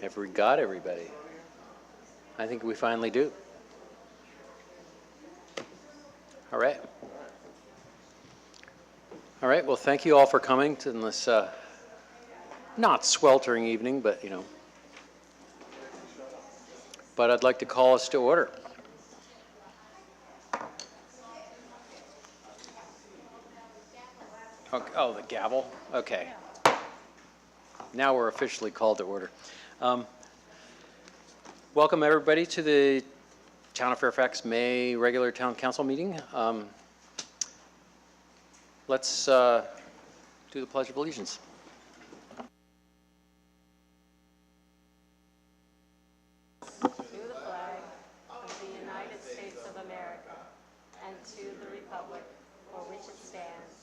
Have we got everybody? I think we finally do. All right. All right, well, thank you all for coming to this not sweltering evening, but, you know. But I'd like to call us to order. Okay. Oh, the gavel? Okay. Now we're officially called to order. Welcome, everybody, to the Town of Fairfax May regular Town Council meeting. Let's do the Pledge of Allegiance. To the flag of the United States of America and to the republic for which it stands,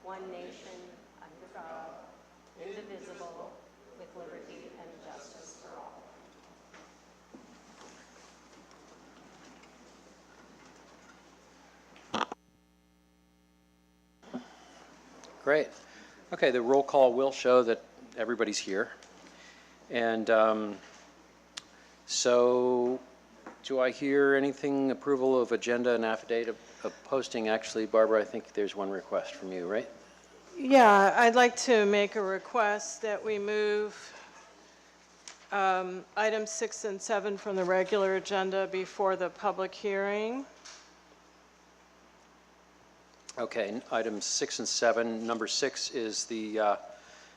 one nation, under God, indivisible, with liberty and justice for all. Great. Okay, the roll call will show that everybody's here. And so do I hear anything, approval of agenda and affidavit of posting? Actually, Barbara, I think there's one request from you, right? Yeah, I'd like to make a request that we move items 6 and 7 from the regular agenda before the public hearing. Okay, items 6 and 7. Number 6 is the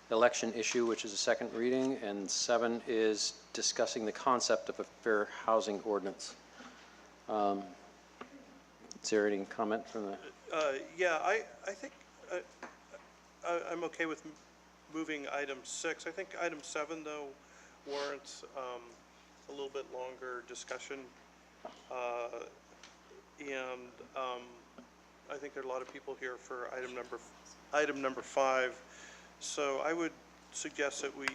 election issue, which is a second reading, and 7 is discussing the concept of a fair housing ordinance. Is there any comment from the? Yeah, I think I'm okay with moving item 6. I think item 7, though, warrants a little bit longer discussion, and I think there are a lot of people here for item number 5. So I would suggest that we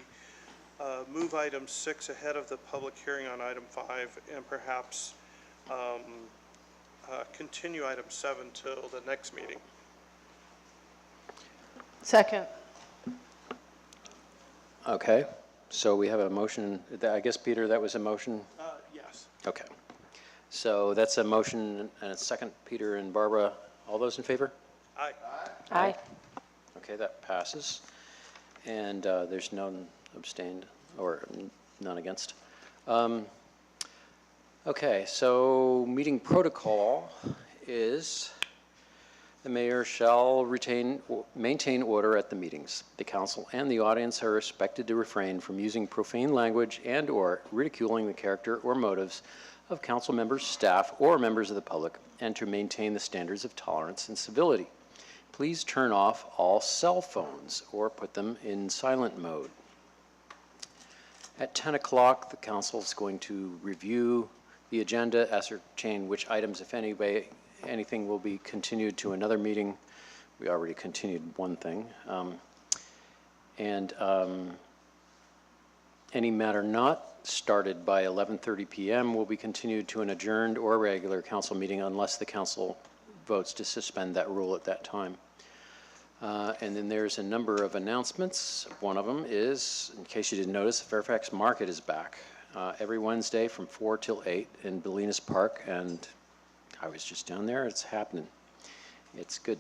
move item 6 ahead of the public hearing on item 5, and perhaps continue item 7 till the next meeting. Second. Okay, so we have a motion. I guess, Peter, that was a motion? Yes. Okay, so that's a motion and a second. Peter and Barbara, all those in favor? Aye. Aye. Okay, that passes. And there's none abstained or none against. Okay, so meeting protocol is the mayor shall maintain order at the meetings. The council and the audience are expected to refrain from using profane language and or ridiculing the character or motives of council members, staff, or members of the public, and to maintain the standards of tolerance and civility. Please turn off all cell phones or put them in silent mode. At 10 o'clock, the council is going to review the agenda, ascertain which items, if anything, will be continued to another meeting. We already continued one thing. Any matter not started by 11:30 p.m. will be continued to an adjourned or regular council meeting unless the council votes to suspend that rule at that time. And then there's a number of announcements. One of them is, in case you didn't notice, Fairfax Market is back every Wednesday from 4 till 8 in Bolinas Park, and I was just down there. It's happening. It's good.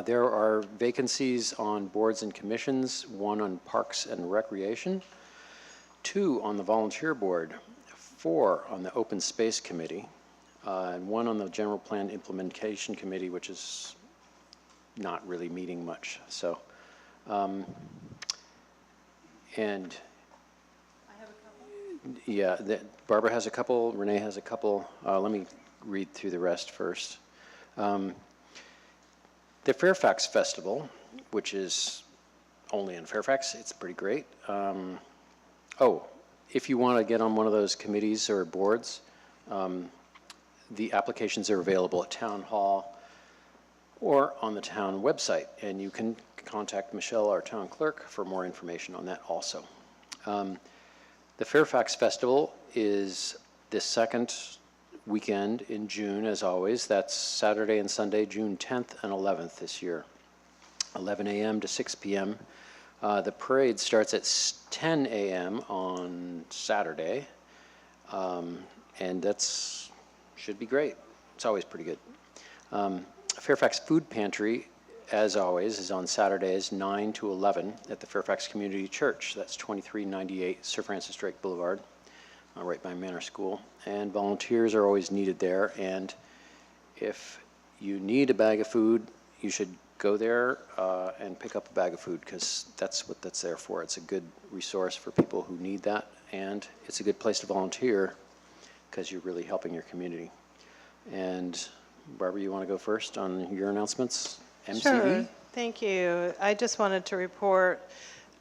There are vacancies on boards and commissions, 1 on Parks and Recreation, 2 on the Volunteer Board, 4 on the Open Space Committee, and 1 on the General Plan Implementation Committee, which is not really meeting much. So, and I have a couple. yeah, Barbara has a couple, Renee has a couple. Let me read through the rest first. The Fairfax Festival, which is only in Fairfax, it's pretty great. If you want to get on one of those committees or boards, the applications are available at Town Hall or on the town website, and you can contact Michelle, our town clerk, for more information on that also. The Fairfax Festival is the second weekend in June, as always. That's Saturday and Sunday, June 10th and 11th this year, 11 a.m. to 6 p.m. The parade starts at 10 a.m. on Saturday, and that's should be great. It's always pretty good. Fairfax Food Pantry, as always, is on Saturdays 9 to 11 at the Fairfax Community Church. That's 2398 Sir Francis Drake Boulevard, right by Manor School. And volunteers are always needed there. And if you need a bag of food, you should go there and pick up a bag of food, because that's what that's there for. It's a good resource for people who need that, and it's a good place to volunteer because you're really helping your community. And Barbara, you want to go first on your announcements? MCE? Sure, thank you. I just wanted to report,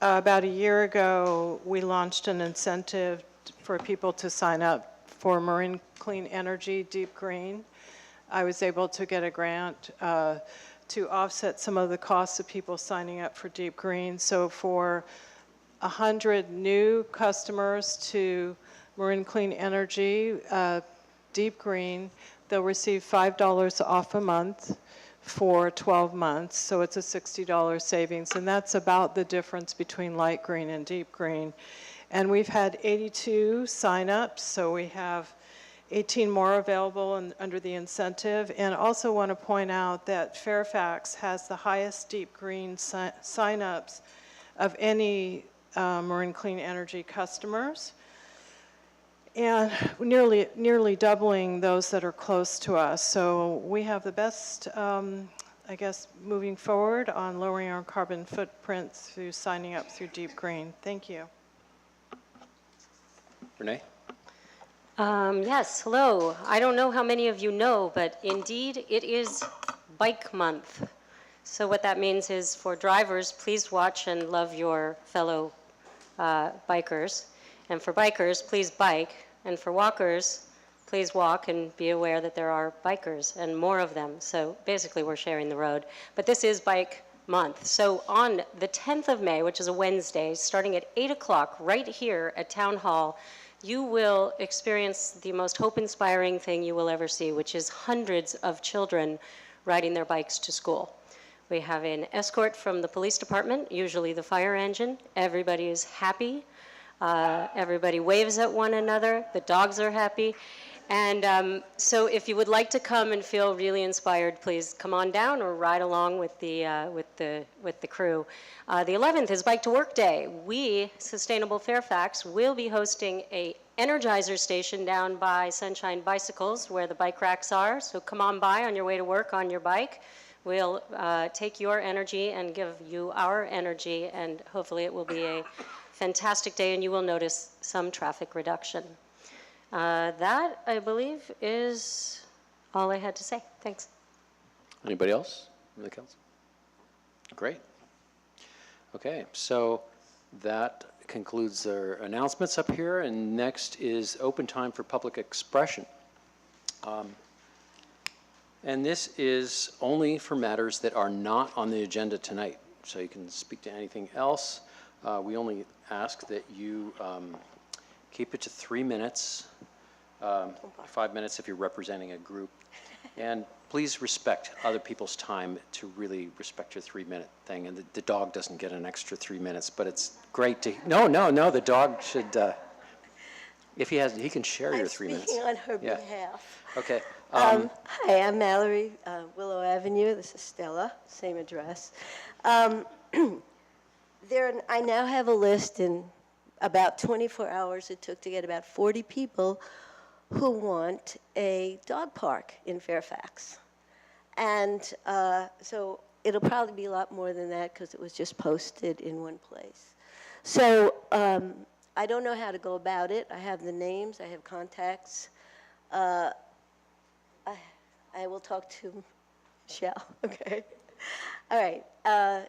about a year ago, we launched an incentive for people to sign up for Marin Clean Energy Deep Green. I was able to get a grant to offset some of the costs of people signing up for Deep Green. So for 100 new customers to Marin Clean Energy Deep Green, they'll receive $5 off a month for 12 months. So it's a $60 savings, and that's about the difference between light green and deep green. And we've had 82 sign-ups, so we have 18 more available under the incentive. And also want to point out that Fairfax has the highest deep green sign-ups of any Marin Clean Energy customers, and nearly doubling those that are close to us. So we have the best, I guess, moving forward on lowering our carbon footprint through signing up through Deep Green. Thank you. Renee? Yes, hello. I don't know how many of you know, but indeed it is Bike Month. So what that means is, for drivers, please watch and love your fellow bikers. And for bikers, please bike. And for walkers, please walk and be aware that there are bikers and more of them. So basically we're sharing the road. But this is Bike Month. So on the 10th of May, which is a Wednesday, starting at 8 o'clock right here at Town Hall, you will experience the most hope-inspiring thing you will ever see, which is hundreds of children riding their bikes to school. We have an escort from the police department, usually the fire engine. Everybody is happy. Everybody waves at one another. The dogs are happy. And so if you would like to come and feel really inspired, please come on down or ride along with the crew. The 11th is Bike to Work Day. We, Sustainable Fairfax, will be hosting a Energizer station down by Sunshine Bicycles, where the bike racks are. So come on by on your way to work on your bike. We'll take your energy and give you our energy, and hopefully it will be a fantastic day, and you will notice some traffic reduction. That, I believe, is all I had to say. Thanks. Anybody else from the council? Great. Okay, so that concludes our announcements up here, and next is open time for public expression. And this is only for matters that are not on the agenda tonight, so you can speak to anything else. We only ask that you keep it to 3 minutes, 5 minutes if you're representing a group. And please respect other people's time, to really respect your 3-minute thing. And the dog doesn't get an extra 3 minutes, but it's great to, no, the dog should, if he has, he can share your 3 minutes. I'm speaking on her Yeah. behalf. Okay. Hi, I'm Mallory, Willow Avenue. This is Stella, same address. I now have a list in about 24 hours it took to get about 40 people who want a dog park in Fairfax. And so it'll probably be a lot more than that because it was just posted in one place. So I don't know how to go about it. I have the names, I have contacts. I will talk to Michelle, okay? All right,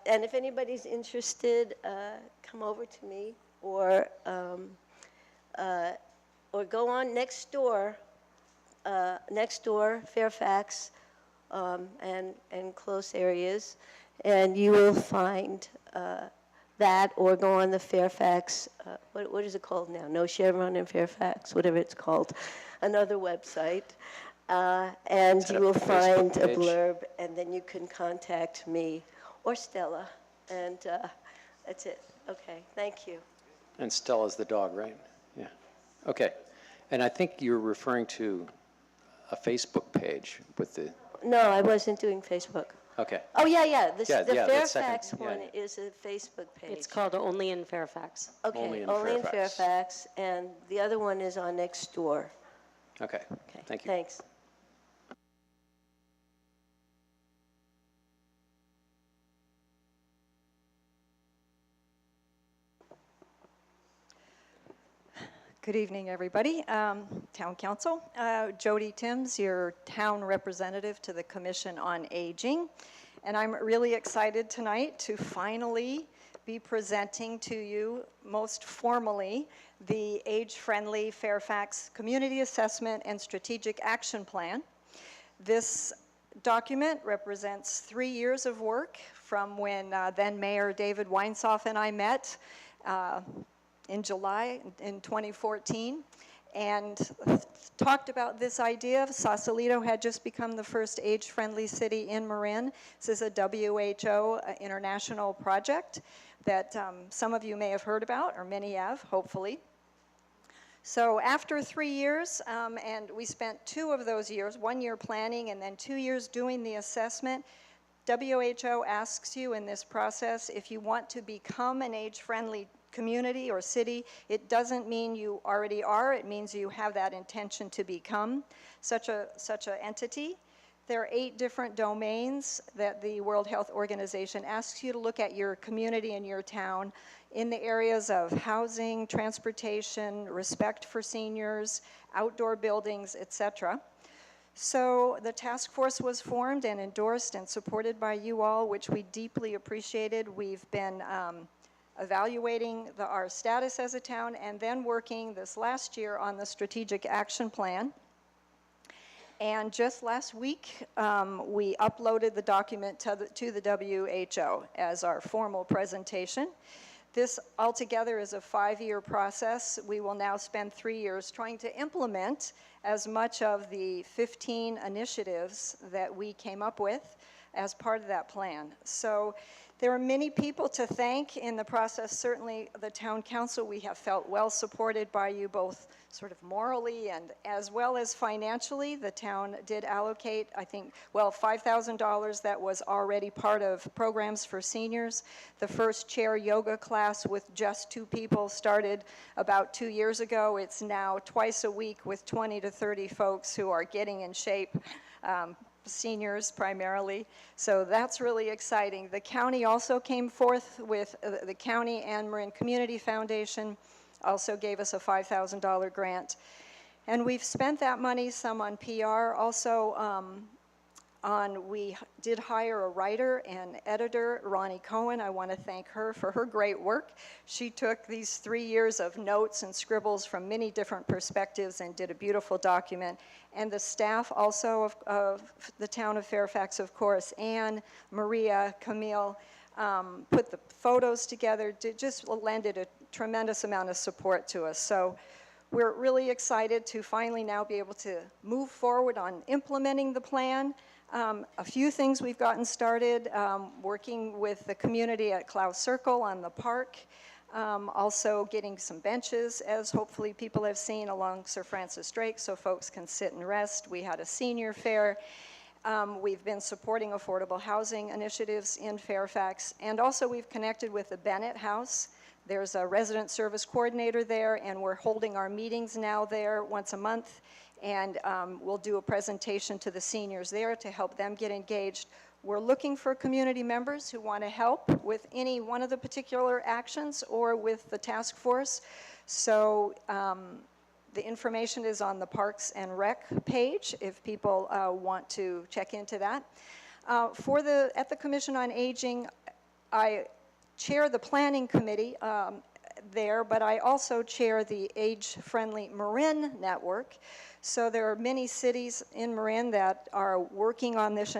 and if anybody's interested, come over to me or go on next door, Fairfax, and close areas, and you will find that, or go on the Fairfax, what is it called now? No Chevron in Fairfax, whatever it's called, another website. And you will find a blurb, and then you can contact me or Stella, and That's it. Okay, thank you. And Stella's the dog, right? Yeah. Okay. And I think you're referring to a Facebook page with the, No, I wasn't doing Facebook. okay. Oh, yeah. The Yeah, yeah, that second- Fairfax yeah, one yeah. is a Facebook page. It's called Only in Fairfax. Okay, Only in only in Fairfax. Fairfax, and the other one is on Nextdoor. Okay. Okay, Thank you. thanks. Good evening, everybody. Town Council. Jody Timms, your town representative to the Commission on Aging. And I'm really excited tonight to finally be presenting to you, most formally, the age-friendly Fairfax Community Assessment and Strategic Action Plan. This document represents 3 years of work from when then Mayor David Weinsoff and I met in July in 2014, and talked about this idea. Sausalito had just become the first age-friendly city in Marin. This is a WHO international project that some of you may have heard about, or many have, hopefully. So after 3 years, and we spent 2 of those years, 1 year planning and then 2 years doing the assessment, WHO asks you in this process if you want to become an age-friendly community or city. It doesn't mean you already are. It means you have that intention to become such a entity. There are 8 different domains that the World Health Organization asks you to look at your community and your town in the areas of housing, transportation, respect for seniors, outdoor buildings, etc. So the task force was formed and endorsed and supported by you all, which we deeply appreciated. We've been evaluating our status as a town and then working this last year on the strategic action plan. And just last week, we uploaded the document to the WHO as our formal presentation. This altogether is a 5-year process. We will now spend 3 years trying to implement as much of the 15 initiatives that we came up with as part of that plan. So there are many people to thank in the process. Certainly the town council, we have felt well supported by you both sort of morally and as well as financially. The town did allocate, I think, well, $5,000 that was already part of programs for seniors. The first chair yoga class with just 2 people started about 2 years ago. It's now twice a week with 20 to 30 folks who are getting in shape. Seniors primarily, so that's really exciting. The county also came forth with the county and Marin Community Foundation also gave us a $5,000 grant, and we've spent that money some on PR, also we did hire a writer and editor, Ronnie Cohen. I want to thank her for her great work. She took these 3 years of notes and scribbles from many different perspectives and did a beautiful document. And the staff also of the town of Fairfax, of course, Anne, Maria, Camille, put the photos together, just lended a tremendous amount of support to us. So we're really excited to finally now be able to move forward on implementing the plan. A few things we've gotten started, working with the community at Cloud Circle on the park, also getting some benches, as hopefully people have seen, along Sir Francis Drake so folks can sit and rest. We had a senior fair. We've been supporting affordable housing initiatives in Fairfax, and also we've connected with the Bennett House. There's a resident service coordinator there, and we're holding our meetings now there once a month. And we'll do a presentation to the seniors there to help them get engaged. We're looking for community members who want to help with any one of the particular actions or with the task force. So the information is on the Parks and Rec page if people want to check into that. At the Commission on Aging, I chair the planning committee there, but I also chair the Age-Friendly Marin Network. So there are many cities in Marin that are working on this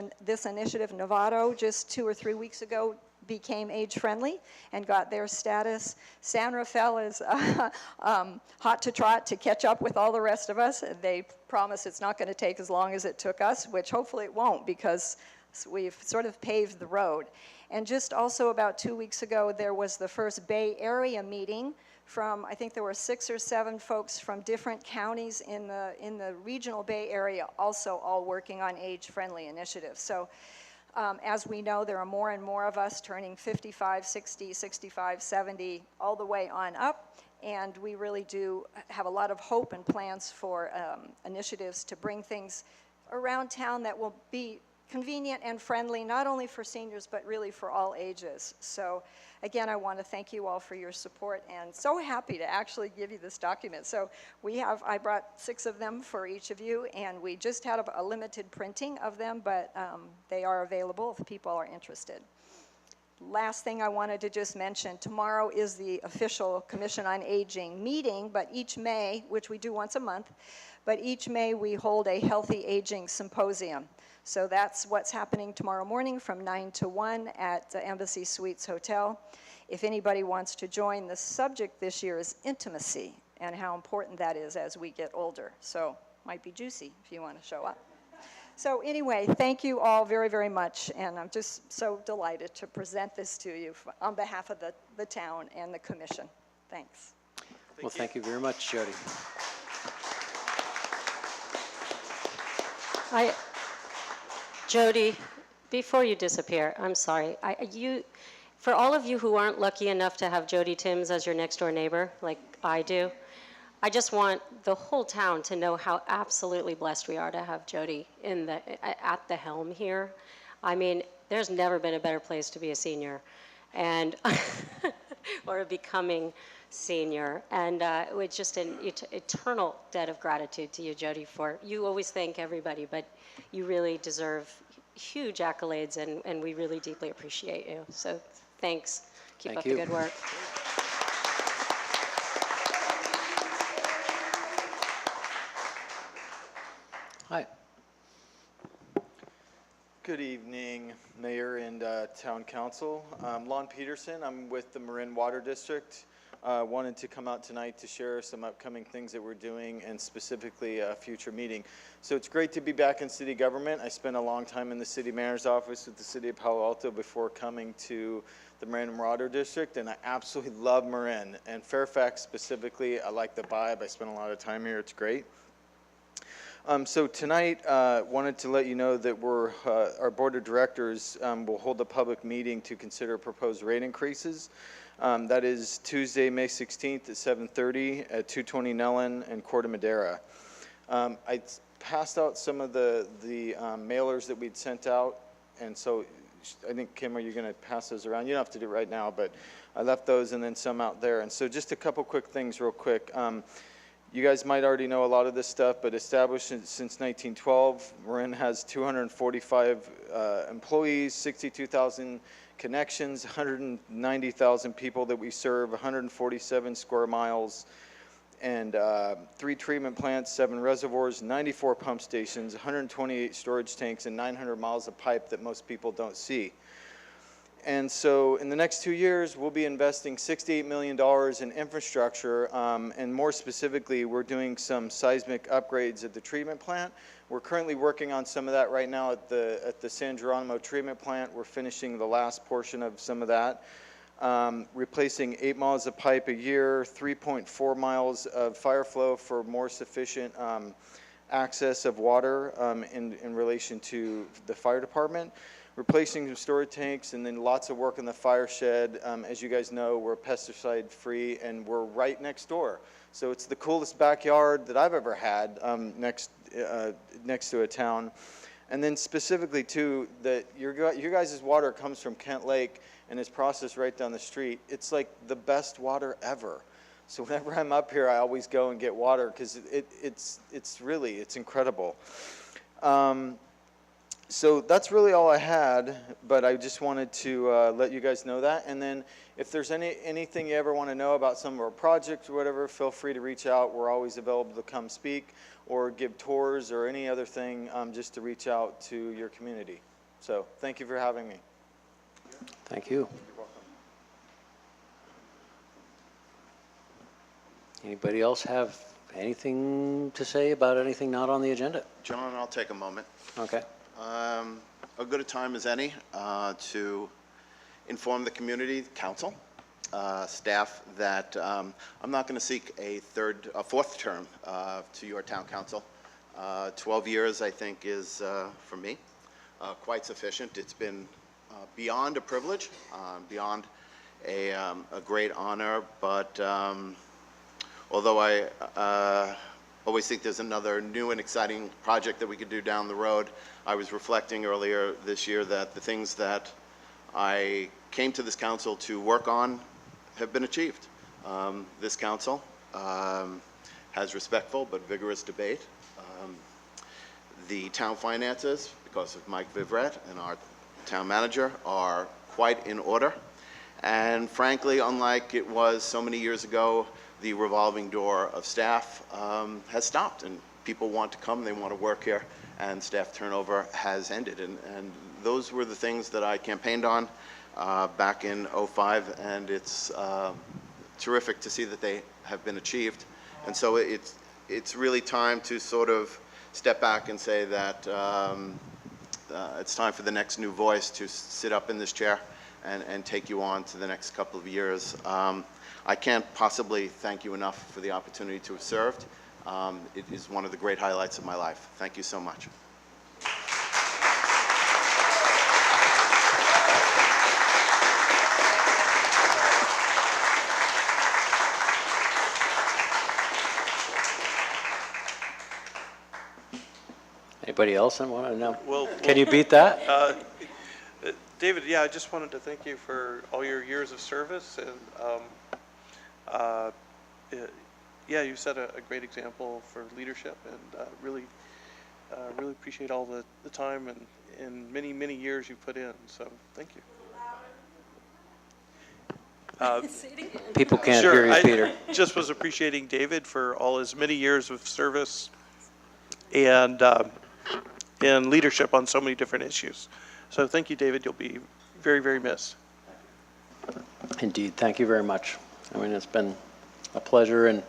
initiative. Novato, just 2 or 3 weeks ago, became age-friendly and got their status. San Rafael is hot to trot to catch up with all the rest of us. They promise it's not going to take as long as it took us, which hopefully it won't, because So we've sort of paved the road. And just also about 2 weeks ago, there was the first Bay Area meeting from, I think there were 6 or 7 folks from different counties in the regional Bay Area, also all working on age-friendly initiatives. So as we know, there are more and more of us turning 55, 60, 65, 70, all the way on up. And we really do have a lot of hope and plans for initiatives to bring things around town that will be convenient and friendly, not only for seniors, but really for all ages. So again, I want to thank you all for your support, and so happy to actually give you this document. So I brought 6 of them for each of you, and we just had a limited printing of them, but they are available if people are interested. Last thing I wanted to just mention, tomorrow is the official Commission on Aging meeting, but each May, which we do once a month, but each May we hold a Healthy Aging Symposium. So that's what's happening tomorrow morning from 9 to 1 at the Embassy Suites Hotel. If anybody wants to join, the subject this year is intimacy and how important that is as we get older. So might be juicy if you want to show up. So anyway, thank you all very, very much, and I'm just so delighted to present this to you on behalf of the town and the commission. Thanks. Well, thank you very much, Jody. Jody, before you disappear, I'm sorry. For all of you who aren't lucky enough to have Jody Timms as your next door neighbor, like I do, I just want the whole town to know how absolutely blessed we are to have Jody at the helm here. I mean, there's never been a better place to be a senior, and or a becoming senior, and it's just an eternal debt of gratitude to you, Jody. For you always thank everybody, but you really deserve huge accolades, and we really deeply appreciate you. So thanks. Keep up the good work. Hi. Good evening, Mayor and Town Council. Lon Peterson, I'm with the Marin Water District. Wanted to come out tonight to share some upcoming things that we're doing and specifically a future meeting. So it's great to be back in city government. I spent a long time in the city mayor's office with the city of Palo Alto before coming to the Marin Water District, and I absolutely love Marin. And Fairfax specifically, I like the vibe. I spent a lot of time here. It's great. So tonight, wanted to let you know that our board of directors will hold a public meeting to consider proposed rate increases. That is Tuesday, May 16th at 7:30 at 220 Nellen and Corte Madera. I passed out some of the mailers that we'd sent out, and so I think, Kim, are you going to pass those around? You don't have to do it right now, but I left those and then some out there. And so just a couple quick things real quick. You guys might already know a lot of this stuff, but established since 1912, Marin has 245 employees, 62,000 connections, 190,000 people that we serve, 147 square miles, and 3 treatment plants, 7 reservoirs, 94 pump stations, 128 storage tanks, and 900 miles of pipe that most people don't see. And so in the next 2 years, we'll be investing $68 million in infrastructure, and more specifically, we're doing some seismic upgrades at the treatment plant. We're currently working on some of that right now at the San Geronimo treatment plant. We're finishing the last portion of some of that. Replacing 8 miles of pipe a year, 3.4 miles of fire flow for more sufficient access of water in relation to the fire department. Replacing some storage tanks, and then lots of work in the fire shed. As you guys know, we're pesticide free and we're right next door. So it's the coolest backyard that I've ever had next to a town. And then specifically too, that your guys' water comes from Kent Lake and is processed right down the street. It's like the best water ever. So whenever I'm up here, I always go and get water because it's incredible. So that's really all I had, but I just wanted to let you guys know that. And then if there's anything you ever want to know about some of our projects or whatever, feel free to reach out. We're always available to come speak or give tours or any other thing, just to reach out to your community. So thank you for having me. Thank you. You're welcome. Anybody else have anything to say about anything not on the agenda? John, I'll take a moment. Okay. As good a time as any to inform the community, council, staff, that I'm not going to seek a fourth term to your town council. 12 years, I think, is, for me, quite sufficient. It's been beyond a privilege, beyond a great honor, but although I always think there's another new and exciting project that we could do down the road, I was reflecting earlier this year that the things that I came to this council to work on have been achieved. This council has respectful but vigorous debate. The town finances, because of Mike Vivret and our town manager, are quite in order. And frankly, unlike it was so many years ago, the revolving door of staff has stopped, and people want to come, they want to work here, and staff turnover has ended. And those were the things that I campaigned on back in '05, and it's terrific to see that they have been achieved. And so it's really time to sort of step back and say that it's time for the next new voice to sit up in this chair and take you on to the next couple of years. I can't possibly thank you enough for the opportunity to have served. It is one of the great highlights of my life. Thank you so much. Anybody else I want to know? Well, Can you beat that? David, yeah, I just wanted to thank you for all your years of service, and yeah, you set a great example for leadership, and really appreciate all the time and many years you put in. So thank you. People can't Sure, hear you, I Peter. just was appreciating David for all his many years of service and leadership on so many different issues. So thank you, David. You'll be very, very missed. Indeed, thank you very much. I mean, it's been a pleasure, and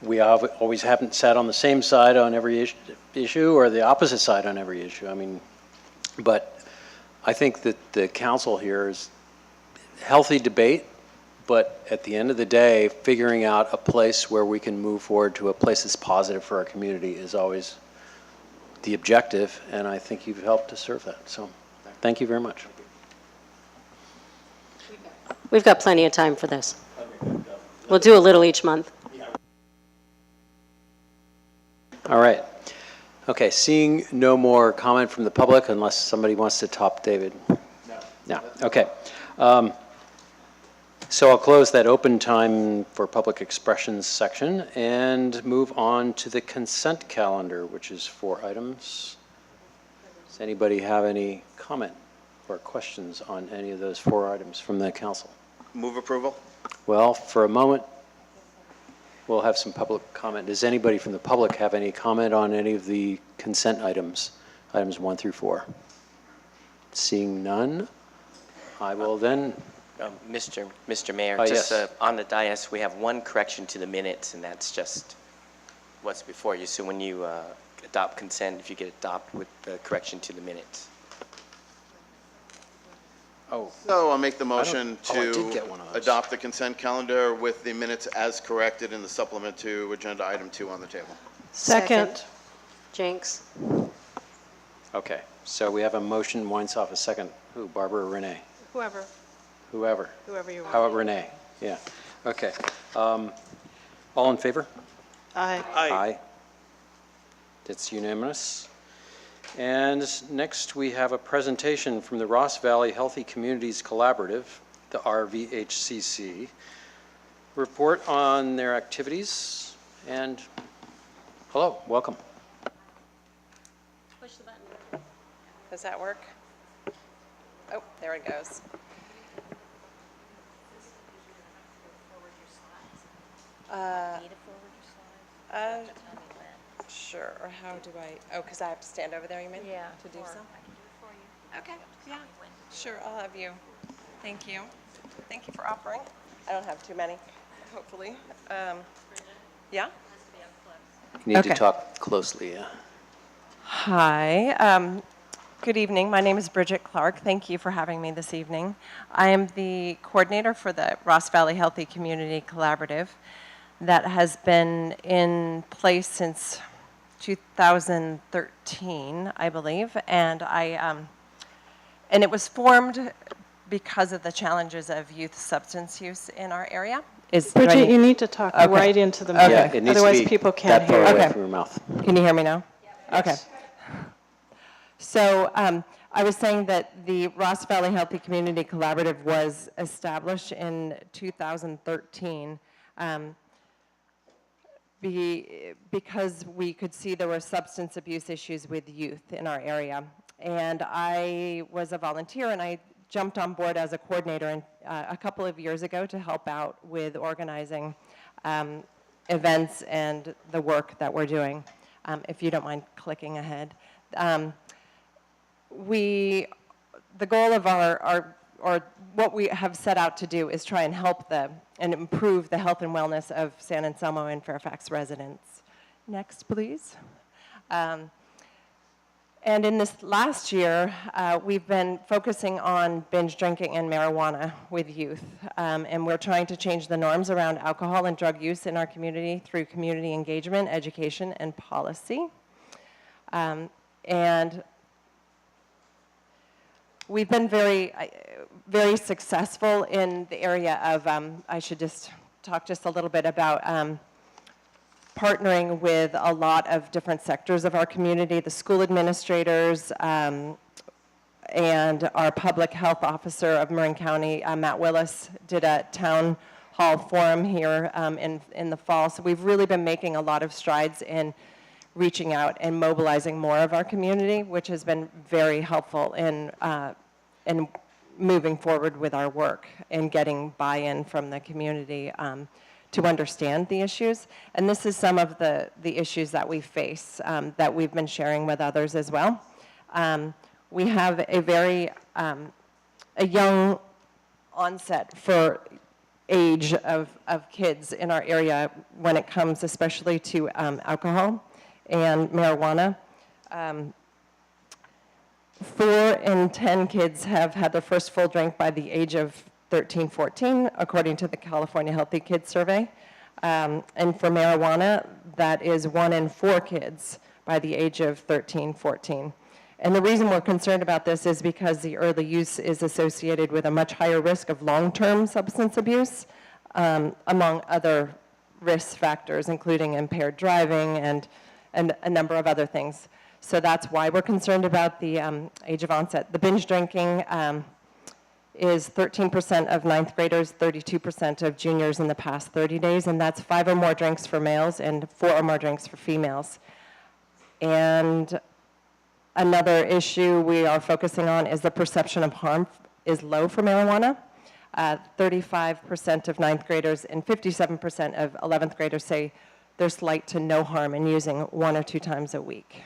we always haven't sat on the same side on every issue or the opposite side on every issue. I mean, but I think that the council here is healthy debate, but at the end of the day, figuring out a place where we can move forward to a place that's positive for our community is always the objective, and I think you've helped to serve that. So thank you very much. We've got plenty of time for this. We'll do a little each month. All right. Okay, seeing no more comment from the public, unless somebody wants to top David. No. Okay. So I'll close that open time for public expressions section and move on to the consent calendar, which is 4 items. Does anybody have any comment or questions on any of those 4 items from the council? Move approval? Well, for a moment, we'll have some public comment. Does anybody from the public have any comment on any of the consent items, items 1 through 4? Seeing none, I will then. Mr. Mayor, Yes. just on the dais, we have one correction to the minutes, and that's just what's before you. So when you adopt consent, if you get adopt with the correction to the minutes. Oh, So I'll make the motion I did to get one of those. adopt the consent calendar with the minutes as corrected in the supplement to agenda item 2 on the table. Second. Jinx. okay. So we have a motion, Weinsoff, a second. Who, Barbara or Renee? Whoever Whoever you want. How about Renee? Yeah. Okay. All in favor? Aye. Aye. That's unanimous. And next, we have a presentation from the Ross Valley Healthy Communities Collaborative, the RVHCC, report on their activities. And hello, welcome. Push the button. Does that work? Oh, there it goes. Sure, or how do I, oh, because I have to stand over there, you mean? Yeah, To do or so? I can do it for you. Okay, yeah, sure, I'll have you. Thank you. Thank you for offering. I don't have too many, hopefully. Yeah? You need to Okay. talk closely, yeah. Hi, Good evening. My name is Bridget Clark. Thank you for having me this evening. I am the coordinator for the Ross Valley Healthy Community Collaborative that has been in place since 2013, I believe, and it was formed because of the challenges of youth substance use in our area. Bridget, you need to talk Okay. right into the Okay. Yeah, mic, it needs to otherwise be people can't that far hear. away Okay. from your mouth. Can you hear me now? Okay. So I was saying that the Ross Valley Healthy Community Collaborative was established in 2013 because we could see there were substance abuse issues with youth in our area. And I was a volunteer, and I jumped on board as a coordinator a couple of years ago to help out with organizing events and the work that we're doing. If you don't mind clicking ahead. The goal of or what we have set out to do is try and help and improve the health and wellness of San Anselmo and Fairfax residents. Next, please. And in this last year, we've been focusing on binge drinking and marijuana with youth. And we're trying to change the norms around alcohol and drug use in our community through community engagement, education, and policy. And we've been very successful in the area of, I should just talk just a little bit about partnering with a lot of different sectors of our community, the school administrators, and our public health officer of Marin County, Matt Willis, did a town hall forum here in the fall. So we've really been making a lot of strides in reaching out and mobilizing more of our community, which has been very helpful in moving forward with our work and getting buy-in from the community to understand the issues. And this is some of the issues that we face that we've been sharing with others as well. We have a very a young onset for age of kids in our area when it comes especially to alcohol and marijuana. 4 in 10 kids have had their first full drink by the age of 13, 14, according to the California Healthy Kids Survey. And for marijuana, that is 1 in 4 kids by the age of 13, 14. And the reason we're concerned about this is because the early use is associated with a much higher risk of long-term substance abuse, among other risk factors, including impaired driving and a number of other things. So that's why we're concerned about the age of onset. The binge drinking is 13% of 9th graders, 32% of juniors in the past 30 days, and that's 5 or more drinks for males and 4 or more drinks for females. And another issue we are focusing on is the perception of harm is low for marijuana. 35% of 9th graders and 57% of 11th graders say there's slight to no harm in using 1 or 2 times a week.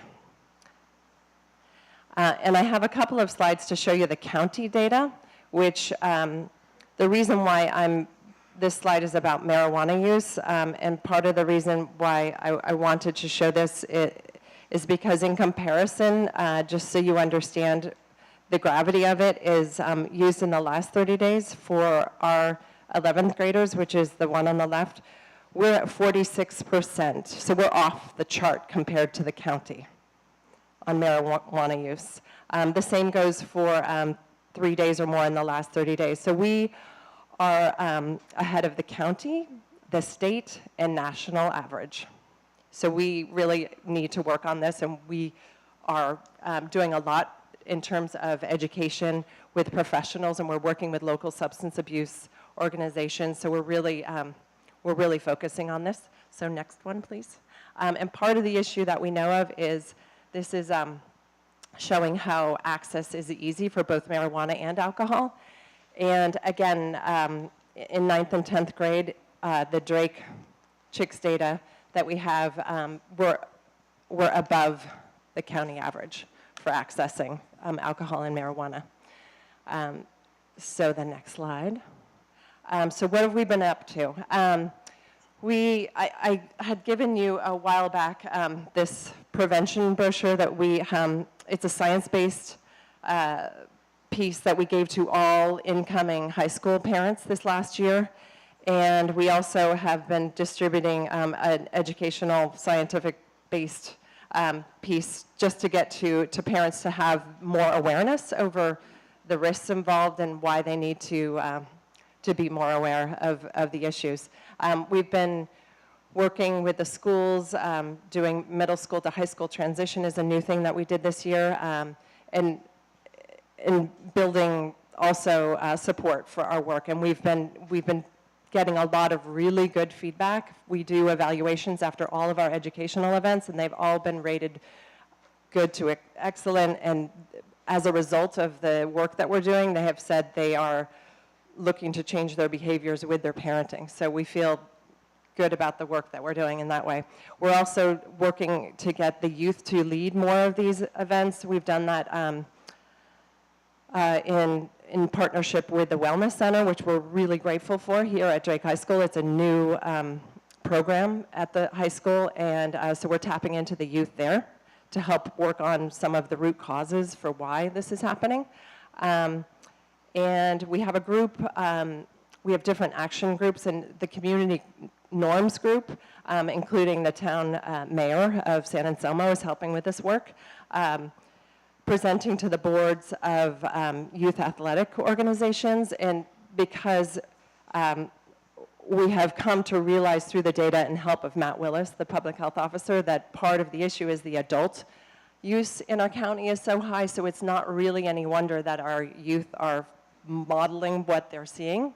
And I have a couple of slides to show you the county data, which the reason why this slide is about marijuana use, and part of the reason why I wanted to show this is because in comparison, just so you understand the gravity of it, is used in the last 30 days for our 11th graders, which is the one on the left. We're at 46%, so we're off the chart compared to the county on marijuana use. The same goes for 3 days or more in the last 30 days. So we are ahead of the county, the state, and national average. So we really need to work on this, and we are doing a lot in terms of education with professionals, and we're working with local substance abuse organizations. So we're really focusing on this. So next one, please. And part of the issue that we know of is this is showing how access is easy for both marijuana and alcohol. And again, in 9th and 10th grade, the Drake Chicks data that we have, we're above the county average for accessing alcohol and marijuana. So the next slide. So what have we been up to? I had given you a while back this prevention brochure that it's a science-based piece that we gave to all incoming high school parents this last year. And we also have been distributing an educational, scientific-based piece just to get to parents to have more awareness over the risks involved and why they need to be more aware of the issues. We've been working with the schools, doing middle school to high school transition is a new thing that we did this year, and building also support for our work. And we've been getting a lot of really good feedback. We do evaluations after all of our educational events, and they've all been rated good to excellent. And as a result of the work that we're doing, they have said they are looking to change their behaviors with their parenting. So we feel good about the work that we're doing in that way. We're also working to get the youth to lead more of these events. We've done that in partnership with the Wellness Center, which we're really grateful for here at Drake High School. It's a new program at the high school, and so we're tapping into the youth there to help work on some of the root causes for why this is happening. And we have a group, we have different action groups, and the community norms group, including the town mayor of San Anselmo, is helping with this work, presenting to the boards of youth athletic organizations. And because we have come to realize through the data and help of Matt Willis, the public health officer, that part of the issue is the adult use in our county is so high, so it's not really any wonder that our youth are modeling what they're seeing.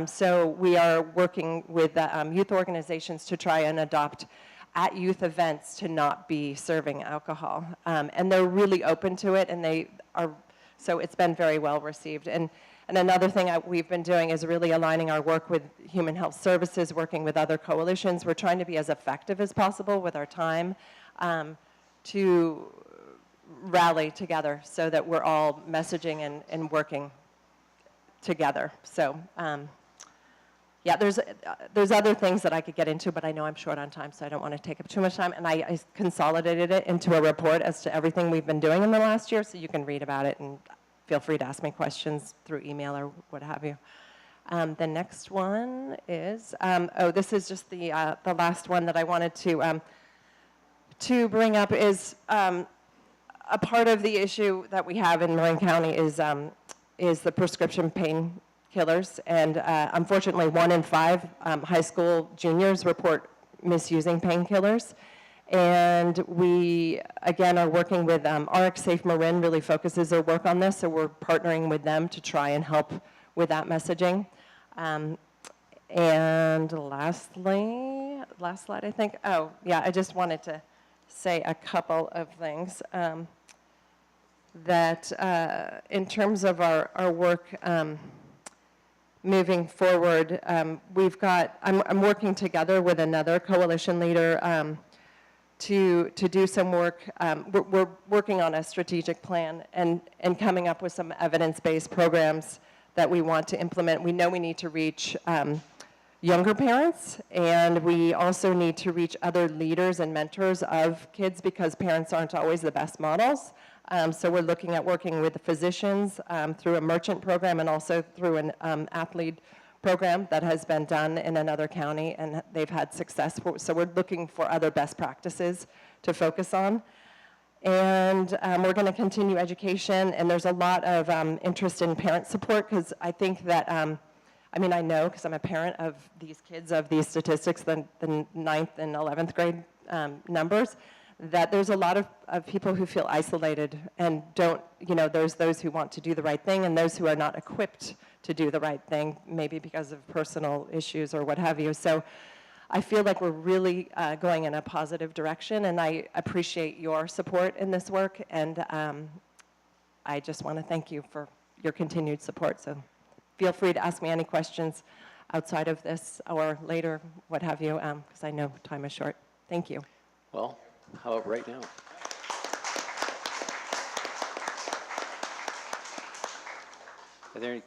So we are working with youth organizations to try and adopt at youth events to not be serving alcohol. And they're really open to it, and they are, so it's been very well received. And another thing we've been doing is really aligning our work with Human Health Services, working with other coalitions. We're trying to be as effective as possible with our time to rally together so that we're all messaging and working together. So yeah, there's other things that I could get into, but I know I'm short on time, so I don't want to take up too much time. And I consolidated it into a report as to everything we've been doing in the last year, so you can read about it, and feel free to ask me questions through email or what have you. The next one is, this is just the last one that I wanted to bring up is a part of the issue that we have in Marin County is the prescription painkillers, and unfortunately 1 in 5 high school juniors report misusing painkillers. And we, again, are working with RX Safe Marin, really focuses their work on this, so we're partnering with them to try and help with that messaging. And lastly, last slide, I think. Oh, yeah, I just wanted to say a couple of things. That in terms of our work moving forward, I'm working together with another coalition leader to do some work. We're working on a strategic plan and coming up with some evidence-based programs that we want to implement. We know we need to reach younger parents, and we also need to reach other leaders and mentors of kids, because parents aren't always the best models. So we're looking at working with the physicians through a merchant program, and also through an athlete program that has been done in another county, and they've had success. So we're looking for other best practices to focus on. And we're going to continue education, and there's a lot of interest in parent support, because I think that, I know, because I'm a parent of these kids, of these statistics, the 9th and 11th grade numbers, that there's a lot of people who feel isolated and don't, there's those who want to do the right thing and those who are not equipped to do the right thing, maybe because of personal issues or what have you. So I feel like we're really going in a positive direction, and I appreciate your support in this work, and I just want to thank you for your continued support. So feel free to ask me any questions outside of this or later, what have you, because I know time is short. Thank you. Well, how about right now? Are there any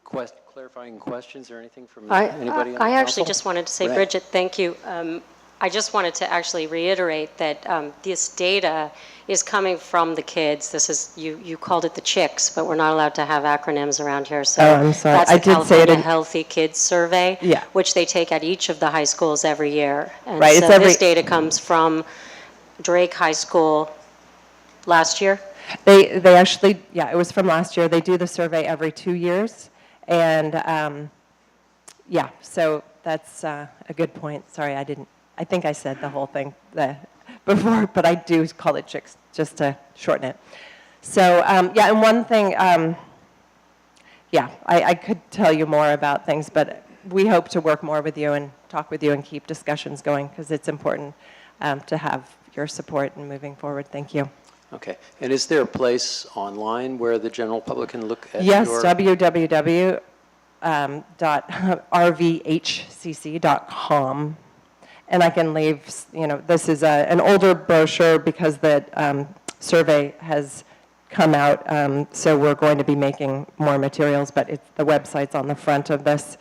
clarifying questions or anything from anybody on the I actually council? just wanted to say, Renee. Bridget, thank you. I just wanted to actually reiterate that this data is coming from the kids. This is, you called it the chicks, but we're not allowed to have acronyms around here, so. Oh, I'm sorry. That's I the did say it California in- Healthy Kids Survey. Yeah. Which they take at each of the high schools every year. And Right, it's so this every- data comes from Drake High School last year. They actually, yeah, it was from last year. They do the survey every 2 years. And, yeah, so that's a good point. Sorry, I think I said the whole thing before, but I do call it chicks, just to shorten it. So, yeah, and one thing, yeah, I could tell you more about things, but we hope to work more with you and talk with you and keep discussions going, because it's important to have your support in moving forward. Thank you. Okay. And is there a place online where the general public can look at Yes, your? www.rvhcc.com. And I can leave, this is an older brochure because the survey has come out, so we're going to be making more materials, but the website's on the front of this.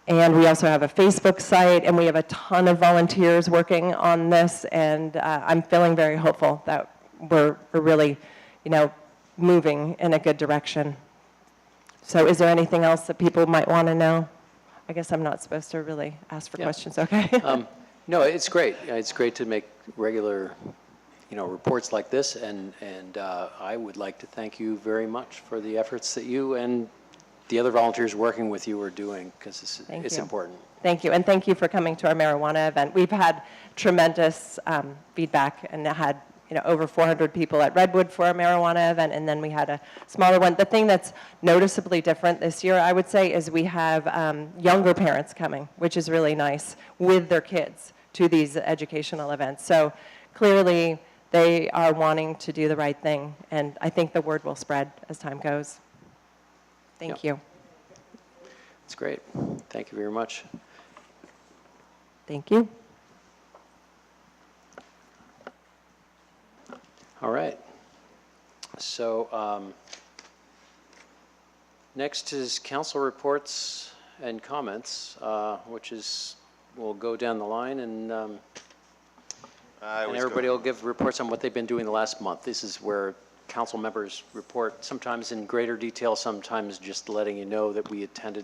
And we also have a Facebook site, and we have a ton of volunteers working on this, and I'm feeling very hopeful that we're really, moving in a good direction. So is there anything else that people might want to know? I guess I'm not supposed to really ask for questions, okay? No, it's great. It's great to make regular, reports like this, and I would like to thank you very much for the efforts that you and the other volunteers working with you are doing, because it's important. Thank you, and thank you for coming to our marijuana event. We've had tremendous feedback and had over 400 people at Redwood for our marijuana event, and then we had a smaller one. The thing that's noticeably different this year, I would say, is we have younger parents coming, which is really nice, with their kids to these educational events. So clearly, they are wanting to do the right thing, and I think the word will spread as time goes. Thank you. It's great. Thank you very much. Thank you. All right. So next is council reports and comments, which is, we'll go down the line, and everybody will give reports on what they've been doing the last month. This is where council members report, sometimes in greater detail, sometimes just letting you know that we attended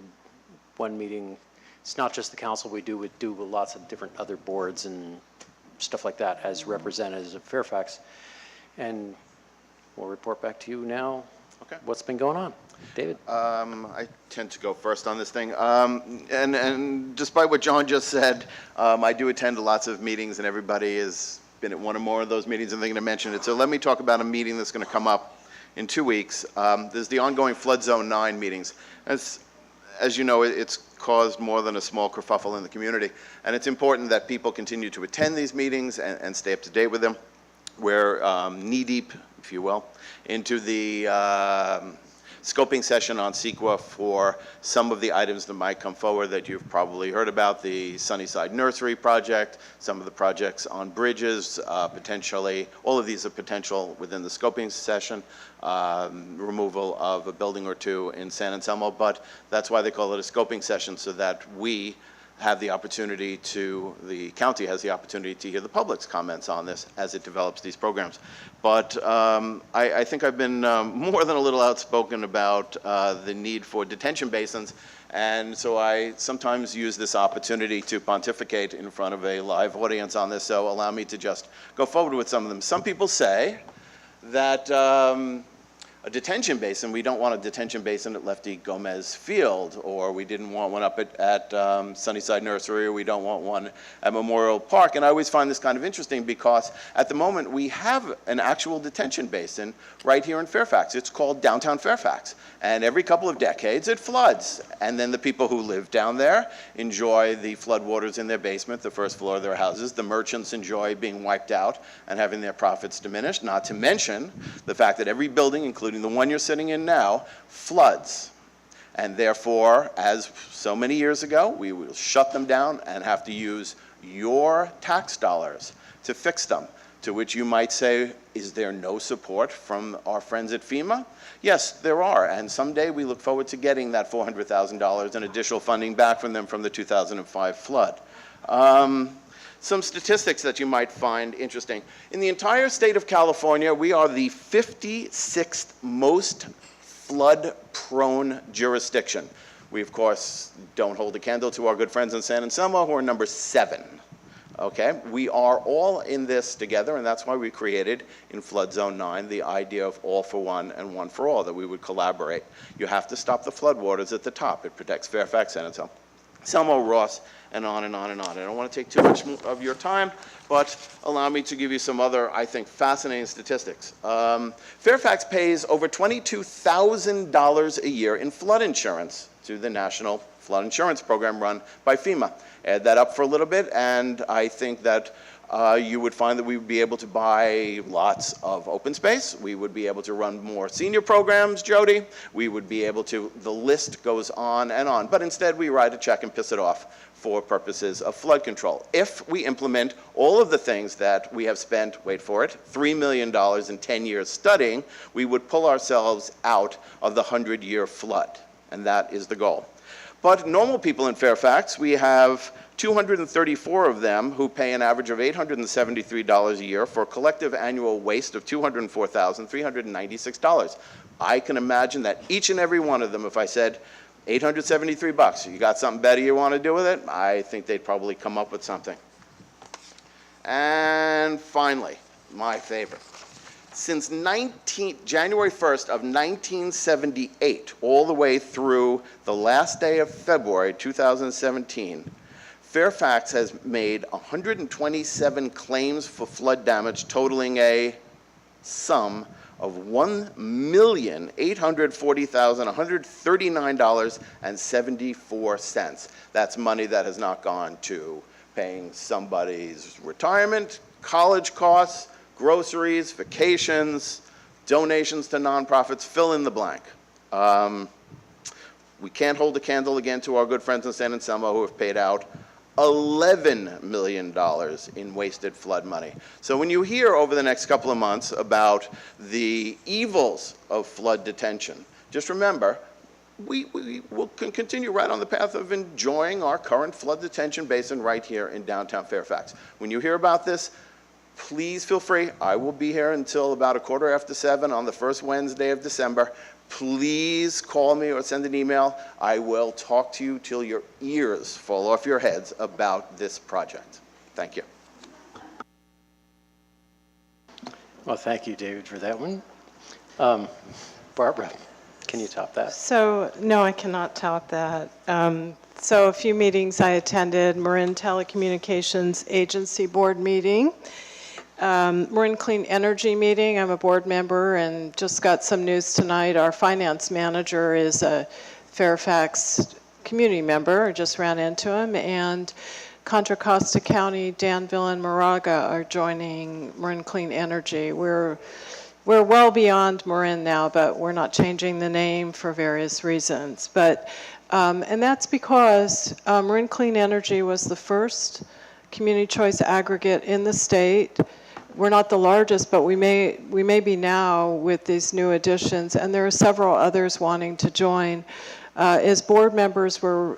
one meeting. It's not just the council, we do with lots of different other boards and stuff like that as representatives of Fairfax. And we'll report back to you now. Okay. What's been going on? David? I tend to go first on this thing. And despite what John just said, I do attend lots of meetings, and everybody has been at one or more of those meetings and they're going to mention it. So let me talk about a meeting that's going to come up in 2 weeks. There's the ongoing Flood Zone 9 meetings. As you know, it's caused more than a small kerfuffle in the community. And it's important that people continue to attend these meetings and stay up to date with them. We're knee-deep, if you will, into the scoping session on CEQA for some of the items that might come forward that you've probably heard about, the Sunnyside Nursery project, some of the projects on bridges, potentially, all of these are potential within the scoping session, removal of a building or two in San Anselmo, but that's why they call it a scoping session, so that we have the opportunity to, the county has the opportunity to hear the public's comments on this as it develops these programs. But I think I've been more than a little outspoken about the need for detention basins, and so I sometimes use this opportunity to pontificate in front of a live audience on this, so allow me to just go forward with some of them. Some people say that a detention basin, we don't want a detention basin at Lefty Gomez Field, or we didn't want one up at Sunnyside Nursery, or we don't want one at Memorial Park. And I always find this kind of interesting because at the moment we have an actual detention basin right here in Fairfax. It's called Downtown Fairfax. And every couple of decades it floods. And then the people who live down there enjoy the floodwaters in their basement, the first floor of their houses. The merchants enjoy being wiped out and having their profits diminished, not to mention the fact that every building, including the one you're sitting in now, floods. And therefore, as so many years ago, we will shut them down and have to use your tax dollars to fix them. To which you might say, is there no support from our friends at FEMA? Yes, there are, and someday we look forward to getting that $400,000 in additional funding back from them from the 2005 flood. some statistics that you might find interesting. In the entire state of California, we are the 56th most flood-prone jurisdiction. We, of course, don't hold a candle to our good friends in San Anselmo, who are number 7. Okay? We are all in this together, and that's why we created in Flood Zone 9 the idea of all for one and one for all, that we would collaborate. You have to stop the floodwaters at the top. It protects Fairfax, San Anselmo, Ross, and on and on and on. I don't want to take too much of your time, but allow me to give you some other, I think, fascinating statistics. Fairfax pays over $22,000 a year in flood insurance to the National Flood Insurance Program run by FEMA. Add that up for a little bit, and I think that you would find that we would be able to buy lots of open space. We would be able to run more senior programs, Jody. We would be able to, the list goes on and on. But instead, we write a check and piss it off for purposes of flood control. If we implement all of the things that we have spent, wait for it, $3 million in 10 years studying, we would pull ourselves out of the 100-year flood, and that is the goal. But normal people in Fairfax, we have 234 of them who pay an average of $873 a year for a collective annual waste of $204,396. I can imagine that each and every one of them, if I said, $873, you got something better you want to do with it? I think they'd probably come up with something. And finally, my favorite. Since January 1st of 1978, all the way through the last day of February 2017, Fairfax has made 127 claims for flood damage, totaling a sum of $1,840,139.74. That's money that has not gone to paying somebody's retirement, college costs, groceries, vacations, donations to nonprofits, fill in the blank. We can't hold a candle again to our good friends in San Anselmo who have paid out $11 million in wasted flood money. So when you hear over the next couple of months about the evils of flood detention, just remember, we will continue right on the path of enjoying our current flood detention basin right here in downtown Fairfax. When you hear about this, please feel free. I will be here until about 7:15 on the first Wednesday of December. Please call me or send an email. I will talk to you till your ears fall off your heads about this project. Thank you. Well, thank you, David, for that one. Barbara, can you top that? So, no, I cannot top that. So a few meetings I attended, Marin Telecommunications Agency Board meeting, Marin Clean Energy meeting. I'm a board member and just got some news tonight. Our finance manager is a Fairfax community member. I just ran into him. And Contra Costa County, Danville, and Moraga are joining Marin Clean Energy. We're well beyond Marin now, but we're not changing the name for various reasons. But and that's because Marin Clean Energy was the first community choice aggregate in the state. We're not the largest, but we may be now with these new additions, and there are several others wanting to join. As board members, we're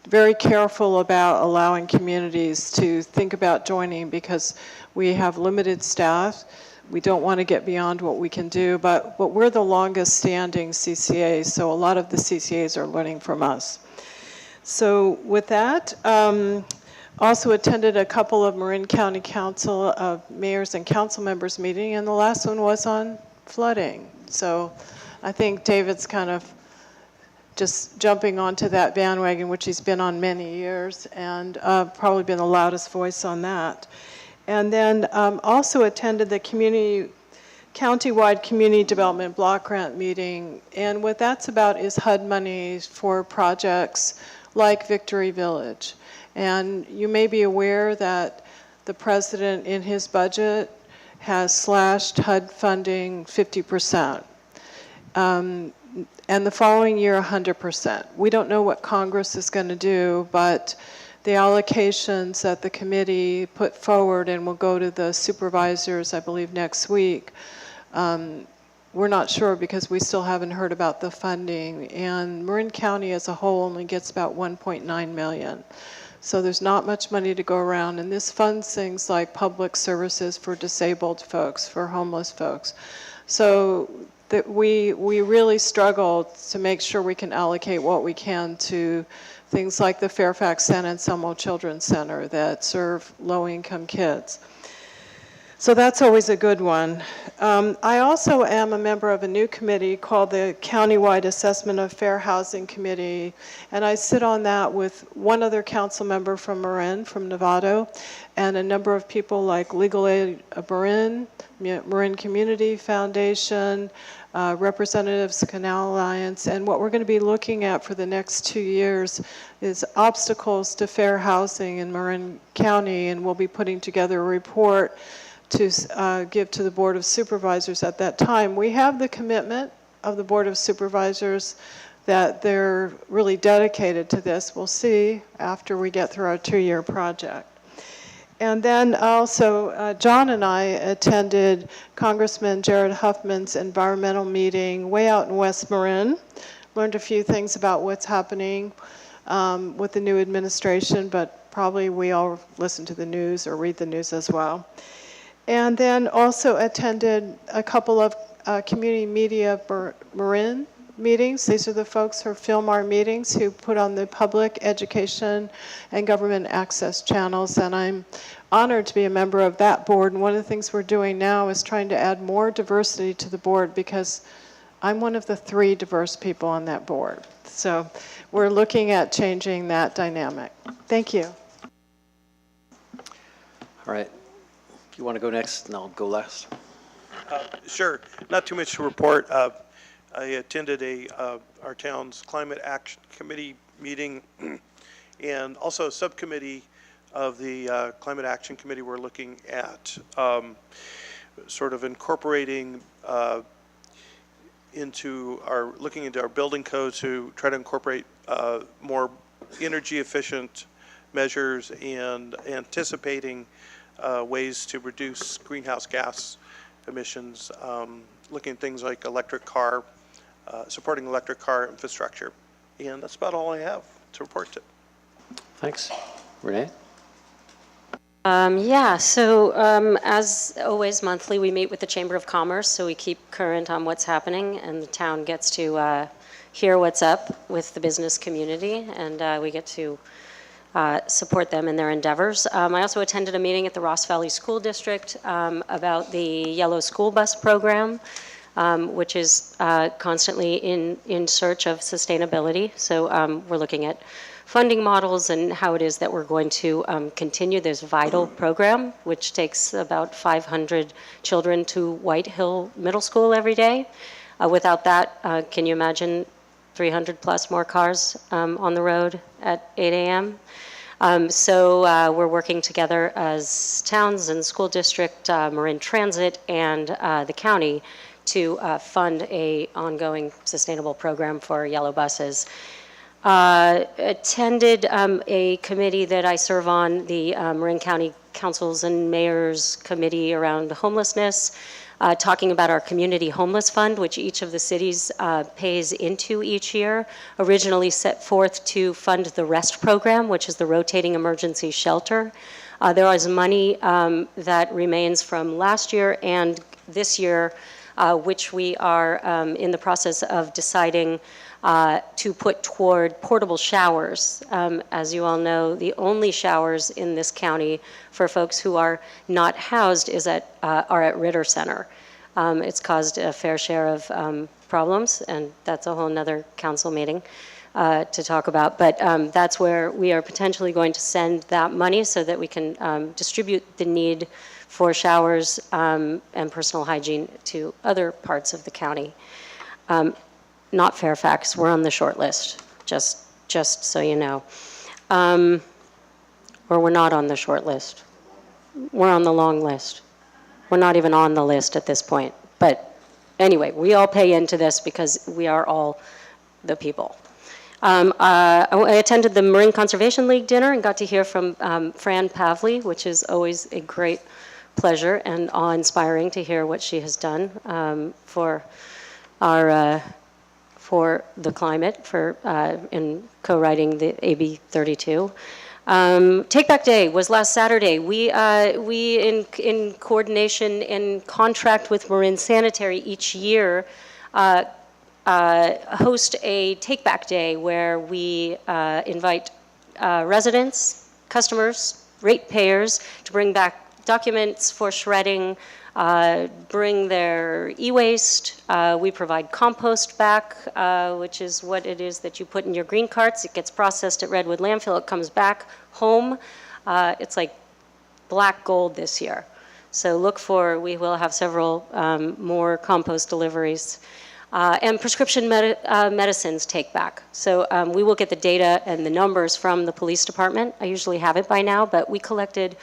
very careful about allowing communities to think about joining because we have limited staff. We don't want to get beyond what we can do, but we're the longest standing CCA, so a lot of the CCAs are learning from us. So with that, also attended a couple of Marin County Council of Mayors and Council Members meeting, and the last one was on flooding. So I think David's kind of just jumping onto that bandwagon, which he's been on many years, and probably been the loudest voice on that. And then also attended the Countywide Community Development Block Grant meeting, and what that's about is HUD money for projects like Victory Village. And you may be aware that the president in his budget has slashed HUD funding 50%. And the following year, 100%. We don't know what Congress is going to do, but the allocations that the committee put forward and will go to the supervisors, I believe, next week, we're not sure because we still haven't heard about the funding. And Marin County as a whole only gets about $1.9 million. So there's not much money to go around, and this funds things like public services for disabled folks, for homeless folks. So that we really struggle to make sure we can allocate what we can to things like the Fairfax San Anselmo Children's Center that serve low-income kids. So that's always a good one. I also am a member of a new committee called the Countywide Assessment of Fair Housing Committee, and I sit on that with one other council member from Marin, from Novato, and a number of people like Legal Aid of Marin, Marin Community Foundation, representatives, Canal Alliance, and what we're going to be looking at for the next 2 years is obstacles to fair housing in Marin County, and we'll be putting together a report to give to the Board of Supervisors at that time. We have the commitment of the Board of Supervisors that they're really dedicated to this. We'll see after we get through our 2-year project. And then also, John and I attended Congressman Jared Huffman's environmental meeting way out in West Marin. Learned a few things about what's happening with the new administration, but probably we all listen to the news or read the news as well. And then also attended a couple of community media Marin meetings. These are the folks who film our meetings, who put on the public education and government access channels. And I'm honored to be a member of that board. And one of the things we're doing now is trying to add more diversity to the board, because I'm one of the 3 diverse people on that board. So we're looking at changing that dynamic. Thank you. All right. You want to go next, and I'll go last? Sure. Not too much to report. I attended our town's Climate Action Committee meeting and also a subcommittee of the Climate Action Committee. We're looking at sort of incorporating looking into our building code to try to incorporate more energy efficient measures and anticipating ways to reduce greenhouse gas emissions, looking at things like electric car, supporting electric car infrastructure. And that's about all I have to report to. Thanks. Renee? As always, monthly, we meet with the Chamber of Commerce, so we keep current on what's happening, and the town gets to hear what's up with the business community, and we get to support them in their endeavors. I also attended a meeting at the Ross Valley School District about the Yellow School Bus Program, which is constantly in search of sustainability. So we're looking at funding models and how it is that we're going to continue this vital program, which takes about 500 children to White Hill Middle School every day. Without that, can you imagine 300 plus more cars on the road at 8 a.m.? So we're working together as towns and school district, Marin Transit, and the county to fund a ongoing sustainable program for yellow buses. Attended a committee that I serve on, the Marin County Councils and Mayors Committee around homelessness, talking about our community homeless fund, which each of the cities pays into each year, originally set forth to fund the REST program, which is the rotating emergency shelter. There is money that remains from last year and this year, which we are in the process of deciding to put toward portable showers. As you all know, the only showers in this county for folks who are not housed are at Ritter Center. It's caused a fair share of problems, and that's a whole nother council meeting to talk about. But that's where we are potentially going to send that money so that we can distribute the need for showers and personal hygiene to other parts of the county. Not Fairfax, we're on the short list, just so you know. Or we're not on the short list. We're on the long list. We're not even on the list at this point. But anyway, we all pay into this because we are all the people. I attended the Marin Conservation League dinner and got to hear from Fran Pavley, which is always a great pleasure and awe-inspiring to hear what she has done for the climate, in co-writing the AB 32. Take Back Day was last Saturday. We in coordination and contract with Marin Sanitary each year, host a Take Back Day where we invite residents, customers, ratepayers to bring back documents for shredding, bring their e-waste. We provide compost back, which is what it is that you put in your green carts. It gets processed at Redwood Landfill. It comes back home. It's like black gold this year. So we will have several more compost deliveries. And prescription medicines take back. So we will get the data and the numbers from the police department. I usually have it by now, but we collected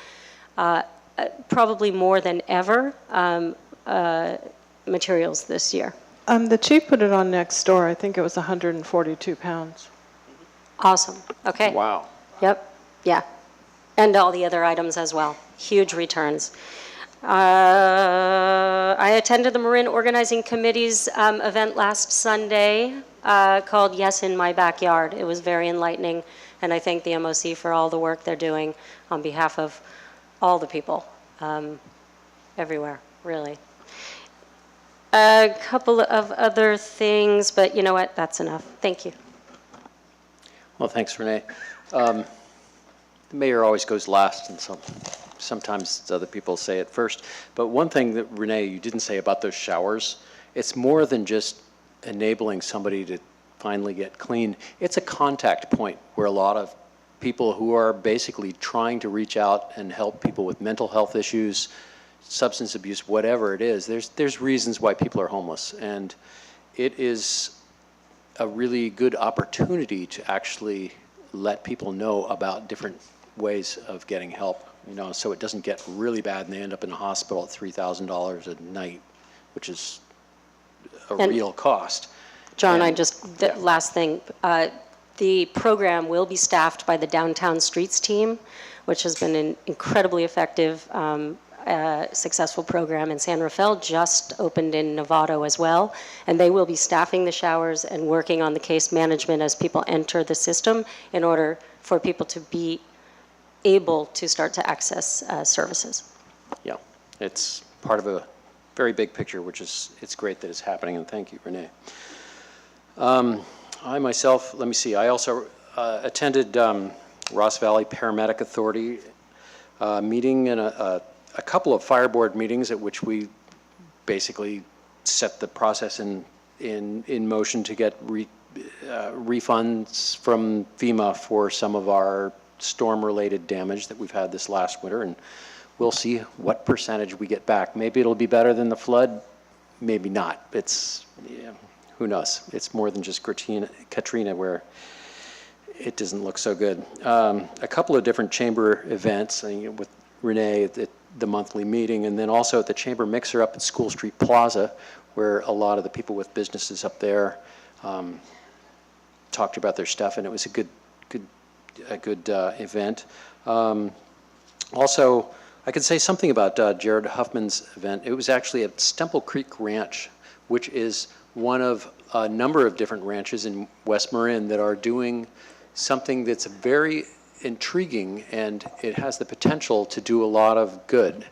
probably more than ever materials this year. The chief put it on next door. I think it was 142 pounds. Awesome. Okay. Wow. Yep. Yeah. And all the other items as well. Huge returns. I attended the Marin Organizing Committee's event last Sunday called Yes in My Backyard. It was very enlightening, and I thank the MOC for all the work they're doing on behalf of all the people everywhere, really. A couple of other things, but you know what? That's enough. Thank you. Well, thanks, Renee. The mayor always goes last, and sometimes other people say it first. But one thing that, Renee, you didn't say about those showers, it's more than just enabling somebody to finally get clean. It's a contact point where a lot of people who are basically trying to reach out and help people with mental health issues, substance abuse, whatever it is, there's reasons why people are homeless. And it is a really good opportunity to actually let people know about different ways of getting help, you know, so it doesn't get really bad and they end up in a hospital at $3,000 a night, which is a real cost. John, And, last thing, the program will be staffed by the Downtown Streets team, which has been an incredibly effective, successful program. And San Rafael just opened in Novato as well, and they will be staffing the showers and working on the case management as people enter the system in order for people to be able to start to access services. Yeah, it's part of a very big picture, which is, it's great that it's happening, and thank you, Renee. I myself, let me see, I also attended Ross Valley Paramedic Authority meeting and a couple of fire board meetings at which we basically set the process in motion to get refunds from FEMA for some of our storm-related damage that we've had this last winter, and we'll see what percentage we get back. Maybe it'll be better than the flood, maybe not. It's, yeah, who knows? It's more than just Katrina where it doesn't look so good. A couple of different chamber events with Renee at the monthly meeting, and then also at the chamber mixer up at School Street Plaza, where a lot of the people with businesses up there talked about their stuff, and it was a good event. Also, I could say something about Jared Huffman's event. It was actually at Stemple Creek Ranch, which is one of a number of different ranches in West Marin that are doing something that's very intriguing, and it has the potential to do a lot of good.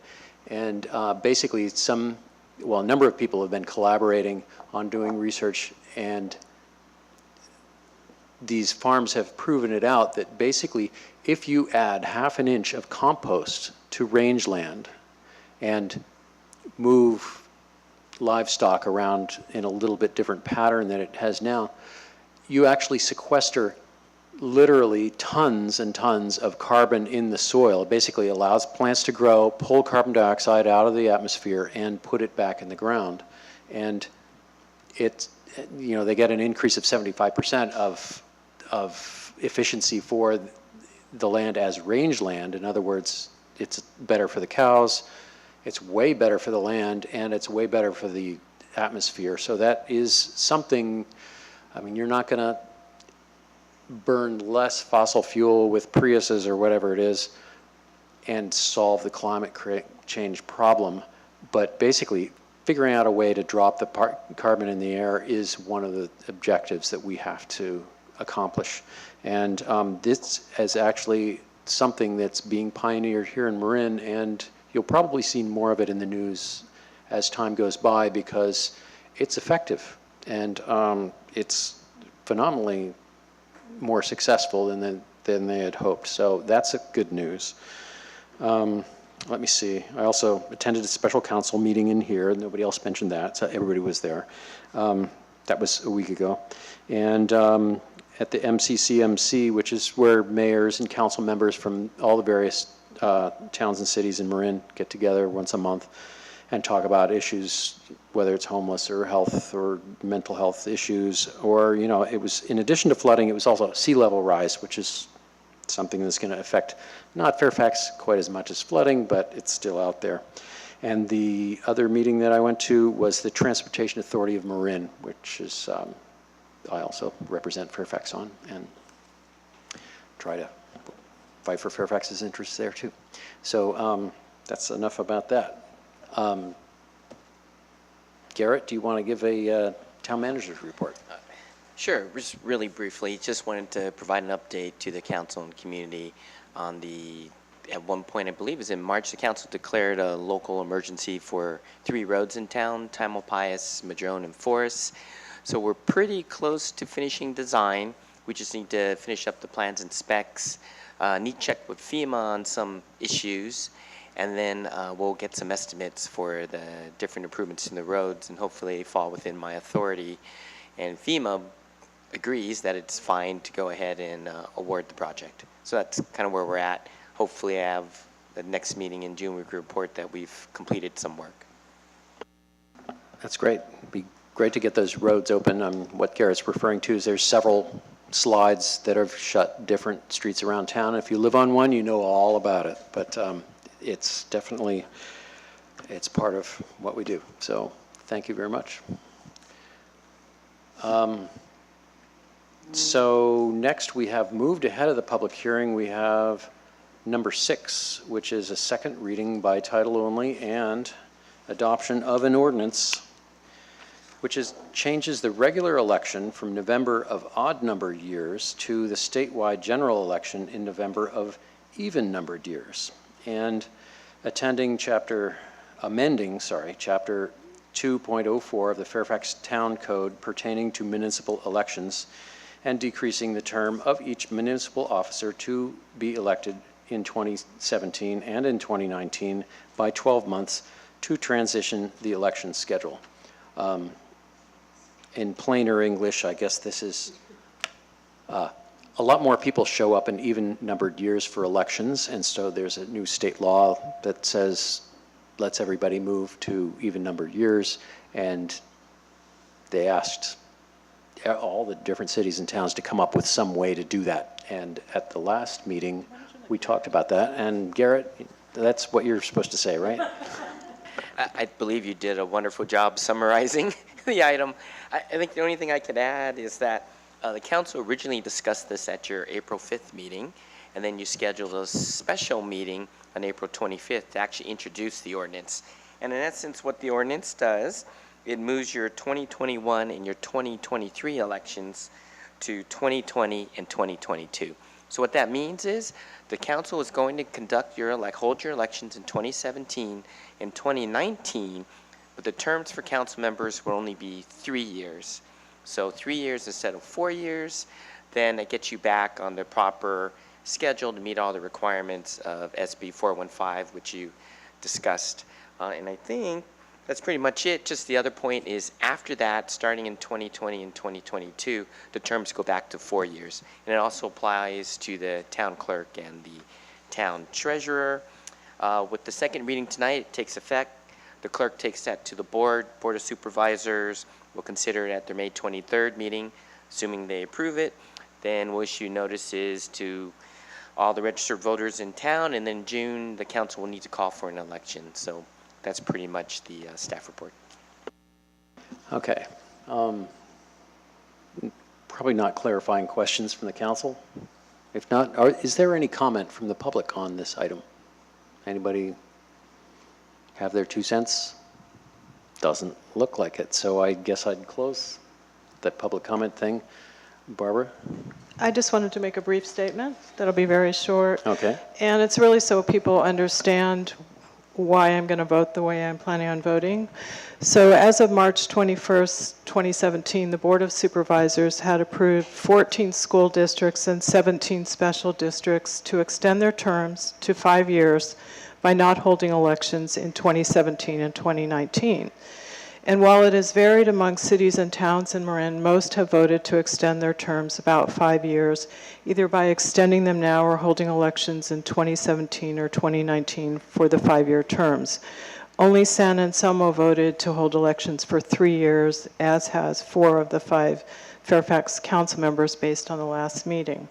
And basically a number of people have been collaborating on doing research, and these farms have proven it out that basically if you add half an inch of compost to rangeland and move livestock around in a little bit different pattern than it has now, you actually sequester literally tons and tons of carbon in the soil. It basically allows plants to grow, pull carbon dioxide out of the atmosphere, and put it back in the ground. And it's, you know, they get an increase of 75% of efficiency for the land as rangeland. In other words, it's better for the cows, it's way better for the land, and it's way better for the atmosphere. So that is something, I mean, you're not gonna burn less fossil fuel with Priuses or whatever it is and solve the climate change problem. But basically, figuring out a way to drop the carbon in the air is one of the objectives that we have to accomplish. And this has actually something that's being pioneered here in Marin, and you'll probably see more of it in the news as time goes by because it's effective and it's phenomenally more successful than they had hoped. So that's a good news. Let me see. I also attended a special council meeting in here. Nobody else mentioned that, so everybody was there. That was a week ago. And at the MCCMC, which is where mayors and council members from all the various towns and cities in Marin get together once a month and talk about issues, whether it's homeless or health or mental health issues, or, you know, it was, in addition to flooding, it was also sea level rise, which is something that's going to affect not Fairfax quite as much as flooding, but it's still out there. And the other meeting that I went to was the Transportation Authority of Marin, which is, I also represent Fairfax on and try to fight for Fairfax's interests there too. So that's enough about that. Garrett, do you want to give a town manager's report? Sure, just really briefly, just wanted to provide an update to the council and community on at one point, I believe it was in March, the council declared a local emergency for 3 roads in town, Tamalpais, Madrone, and Forest. So we're pretty close to finishing design. We just need to finish up the plans and specs, need to check with FEMA on some issues, and then we'll get some estimates for the different improvements in the roads, and hopefully they fall within my authority. And FEMA agrees that it's fine to go ahead and award the project. So that's kind of where we're at. Hopefully I have the next meeting in June, we can report that we've completed some work. That's great. It'd be great to get those roads open. What Garrett's referring to is there's several slides that have shut different streets around town. If you live on one, you know all about it, but it's definitely, it's part of what we do. So thank you very much. So next we have moved ahead of the public hearing. We have number 6, which is a second reading by title only and adoption of an ordinance which changes the regular election from November of odd numbered years to the statewide general election in November of even numbered years. And amending chapter 2.04 of the Fairfax Town Code pertaining to municipal elections and decreasing the term of each municipal officer to be elected in 2017 and in 2019 by 12 months to transition the election schedule. In plainer English, I guess this is a lot more people show up in even numbered years for elections, and so there's a new state law that says lets everybody move to even numbered years, and they asked all the different cities and towns to come up with some way to do that. And at the last meeting, we talked about that. And Garrett, that's what you're supposed to say, right? I believe you did a wonderful job summarizing the item. I think the only thing I could add is that the council originally discussed this at your April 5th meeting, and then you scheduled a special meeting on April 25th to actually introduce the ordinance. And in essence, what the ordinance does, it moves your 2021 and your 2023 elections to 2020 and 2022. So what that means is the council is going to hold your elections in 2017 and 2019, but the terms for council members will only be 3 years. So 3 years instead of 4 years, then it gets you back on the proper schedule to meet all the requirements of SB 415, which you discussed. And I think that's pretty much it. Just the other point is after that, starting in 2020 and 2022, the terms go back to 4 years. And it also applies to the town clerk and the town treasurer. With the second reading tonight, it takes effect. The clerk takes that to the board. Board of Supervisors will consider it at their May 23rd meeting, assuming they approve it. Then we'll issue notices to all the registered voters in town, and then June, the council will need to call for an election. So that's pretty much the staff report. Okay. Probably not clarifying questions from the council. If not, is there any comment from the public on this item? Anybody have their 2 cents? Doesn't look like it, so I guess I'd close that public comment thing. Barbara? I just wanted to make a brief statement that'll be very short. Okay. And it's really so people understand why I'm going to vote the way I'm planning on voting. So as of March 21st, 2017, the Board of Supervisors had approved 14 school districts and 17 special districts to extend their terms to 5 years by not holding elections in 2017 and 2019. And while it has varied among cities and towns in Marin, most have voted to extend their terms about 5 years, either by extending them now or holding elections in 2017 or 2019 for the 5-year terms. Only San Anselmo voted to hold elections for 3 years, as has 4 of the 5 Fairfax council members based on the last meeting.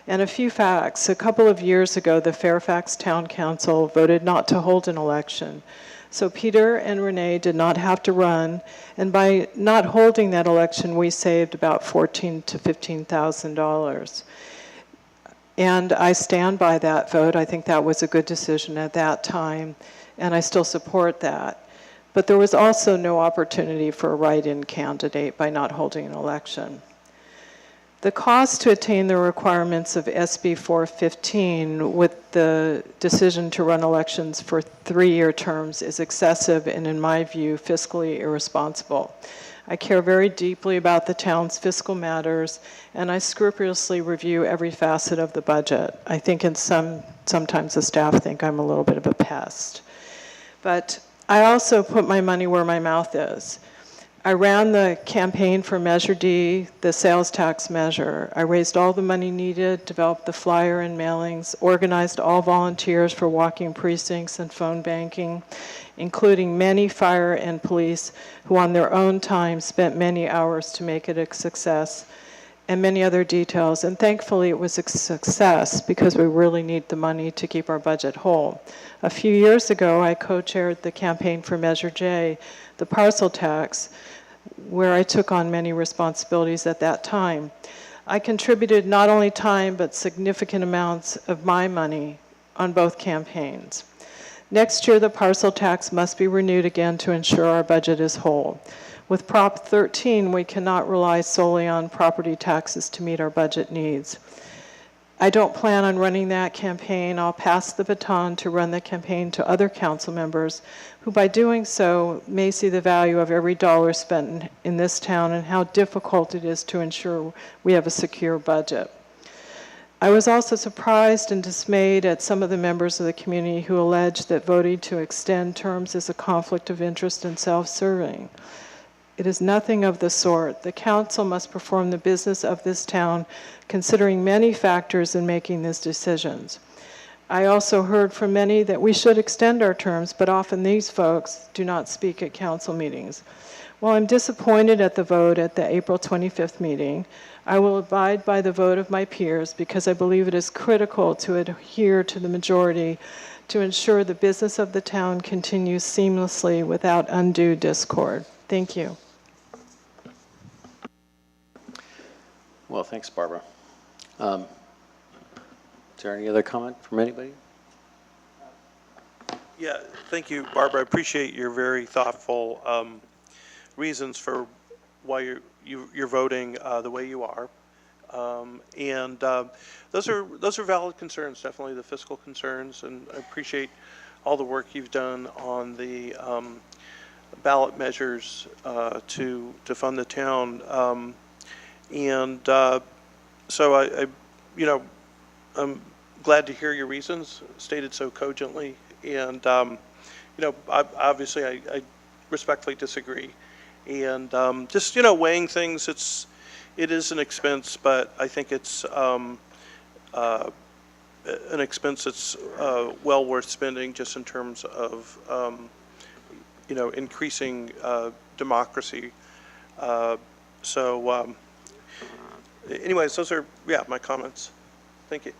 And a few facts. A couple of years ago, the Fairfax Town Council voted not to hold an election. So Peter and Renee did not have to run, and by not holding that election, we saved about $14,000 to $15,000. And I stand by that vote. I think that was a good decision at that time, and I still support that. But there was also no opportunity for a write-in candidate by not holding an election. The cost to attain the requirements of SB 415 with the decision to run elections for 3-year terms is excessive and, in my view, fiscally irresponsible. I care very deeply about the town's fiscal matters, and I scrupulously review every facet of the budget. I think sometimes the staff think I'm a little bit of a pest. But I also put my money where my mouth is. I ran the campaign for Measure D, the sales tax measure. I raised all the money needed, developed the flyer and mailings, organized all volunteers for walking precincts and phone banking, including many fire and police who on their own time spent many hours to make it a success, and many other details. And thankfully it was a success because we really need the money to keep our budget whole. A few years ago, I co-chaired the campaign for Measure J, the parcel tax, where I took on many responsibilities at that time. I contributed not only time, but significant amounts of my money on both campaigns. Next year, the parcel tax must be renewed again to ensure our budget is whole. With Prop 13, we cannot rely solely on property taxes to meet our budget needs. I don't plan on running that campaign. I'll pass the baton to run the campaign to other council members who by doing so may see the value of every dollar spent in this town and how difficult it is to ensure we have a secure budget. I was also surprised and dismayed at some of the members of the community who alleged that voting to extend terms is a conflict of interest and self-serving. It is nothing of the sort. The council must perform the business of this town, considering many factors in making these decisions. I also heard from many that we should extend our terms, but often these folks do not speak at council meetings. While I'm disappointed at the vote at the April 25th meeting, I will abide by the vote of my peers because I believe it is critical to adhere to the majority to ensure the business of the town continues seamlessly without undue discord. Thank you. Well, thanks, Barbara. Is there any other comment from anybody? Yeah, thank you, Barbara. I appreciate your very thoughtful reasons for why you're voting the way you are. Those are valid concerns, definitely the fiscal concerns, and I appreciate all the work you've done on the ballot measures to fund the town. So I'm glad to hear your reasons stated so cogently, and obviously I respectfully disagree, and just weighing things, it is an expense, but I think it's an expense that's well worth spending just in terms of increasing democracy. Anyways, those are my comments. Thank you.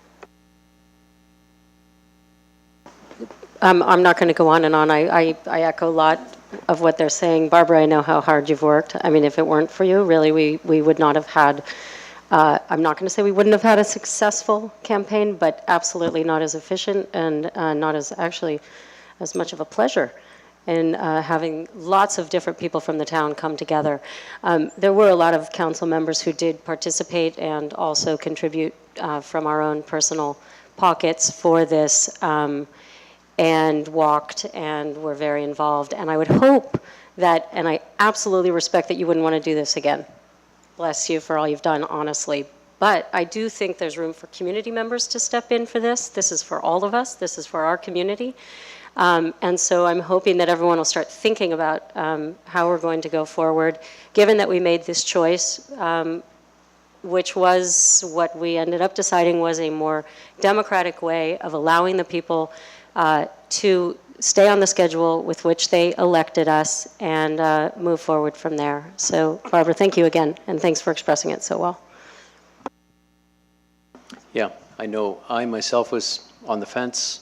I'm not going to go on and on. I echo a lot of what they're saying. Barbara, I know how hard you've worked. I mean, if it weren't for you, really, we would not have had, I'm not going to say we wouldn't have had a successful campaign, but absolutely not as efficient and not as actually as much of a pleasure in having lots of different people from the town come together. There were a lot of council members who did participate and also contribute from our own personal pockets for this, and walked and were very involved. And I would hope that, and I absolutely respect that you wouldn't want to do this again. Bless you for all you've done, honestly. But I do think there's room for community members to step in for this. This is for all of us. This is for our community. And so I'm hoping that everyone will start thinking about how we're going to go forward, given that we made this choice, which was what we ended up deciding was a more democratic way of allowing the people to stay on the schedule with which they elected us and move forward from there. So, Barbara, thank you again, and thanks for expressing it so well. Yeah, I know I myself was on the fence.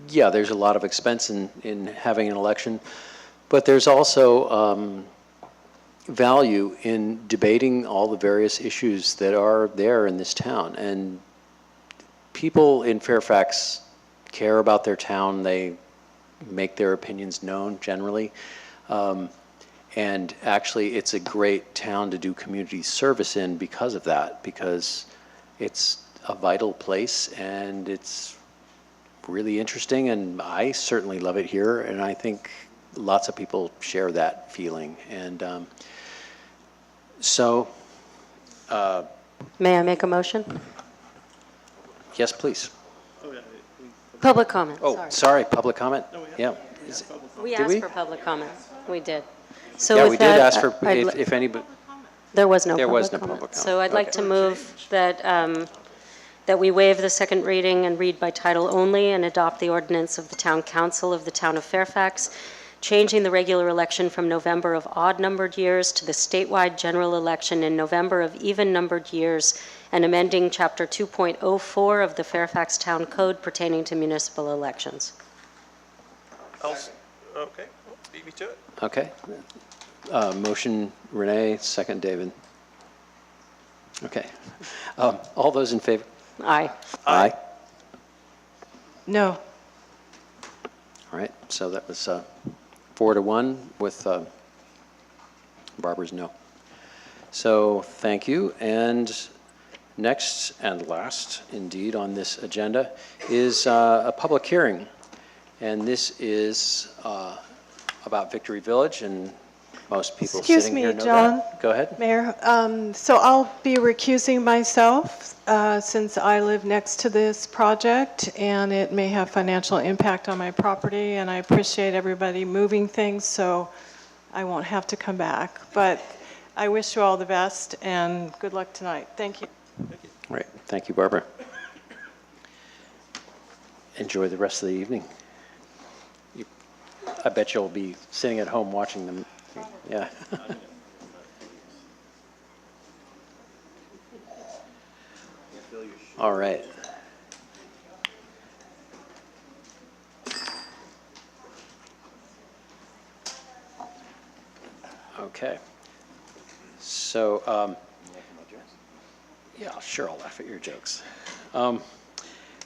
Yeah, there's a lot of expense in having an election, but there's also value in debating all the various issues that are there in this town. And people in Fairfax care about their town. They make their opinions known generally. And actually, it's a great town to do community service in because of that, because it's a vital place and it's really interesting, and I certainly love it here, and I think lots of people share that feeling. And so... May I make a motion? Yes, please. Public comment, Oh, sorry, public comment? Yeah. We Did asked we? for public comment. We did. So Yeah, with we that, did ask for, I'd if anybody... There was no There public was no comment. public So I'd like comment. to move that, that we waive the second reading and read by title only and adopt the ordinance of the Town Council of the Town of Fairfax, changing the regular election from November of odd-numbered years to the statewide general election in November of even-numbered years, and amending Chapter 2.04 of the Fairfax Town Code pertaining to municipal elections. Okay, beat me to it. Okay. Motion Renee, second David. Okay. All those in favor? Aye. Aye. No. All right, so that was 4-1 with Barbara's no. So thank you. And next and last, indeed, on this agenda is a public hearing. And this is about Victory Village, and most people Excuse sitting me, here know John. that. Go ahead. Mayor, so I'll be recusing myself since I live next to this project, and it may have financial impact on my property, and I appreciate everybody moving things, so I won't have to come back. But I wish you all the best, and good luck tonight. Thank you. All right, thank you, Barbara. Enjoy the rest of the evening. I bet you'll be sitting at home watching them. Yeah. All right. Okay. So, yeah, sure, I'll laugh at your jokes.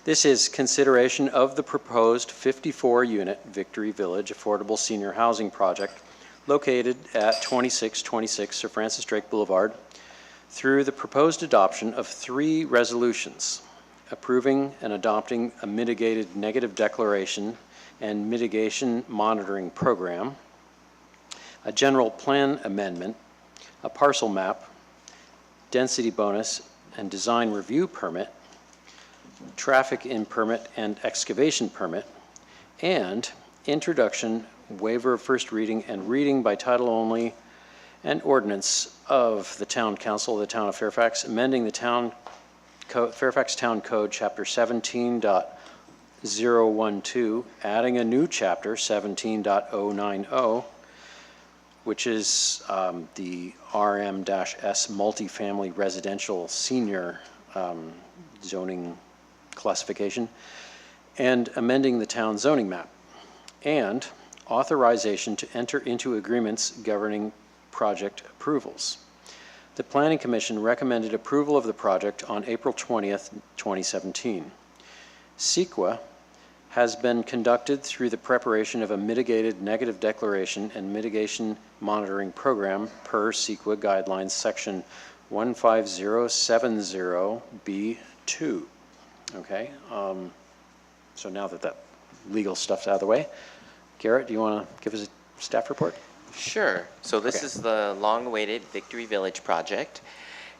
This is consideration of the proposed 54-unit Victory Village Affordable Senior Housing Project located at 2626 Sir Francis Drake Boulevard through the proposed adoption of 3 resolutions approving and adopting a mitigated negative declaration and mitigation monitoring program, a general plan amendment, a parcel map, density bonus and design review permit, traffic in permit and excavation permit, and introduction, waiver of first reading, and reading by title only, an ordinance of the Town Council of the Town of Fairfax, amending the Fairfax Town Code, Chapter 17.012, adding a new chapter, 17.090, which is the RM-S Multifamily Residential Senior zoning classification, and amending the town zoning map, and authorization to enter into agreements governing project approvals. The Planning Commission recommended approval of the project on April 20th, 2017. CEQA has been conducted through the preparation of a mitigated negative declaration and mitigation monitoring program per CEQA guidelines section 15070B2. Okay, so now that that legal stuff's out of the way, Garrett, do you want to give us a staff report? Sure. So this Okay. is the long-awaited Victory Village project.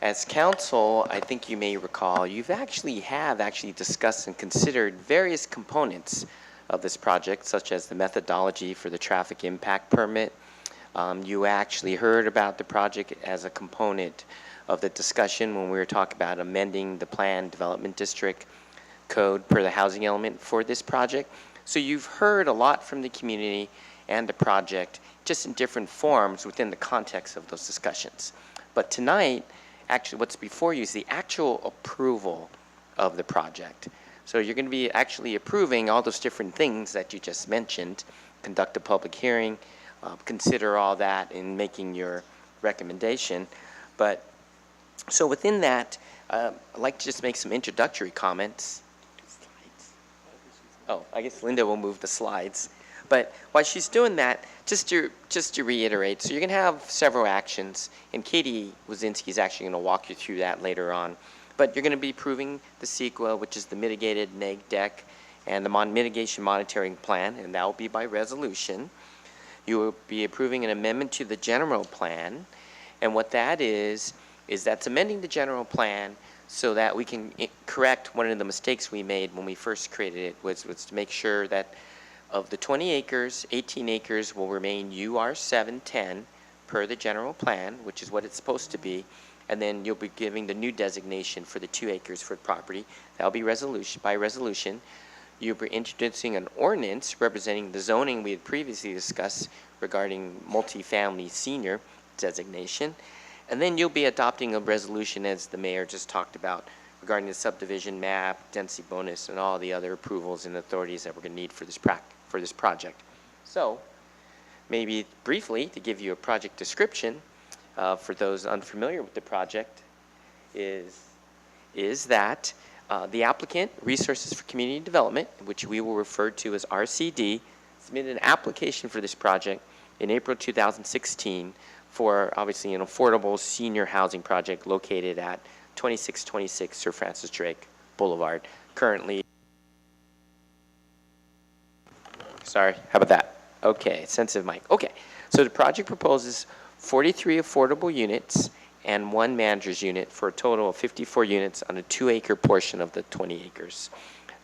As council, I think you may recall, you've actually discussed and considered various components of this project, such as the methodology for the traffic impact permit. You actually heard about the project as a component of the discussion when we were talking about amending the planned development district code per the housing element for this project. So you've heard a lot from the community and the project, just in different forms within the context of those discussions. But tonight, actually what's before you is the actual approval of the project. So you're going to be actually approving all those different things that you just mentioned, conduct a public hearing, consider all that in making your recommendation. But so within that, I'd like to just make some introductory comments. Oh, I guess Linda will move the slides. But while she's doing that, just to reiterate, so you're going to have several actions, and Katie Wazinski is actually going to walk you through that later on. But you're going to be approving the CEQA, which is the mitigated neg deck, and the mitigation monitoring plan, and that will be by resolution. You will be approving an amendment to the general plan, and what that is that's amending the general plan so that we can correct one of the mistakes we made when we first created it, was to make sure that of the 20 acres, 18 acres will remain UR 710 per the general plan, which is what it's supposed to be, and then you'll be giving the new designation for the 2 acres for the property. That'll be by resolution. You'll be introducing an ordinance representing the zoning we had previously discussed regarding multifamily senior designation. And then you'll be adopting a resolution, as the mayor just talked about, regarding the subdivision map, density bonus, and all the other approvals and authorities that we're going to need for this project. So, maybe briefly, to give you a project description, for those unfamiliar with the project, is that the applicant, Resources for Community Development, which we will refer to as RCD, submitted an application for this project in April 2016 for, obviously, an affordable senior housing project located at 2626 Sir Francis Drake Boulevard. Currently, sorry, how about that? Okay, sensitive mic. Okay, so the project proposes 43 affordable units and 1 manager's unit for a total of 54 units on a 2-acre portion of the 20 acres.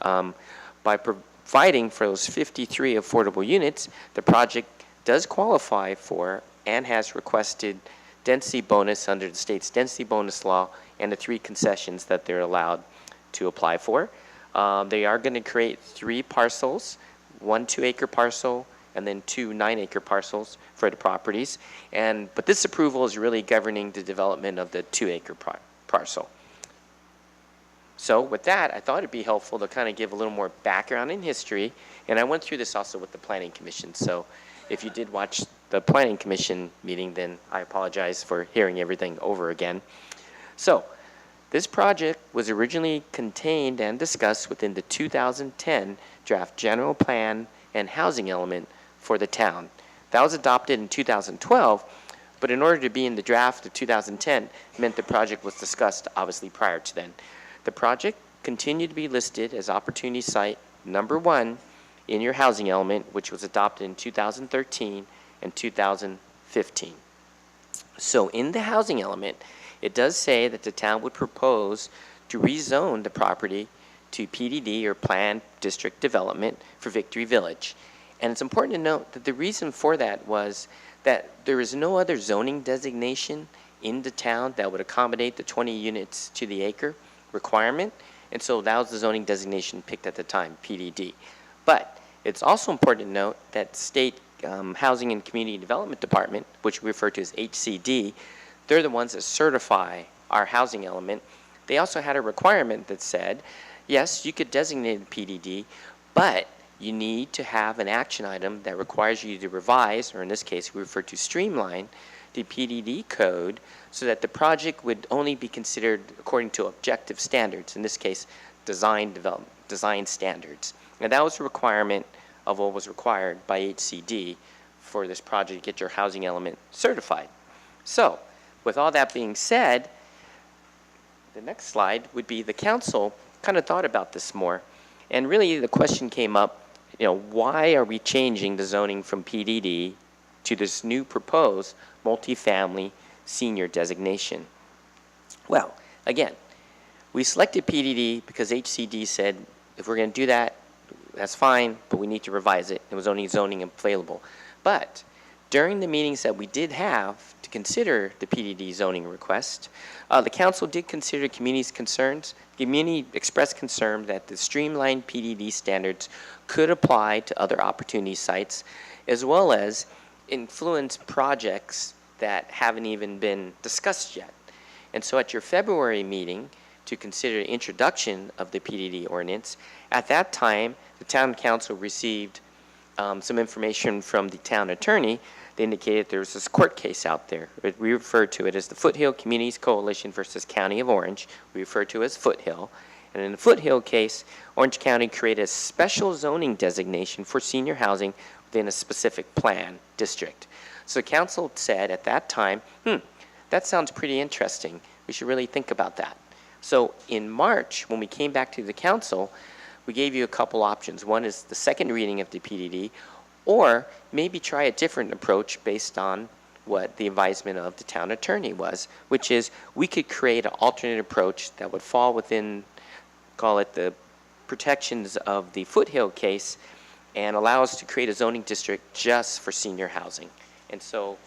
By providing for those 53 affordable units, the project does qualify for and has requested density bonus under the state's density bonus law and the 3 concessions that they're allowed to apply for. They are going to create 3 parcels, 1 2-acre parcel, and then 2 9-acre parcels for the properties. But this approval is really governing the development of the 2-acre parcel. So with that, I thought it'd be helpful to kind of give a little more background in history. And I went through this also with the Planning Commission. So if you did watch the Planning Commission meeting, then I apologize for hearing everything over again. So this project was originally contained and discussed within the 2010 draft general plan and housing element for the town. That was adopted in 2012, but in order to be in the draft of 2010 meant the project was discussed obviously prior to then. The project continued to be listed as opportunity site number 1 in your housing element, which was adopted in 2013 and 2015. So in the housing element, it does say that the town would propose to rezone the property to PDD, or Planned District Development, for Victory Village. And it's important to note that the reason for that was that there is no other zoning designation in the town that would accommodate the 20 units to the acre requirement. And so that was the zoning designation picked at the time, PDD. But it's also important to note that State Housing and Community Development Department, which we refer to as HCD, they're the ones that certify our housing element. They also had a requirement that said, yes, you could designate a PDD, but you need to have an action item that requires you to revise, or in this case, we refer to streamline, the PDD code so that the project would only be considered according to objective standards, in this case, design standards. And that was a requirement of what was required by HCD for this project to get your housing element certified. So, with all that being said, the next slide would be the council kind of thought about this more. And really the question came up, why are we changing the zoning from PDD to this new proposed multifamily senior designation? Well, again, we selected PDD because HCD said, if we're going to do that, that's fine, but we need to revise it. It was only zoning available. But during the meetings that we did have to consider the PDD zoning request, the council did consider the community's concerns. The community expressed concern that the streamlined PDD standards could apply to other opportunity sites, as well as influence projects that haven't even been discussed yet. And so at your February meeting to consider the introduction of the PDD ordinance, at that time, the town council received some information from the town attorney. They indicated there was this court case out there. We refer to it as the Foothill Communities Coalition versus County of Orange. We refer to it as Foothill. And in the Foothill case, Orange County created a special zoning designation for senior housing within a specific plan district. So council said at that time, that sounds pretty interesting. We should really think about that. So in March, when we came back to the council, we gave you a couple options. One is the second reading of the PDD, or maybe try a different approach based on what the advisement of the town attorney was, which is we could create an alternate approach that would fall within, call it the protections of the Foothill case, and allow us to create a zoning district just for senior housing. And so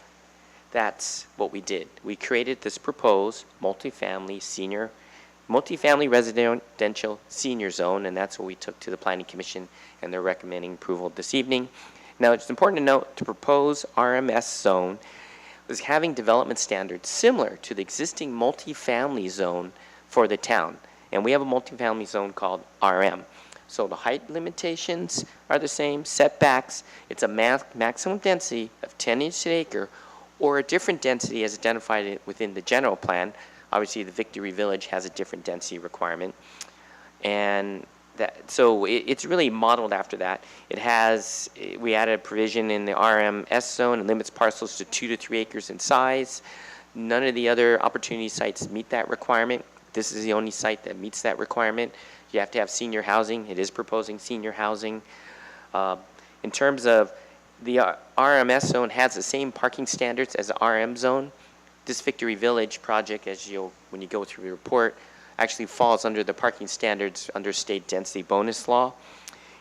that's what we did. We created this proposed multifamily residential senior zone, and that's what we took to the Planning Commission, and they're recommending approval this evening. Now, it's important to note the proposed RMS zone was having development standards similar to the existing multifamily zone for the town. And we have a multifamily zone called RM. So the height limitations are the same, setbacks, it's a maximum density of 10 units an acre, or a different density as identified within the general plan. Obviously, the Victory Village has a different density requirement. And so it's really modeled after that. We added a provision in the RMS zone and limits parcels to 2 to 3 acres in size. None of the other opportunity sites meet that requirement. This is the only site that meets that requirement. You have to have senior housing. It is proposing senior housing. In terms of the RMS zone has the same parking standards as the RM zone. This Victory Village project, when you go through the report, actually falls under the parking standards under state density bonus law.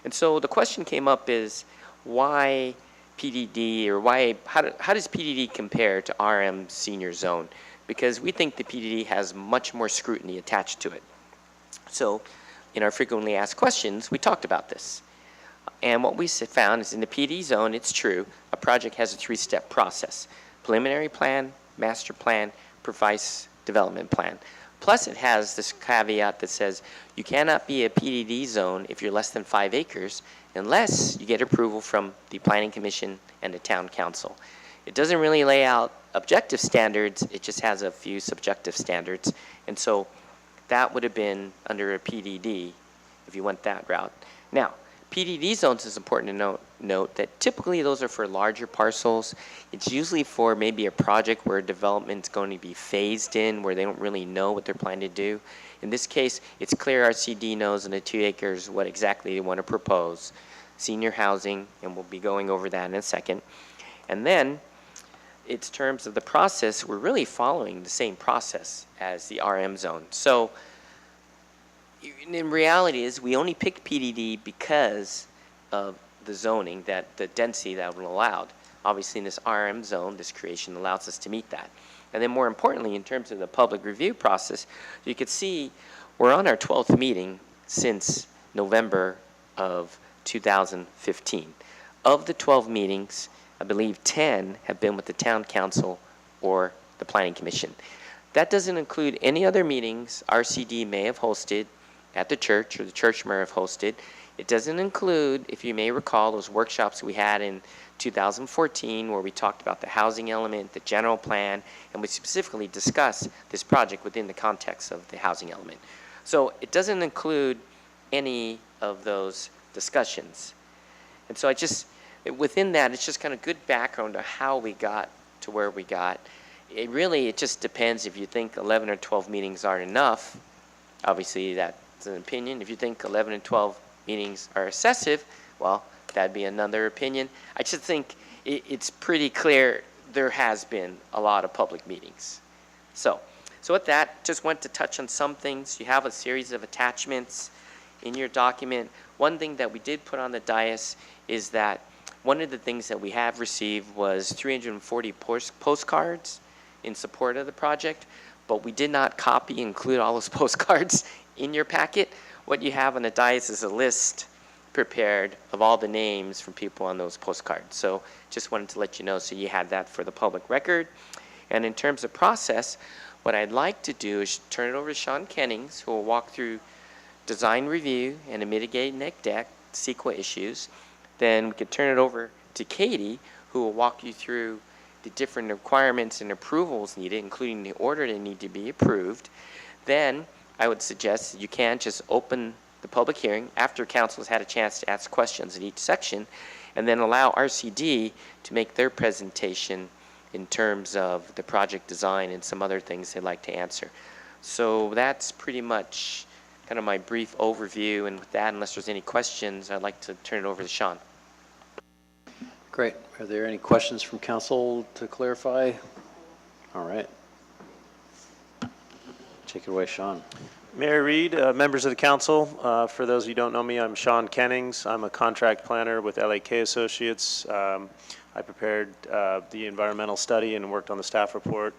And so the question came up is why PDD, or how does PDD compare to RM senior zone? Because we think the PDD has much more scrutiny attached to it. So in our frequently asked questions, we talked about this. And what we found is in the PD zone, it's true, a project has a 3-step process: preliminary plan, master plan, precise development plan. Plus it has this caveat that says you cannot be a PDD zone if you're less than 5 acres unless you get approval from the Planning Commission and the Town Council. It doesn't really lay out objective standards, it just has a few subjective standards. And so that would have been under a PDD if you went that route. Now, PDD zones is important to note that typically those are for larger parcels. It's usually for maybe a project where development's going to be phased in, where they don't really know what they're planning to do. In this case, it's clear RCD knows in the 2 acres what exactly they want to propose. Senior housing, and we'll be going over that in a second. And then, in terms of the process, we're really following the same process as the RM zone. So, in reality is we only picked PDD because of the zoning, that the density that was allowed. Obviously in this RM zone, this creation allows us to meet that. And then more importantly, in terms of the public review process, you can see we're on our 12th meeting since November of 2015. Of the 12 meetings, I believe 10 have been with the Town Council or the Planning Commission. That doesn't include any other meetings RCD may have hosted at the church, or the church may have hosted. It doesn't include, if you may recall, those workshops we had in 2014 where we talked about the housing element, the general plan, and we specifically discussed this project within the context of the housing element. So it doesn't include any of those discussions. And so within that, it's just kind of good background to how we got to where we got. It just depends if you think 11 or 12 meetings aren't enough. Obviously, that's an opinion. If you think 11 and 12 meetings are excessive, well, that'd be another opinion. I just think it's pretty clear there has been a lot of public meetings. So with that, just want to touch on some things. You have a series of attachments in your document. One thing that we did put on the dais is that one of the things that we have received was 340 postcards in support of the project, but we did not copy and include all those postcards in your packet. What you have on the dais is a list prepared of all the names from people on those postcards. So just wanted to let you know so you had that for the public record. And in terms of process, what I'd like to do is turn it over to Sean Kennings, who will walk through design review and a mitigate neck deck, CEQA issues. Then we could turn it over to Katie, who will walk you through the different requirements and approvals needed, including the order they need to be approved. Then I would suggest that you can just open the public hearing after council has had a chance to ask questions in each section, and then allow RCD to make their presentation in terms of the project design and some other things they'd like to answer. So that's pretty much kind of my brief overview, and with that, unless there's any questions, I'd like to turn it over to Sean. Great. Are there any questions from council to clarify? All right. Take it away, Sean. Mayor Reed, members of the council, for those who don't know me, I'm Sean Kennings. I'm a contract planner with LAK Associates. I prepared the environmental study and worked on the staff report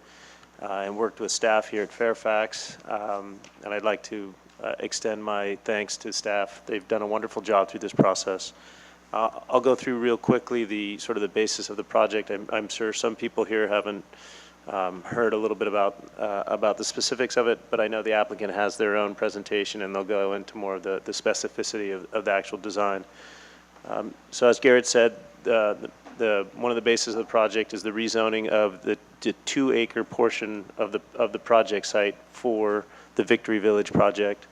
and worked with staff here at Fairfax. And I'd like to extend my thanks to staff. They've done a wonderful job through this process. I'll go through real quickly the sort of the basis of the project. I'm sure some people here haven't heard a little bit about the specifics of it, but I know the applicant has their own presentation and they'll go into more of the specificity of the actual design. So as Garrett said, one of the bases of the project is the rezoning of the 2-acre portion of the project site for the Victory Village project.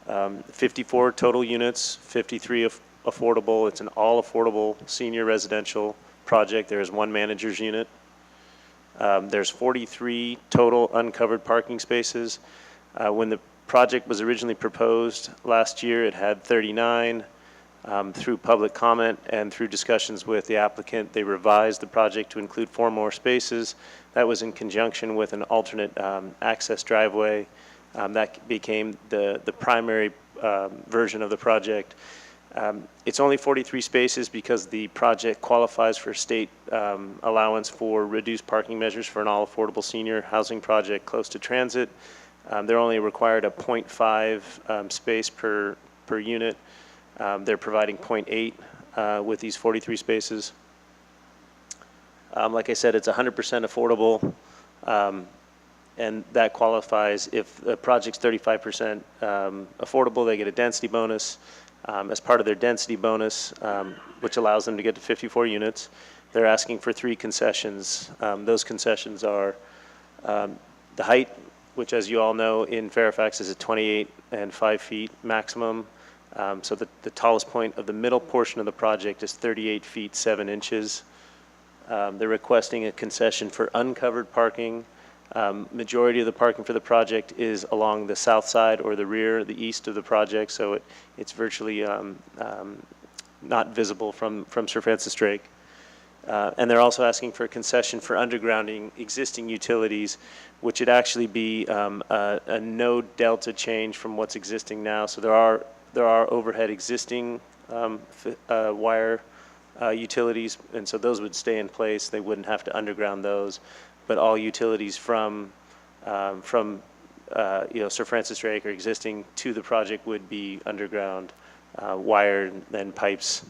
54 total units, 53 affordable. It's an all affordable senior residential project. There is 1 manager's unit. There's 43 total uncovered parking spaces. When the project was originally proposed last year, it had 39. Through public comment and through discussions with the applicant, they revised the project to include 4 more spaces. That was in conjunction with an alternate access driveway. That became the primary version of the project. It's only 43 spaces because the project qualifies for state allowance for reduced parking measures for an all-affordable senior housing project close to transit. They're only required a 0.5 space per unit. They're providing 0.8 with these 43 spaces. Like I said, it's 100% affordable, and that qualifies if the project's 35% affordable, they get a density bonus. As part of their density bonus, which allows them to get to 54 units, they're asking for 3 concessions. Those concessions are the height, which as you all know in Fairfax is at 28 and 5 feet maximum. So the tallest point of the middle portion of the project is 38 feet 7 inches. They're requesting a concession for uncovered parking. Majority of the parking for the project is along the south side or the rear, the east of the project, so it's virtually not visible from Sir Francis Drake. And they're also asking for a concession for undergrounding existing utilities, which would actually be a no delta change from what's existing now. So there are overhead existing wire utilities, and so those would stay in place. They wouldn't have to underground those. But all utilities from Sir Francis Drake or existing to the project would be underground, wired, and pipes.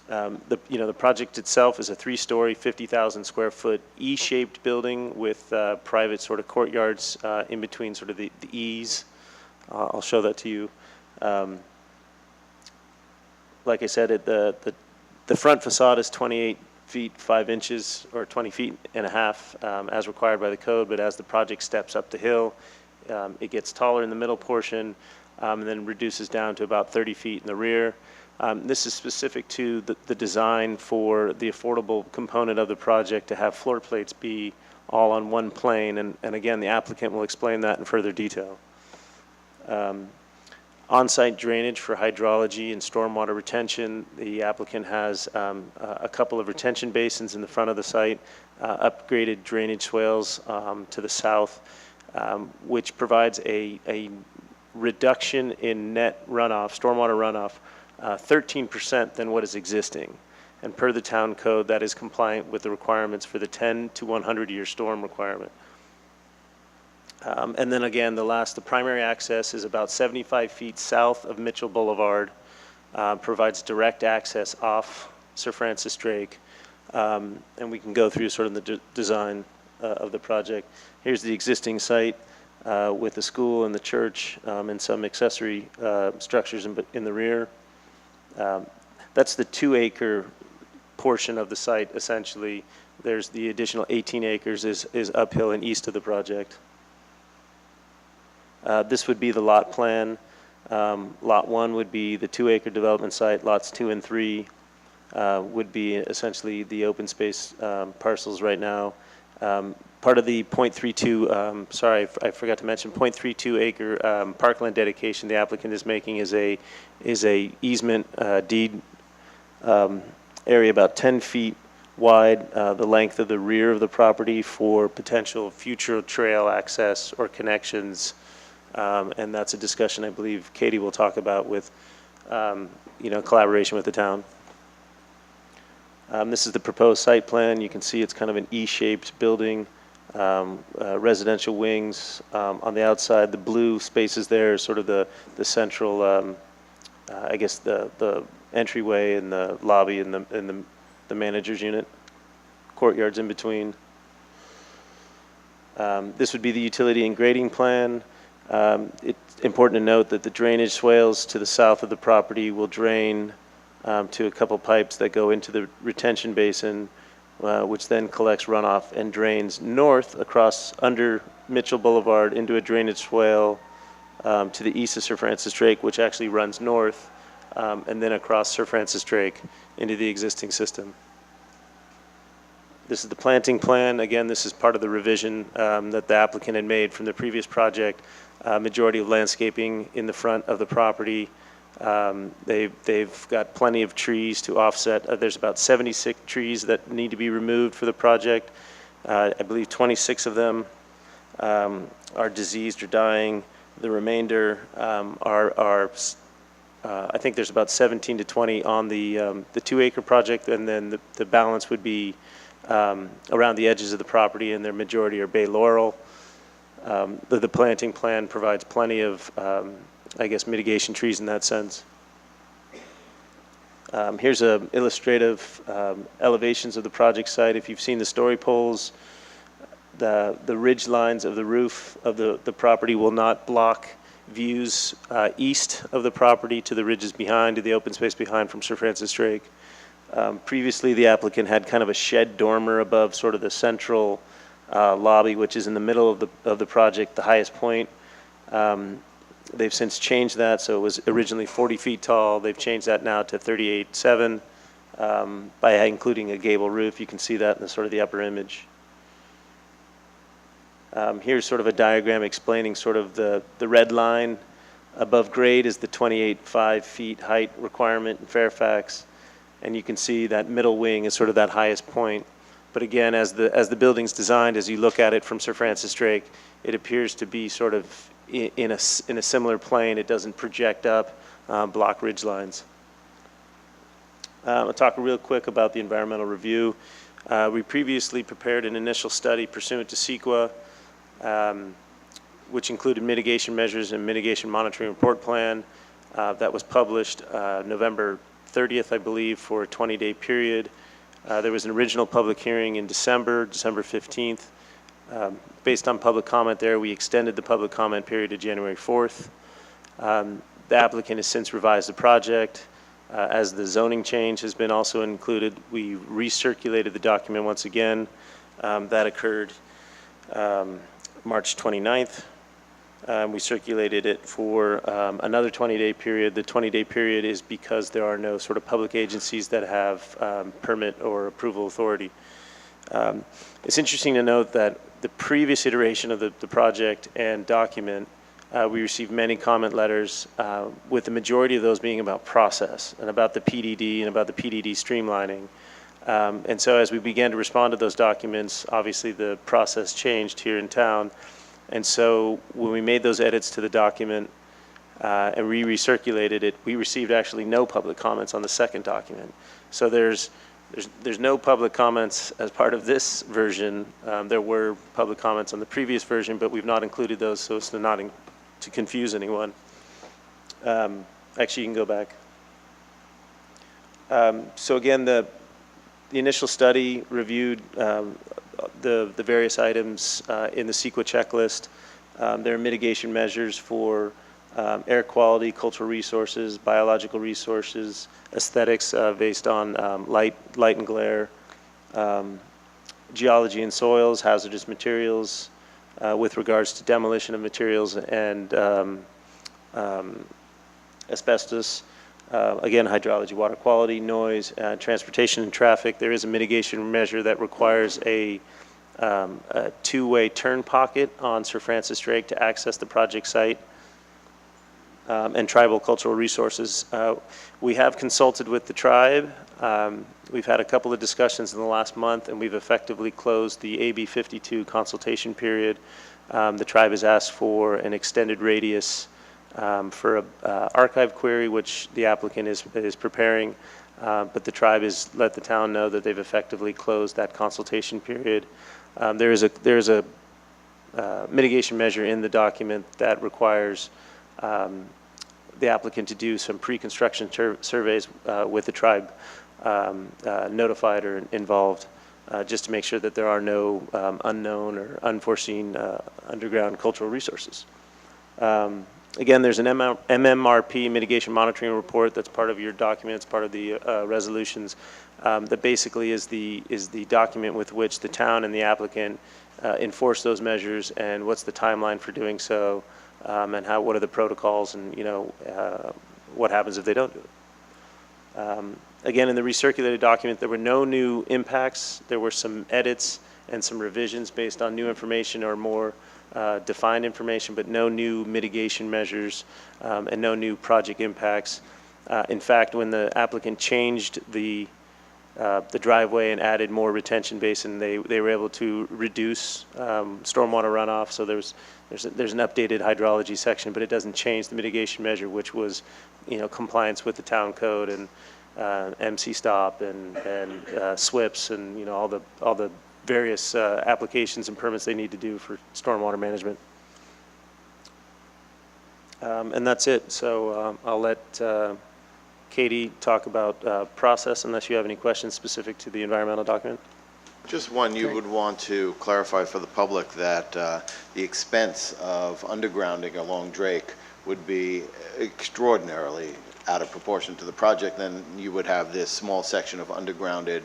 The project itself is a 3-story, 50,000 square foot E-shaped building with private sort of courtyards in between sort of the E's. I'll show that to you. Like I said, the front facade is 28 feet 5 inches or 20 feet and a half as required by the code, but as the project steps up the hill, it gets taller in the middle portion. and then reduces down to about 30 feet in the rear. This is specific to the design for the affordable component of the project to have floor plates be all on one plane, and again, the applicant will explain that in further detail. On-site drainage for hydrology and stormwater retention. The applicant has a couple of retention basins in the front of the site, upgraded drainage swales to the south, which provides a reduction in net runoff, stormwater runoff, 13% than what is existing. And per the town code, that is compliant with the requirements for the 10 to 100-year storm requirement. And then again, the primary access is about 75 feet south of Mitchell Boulevard, provides direct access off Sir Francis Drake, and we can go through sort of the design of the project. Here's the existing site with the school and the church and some accessory structures in the rear. That's the 2-acre portion of the site, essentially. There's the additional 18 acres is uphill and east of the project. This would be the lot plan. Lot 1 would be the 2-acre development site. Lots 2 and 3 would be essentially the open space parcels right now. Part of the 0.32, sorry, I forgot to mention, 0.32 acre parkland dedication the applicant is making is a easement deed area about 10 feet wide, the length of the rear of the property for potential future trail access or connections. And that's a discussion I believe Katie will talk about with, collaboration with the town. This is the proposed site plan. You can see it's kind of an E-shaped building, residential wings on the outside. The blue spaces there are sort of the central, I guess the entryway and the lobby and the manager's unit. Courtyards in between. This would be the utility and grading plan. It's important to note that the drainage swales to the south of the property will drain to a couple pipes that go into the retention basin, which then collects runoff and drains north across under Mitchell Boulevard into a drainage swale to the east of Sir Francis Drake, which actually runs north, and then across Sir Francis Drake into the existing system. This is the planting plan. Again, this is part of the revision that the applicant had made from the previous project. Majority of landscaping in the front of the property. They've got plenty of trees to offset. There's about 76 trees that need to be removed for the project. I believe 26 of them are diseased or dying. The remainder are I think there's about 17 to 20 on the 2-acre project, and then the balance would be around the edges of the property, and their majority are bay laurel. The planting plan provides plenty of, I guess, mitigation trees in that sense. Here's a illustrative elevations of the project site. If you've seen the story poles, the ridge lines of the roof of the property will not block views east of the property to the ridges behind, to the open space behind from Sir Francis Drake. Previously, the applicant had kind of a shed dormer above sort of the central lobby, which is in the middle of the project, the highest point. They've since changed that, so it was originally 40 feet tall. They've changed that now to 38.7 by including a gable roof. You can see that in the sort of the upper image. Here's sort of a diagram explaining sort of the red line above grade is the 28.5 feet height requirement in Fairfax, and you can see that middle wing is sort of that highest point. But again, as the building's designed, as you look at it from Sir Francis Drake, it appears to be sort of in a similar plane. It doesn't project up, block ridge lines. I'll talk real quick about the environmental review. We previously prepared an initial study pursuant to CEQA, which included mitigation measures and mitigation monitoring report plan. That was published November 30th, I believe, for a 20-day period. There was an original public hearing in December 15th. Based on public comment there, we extended the public comment period to January 4th. The applicant has since revised the project. As the zoning change has been also included, we recirculated the document once again. That occurred March 29th. We circulated it for another 20-day period. The 20-day period is because there are no sort of public agencies that have permit or approval authority. It's interesting to note that the previous iteration of the project and document, we received many comment letters, with the majority of those being about process and about the PDD and about the PDD streamlining. And so as we began to respond to those documents, obviously the process changed here in town. And so when we made those edits to the document and recirculated it, we received actually no public comments on the second document. So there's no public comments as part of this version. There were public comments on the previous version, but we've not included those so as to not to confuse anyone. Actually, you can go back. So again, the initial study reviewed the various items in the CEQA checklist. There are mitigation measures for air quality, cultural resources, biological resources, aesthetics based on light and glare, geology and soils, hazardous materials, with regards to demolition of materials and asbestos. Again, hydrology, water quality, noise, transportation and traffic. There is a mitigation measure that requires a two-way turn pocket on Sir Francis Drake to access the project site, and tribal cultural resources. We have consulted with the tribe. We've had a couple of discussions in the last month, and we've effectively closed the AB 52 consultation period. The tribe has asked for an extended radius for an archive query, which the applicant is preparing, but the tribe has let the town know that they've effectively closed that consultation period. There is a mitigation measure in the document that requires the applicant to do some pre-construction surveys with the tribe notified or involved, just to make sure that there are no unknown or unforeseen underground cultural resources. Again, there's an MMRP mitigation monitoring report that's part of your document. It's part of the resolutions. That basically is the document with which the town and the applicant enforce those measures, and what's the timeline for doing so, and what are the protocols, and what happens if they don't do it. Again, in the recirculated document, there were no new impacts. There were some edits and some revisions based on new information or more defined information, but no new mitigation measures and no new project impacts. In fact, when the applicant changed the driveway and added more retention basin, they were able to reduce stormwater runoff. So there's an updated hydrology section, but it doesn't change the mitigation measure, which was compliance with the town code and MC stop and SWIPs and all the various applications and permits they need to do for stormwater management. And that's it. So I'll let Katie talk about process, unless you have any questions specific to the environmental document. Just one, you would want to clarify for the public that the expense of undergrounding along Drake would be extraordinarily out of proportion to the project. Then you would have this small section of undergrounded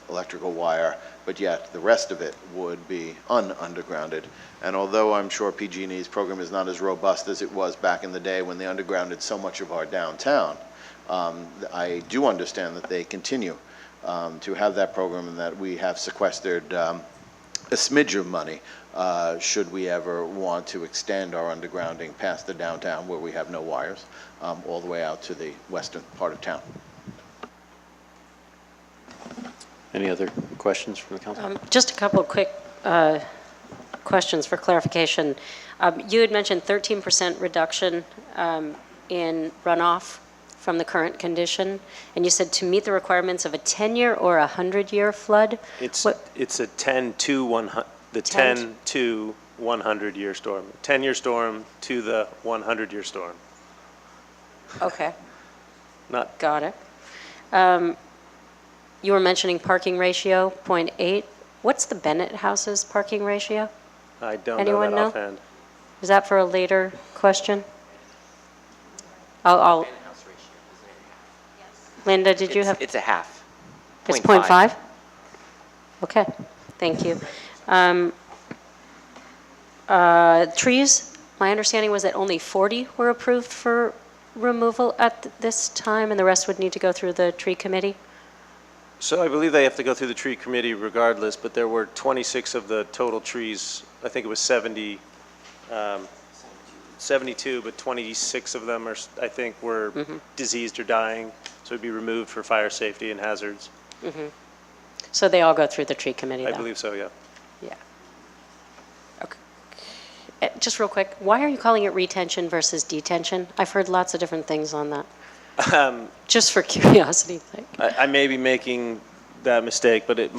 electrical wire, but yet the rest of it would be undergrounded. And although I'm sure PG&E's program is not as robust as it was back in the day when they undergrounded so much of our downtown, I do understand that they continue to have that program, and that we have sequestered a smidge of money should we ever want to extend our undergrounding past the downtown where we have no wires, all the way out to the western part of town. Any other questions from the council? Just a couple of quick questions for clarification. You had mentioned 13% reduction in runoff from the current condition, and you said to meet the requirements of a 10-year or a 100-year flood? It's a 10 to 100, the 10 to 100-year storm. 10-year storm to the 100-year storm. Okay. Not. Got it. You were mentioning parking ratio, 0.8. What's the Bennett House's parking ratio? I don't Anyone know that know? offhand. Is that for a later question? I'll Linda, did you have? It's a half. It's 0.5? Okay, thank you. Trees, My understanding was that only 40 were approved for removal at this time, and the rest would need to go through the tree committee? So I believe they have to go through the tree committee regardless, but there were 26 of the total trees. I think it was 72, but 26 of them I think were diseased or dying, so it'd be removed for fire safety and hazards. So they all go through the tree committee, though? I believe so, yeah. Yeah. Okay. Just real quick, why are you calling it retention versus detention? I've heard lots of different things on that. Just for curiosity's sake. I may be making that mistake, but the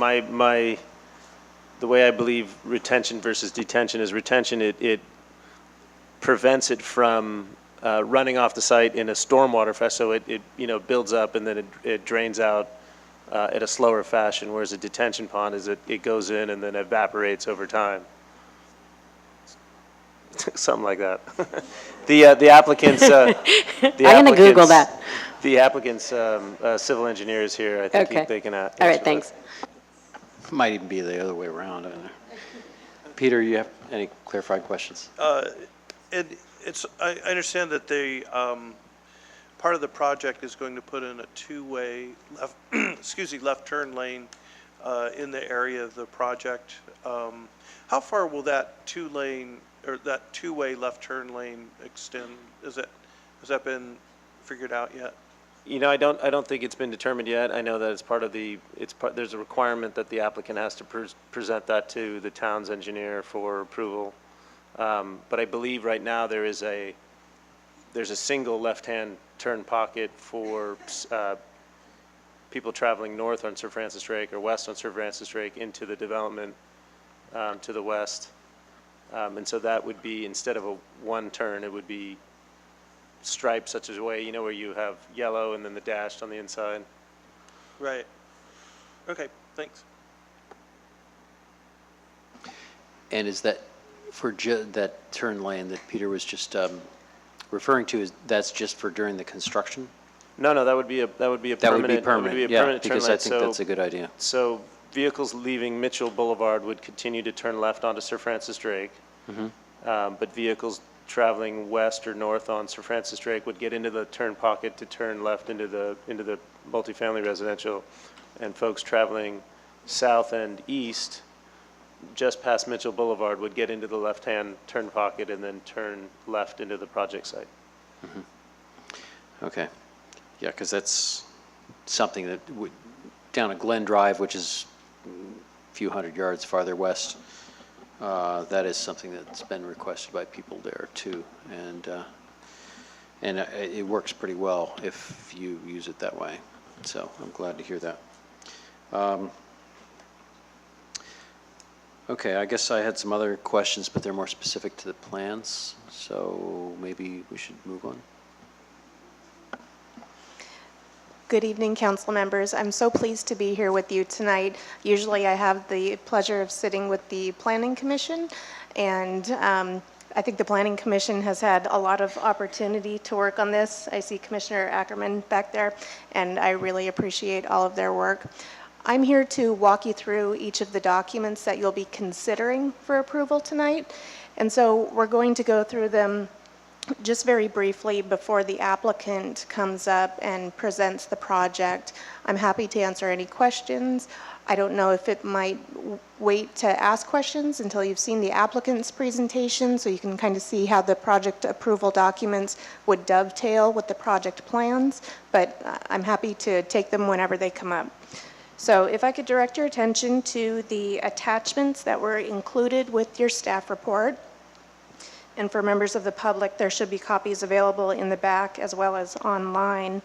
way I believe retention versus detention is retention, it prevents it from running off the site in a stormwater fest, so it builds up and then it drains out at a slower fashion, whereas a detention pond is it goes in and then evaporates over time. Something like that. The applicants. I'm going to Google that. The applicant's civil engineer is here. I think Okay. they can answer All right, that. thanks. Might even be the other way around. I don't know. Peter, you have any clarifying questions? I understand that part of the project is going to put in a two-way left turn lane in the area of the project. How far will that two-way left turn lane extend? Has that been figured out yet? I don't think it's been determined yet. I know that it's part of there's a requirement that the applicant has to present that to the town's engineer for approval. But I believe right now there's a single left-hand turn pocket for people traveling north on Sir Francis Drake or west on Sir Francis Drake into the development to the west. And so that would be, instead of a one turn, it would be striped such a way, where you have yellow and then the dashed on the inside. Right. Okay, thanks. And is that for that turn lane that Peter was just referring to, that's just for during the construction? No, that would be a permanent. That would be permanent, yeah, turn because lane. I think that's a good idea. So vehicles leaving Mitchell Boulevard would continue to turn left onto Sir Francis Drake. But vehicles traveling west or north on Sir Francis Drake would get into the turn pocket to turn left into the multifamily residential. And folks traveling south and east, just past Mitchell Boulevard, would get into the left-hand turn pocket and then turn left into the project site. Okay. Yeah, because that's something that down at Glen Drive, which is a few hundred yards farther west, that is something that's been requested by people there too. And it works pretty well if you use it that way. So I'm glad to hear that. Okay, I guess I had some other questions, but they're more specific to the plans. So maybe we should move on. Good evening, council members. I'm so pleased to be here with you tonight. Usually I have the pleasure of sitting with the Planning Commission, and I think the Planning Commission has had a lot of opportunity to work on this. I see Commissioner Ackerman back there, and I really appreciate all of their work. I'm here to walk you through each of the documents that you'll be considering for approval tonight, and so we're going to go through them just very briefly before the applicant comes up and presents the project. I'm happy to answer any questions. I don't know if it might wait to ask questions until you've seen the applicant's presentation, so you can kind of see how the project approval documents would dovetail with the project plans, but I'm happy to take them whenever they come up. So if I could direct your attention to the attachments that were included with your staff report. And for members of the public, there should be copies available in the back as well as online.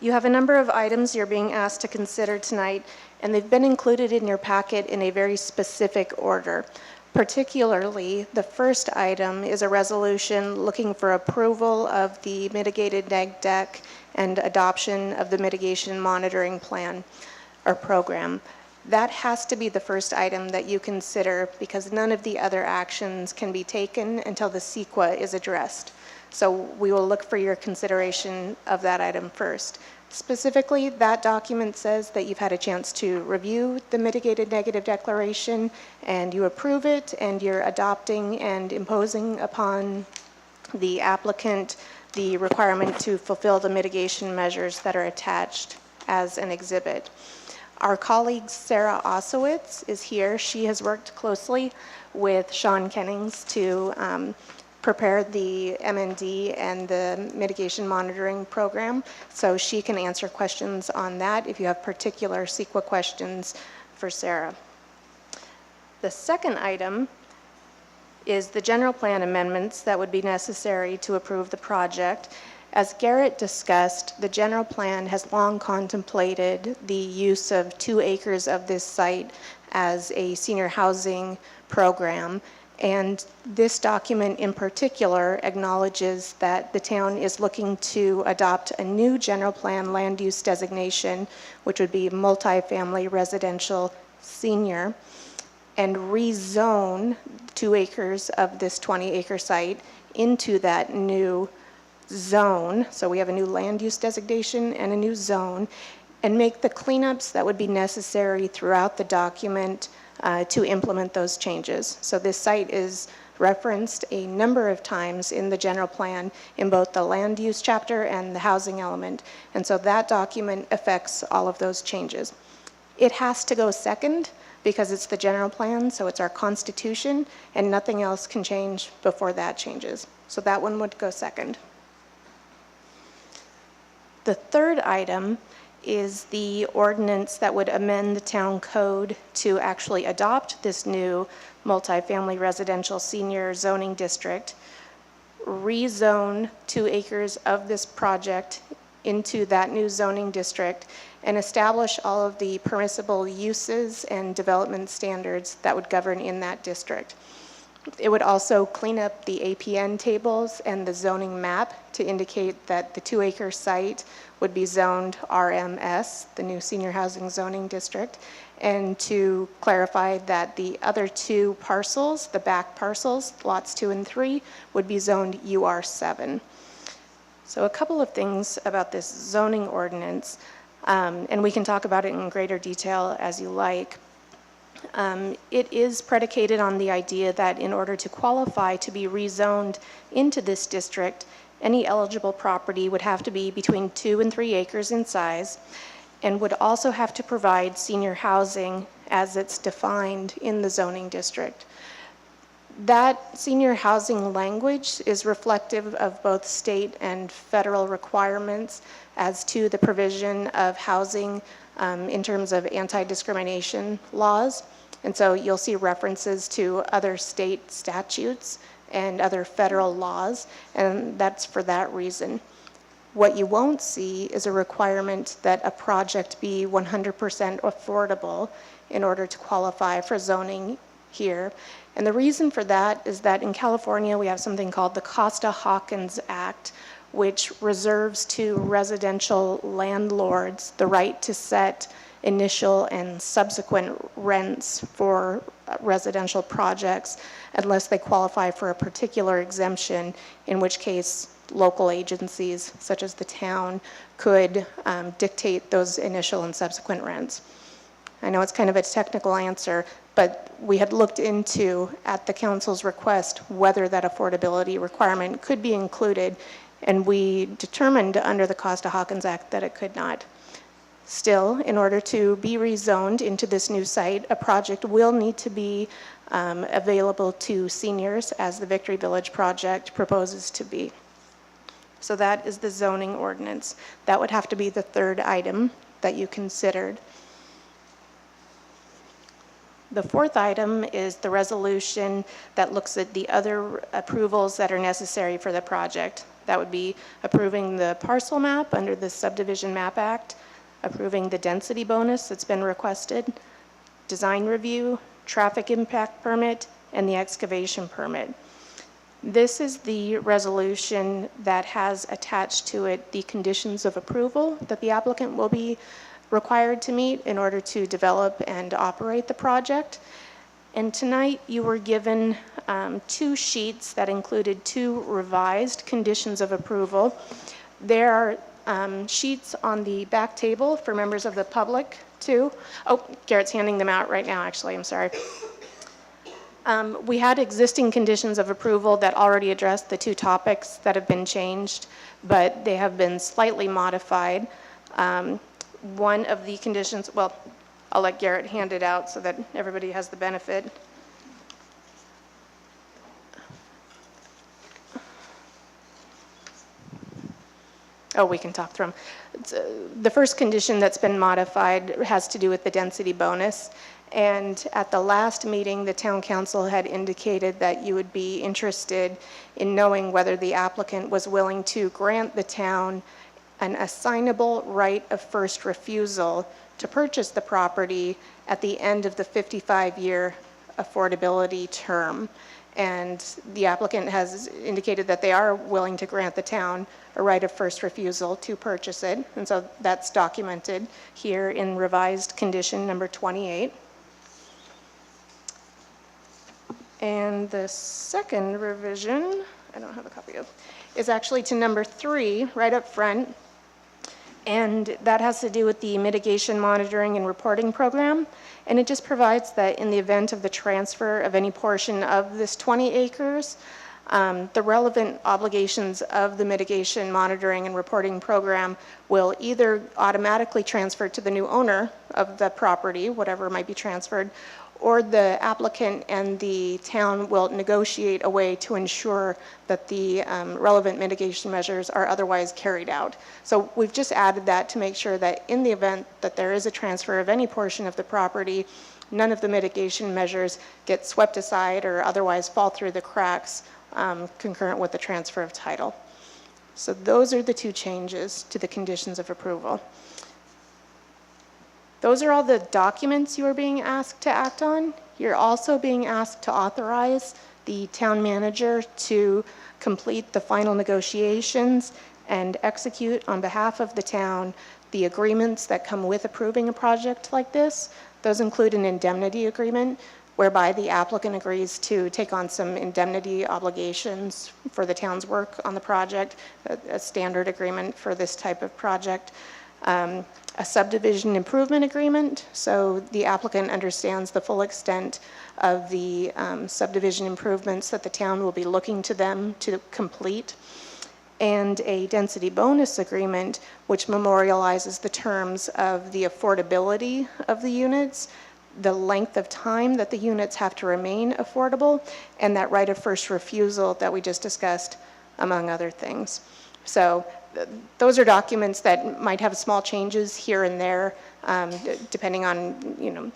You have a number of items you're being asked to consider tonight, and they've been included in your packet in a very specific order. Particularly, the first item is a resolution looking for approval of the mitigated neg deck and adoption of the mitigation monitoring plan or program. That has to be the first item that you consider because none of the other actions can be taken until the CEQA is addressed. So we will look for your consideration of that item first. Specifically, that document says that you've had a chance to review the mitigated negative declaration, and you approve it, and you're adopting and imposing upon the applicant the requirement to fulfill the mitigation measures that are attached as an exhibit. Our colleague Sarah Osowitz is here. She has worked closely with Sean Kennings to prepare the MND and the mitigation monitoring program, so she can answer questions on that if you have particular CEQA questions for Sarah. The second item is the general plan amendments that would be necessary to approve the project. As Garrett discussed, the general plan has long contemplated the use of 2 acres of this site as a senior housing program. And this document in particular acknowledges that the town is looking to adopt a new general plan land use designation, which would be multifamily residential senior, and rezone 2 acres of this 20-acre site into that new zone. So we have a new land use designation and a new zone, and make the cleanups that would be necessary throughout the document to implement those changes. So this site is referenced a number of times in the general plan in both the land use chapter and the housing element. And so that document affects all of those changes. It has to go second because it's the general plan, so it's our constitution, and nothing else can change before that changes. So that one would go second. The third item is the ordinance that would amend the town code to actually adopt this new multifamily residential senior zoning district, rezone 2 acres of this project into that new zoning district, and establish all of the permissible uses and development standards that would govern in that district. It would also clean up the APN tables and the zoning map to indicate that the 2-acre site would be zoned RMS, the new senior housing zoning district, and to clarify that the other 2 parcels, the back parcels, lots 2 and 3, would be zoned UR7. So a couple of things about this zoning ordinance, and we can talk about it in greater detail as you like. It is predicated on the idea that in order to qualify to be rezoned into this district, any eligible property would have to be between 2 and 3 acres in size, and would also have to provide senior housing as it's defined in the zoning district. That senior housing language is reflective of both state and federal requirements as to the provision of housing in terms of anti-discrimination laws. And so you'll see references to other state statutes and other federal laws, and that's for that reason. What you won't see is a requirement that a project be 100% affordable in order to qualify for zoning here. And the reason for that is that in California, we have something called the Costa-Hawkins Act, which reserves to residential landlords the right to set initial and subsequent rents for residential projects unless they qualify for a particular exemption, in which case local agencies such as the town could dictate those initial and subsequent rents. I know it's kind of a technical answer, but we had looked into, at the council's request, whether that affordability requirement could be included, and we determined under the Costa-Hawkins Act that it could not. Still, in order to be rezoned into this new site, a project will need to be available to seniors, as the Victory Village project proposes to be. So that is the zoning ordinance. That would have to be the third item that you considered. The fourth item is the resolution that looks at the other approvals that are necessary for the project. That would be approving the parcel map under the Subdivision Map Act, approving the density bonus that's been requested, design review, traffic impact permit, and the excavation permit. This is the resolution that has attached to it the conditions of approval that the applicant will be required to meet in order to develop and operate the project. And tonight you were given 2 sheets that included 2 revised conditions of approval. There are sheets on the back table for members of the public, too. Oh, Garrett's handing them out right now, actually, I'm sorry. We had existing conditions of approval that already addressed the two topics that have been changed, but they have been slightly modified. One of the conditions, well, I'll let Garrett hand it out so that everybody has the benefit. Oh, we can talk through them. The first condition that's been modified has to do with the density bonus. And at the last meeting, the town council had indicated that you would be interested in knowing whether the applicant was willing to grant the town an assignable right of first refusal to purchase the property at the end of the 55-year affordability term. And the applicant has indicated that they are willing to grant the town a right of first refusal to purchase it. And so that's documented here in revised condition number 28. And the second revision, I don't have a copy of, is actually to number 3, right up front. And that has to do with the mitigation monitoring and reporting program. And it just provides that in the event of the transfer of any portion of this 20 acres, the relevant obligations of the mitigation monitoring and reporting program will either automatically transfer to the new owner of the property, whatever might be transferred, or the applicant and the town will negotiate a way to ensure that the relevant mitigation measures are otherwise carried out. So we've just added that to make sure that in the event that there is a transfer of any portion of the property, none of the mitigation measures get swept aside or otherwise fall through the cracks concurrent with the transfer of title. So those are the two changes to the conditions of approval. Those are all the documents you are being asked to act on. You're also being asked to authorize the town manager to complete the final negotiations and execute on behalf of the town the agreements that come with approving a project like this. Those include an indemnity agreement whereby the applicant agrees to take on some indemnity obligations for the town's work on the project, a standard agreement for this type of project. A subdivision improvement agreement, so the applicant understands the full extent of the subdivision improvements that the town will be looking to them to complete, and a density bonus agreement which memorializes the terms of the affordability of the units, the length of time that the units have to remain affordable, and that right of first refusal that we just discussed, among other things. So those are documents that might have small changes here and there, depending on,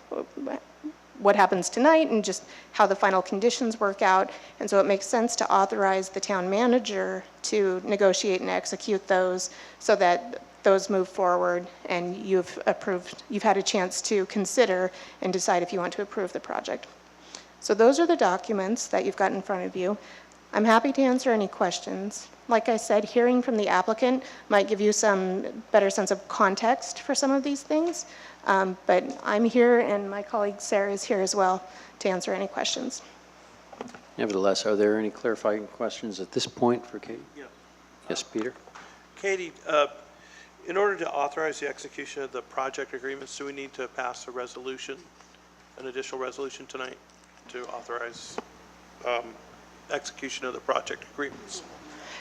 what happens tonight and just how the final conditions work out. And so it makes sense to authorize the town manager to negotiate and execute those so that those move forward and you've had a chance to consider and decide if you want to approve the project. So those are the documents that you've got in front of you. I'm happy to answer any questions. Like I said, hearing from the applicant might give you some better sense of context for some of these things, but I'm here and my colleague Sarah is here as well to answer any questions. Nevertheless, are there any clarifying questions at this point for Katie? Yeah. Yes, Peter? Katie, in order to authorize the execution of the project agreements, do we need to pass a resolution, an additional resolution tonight to authorize execution of the project agreements?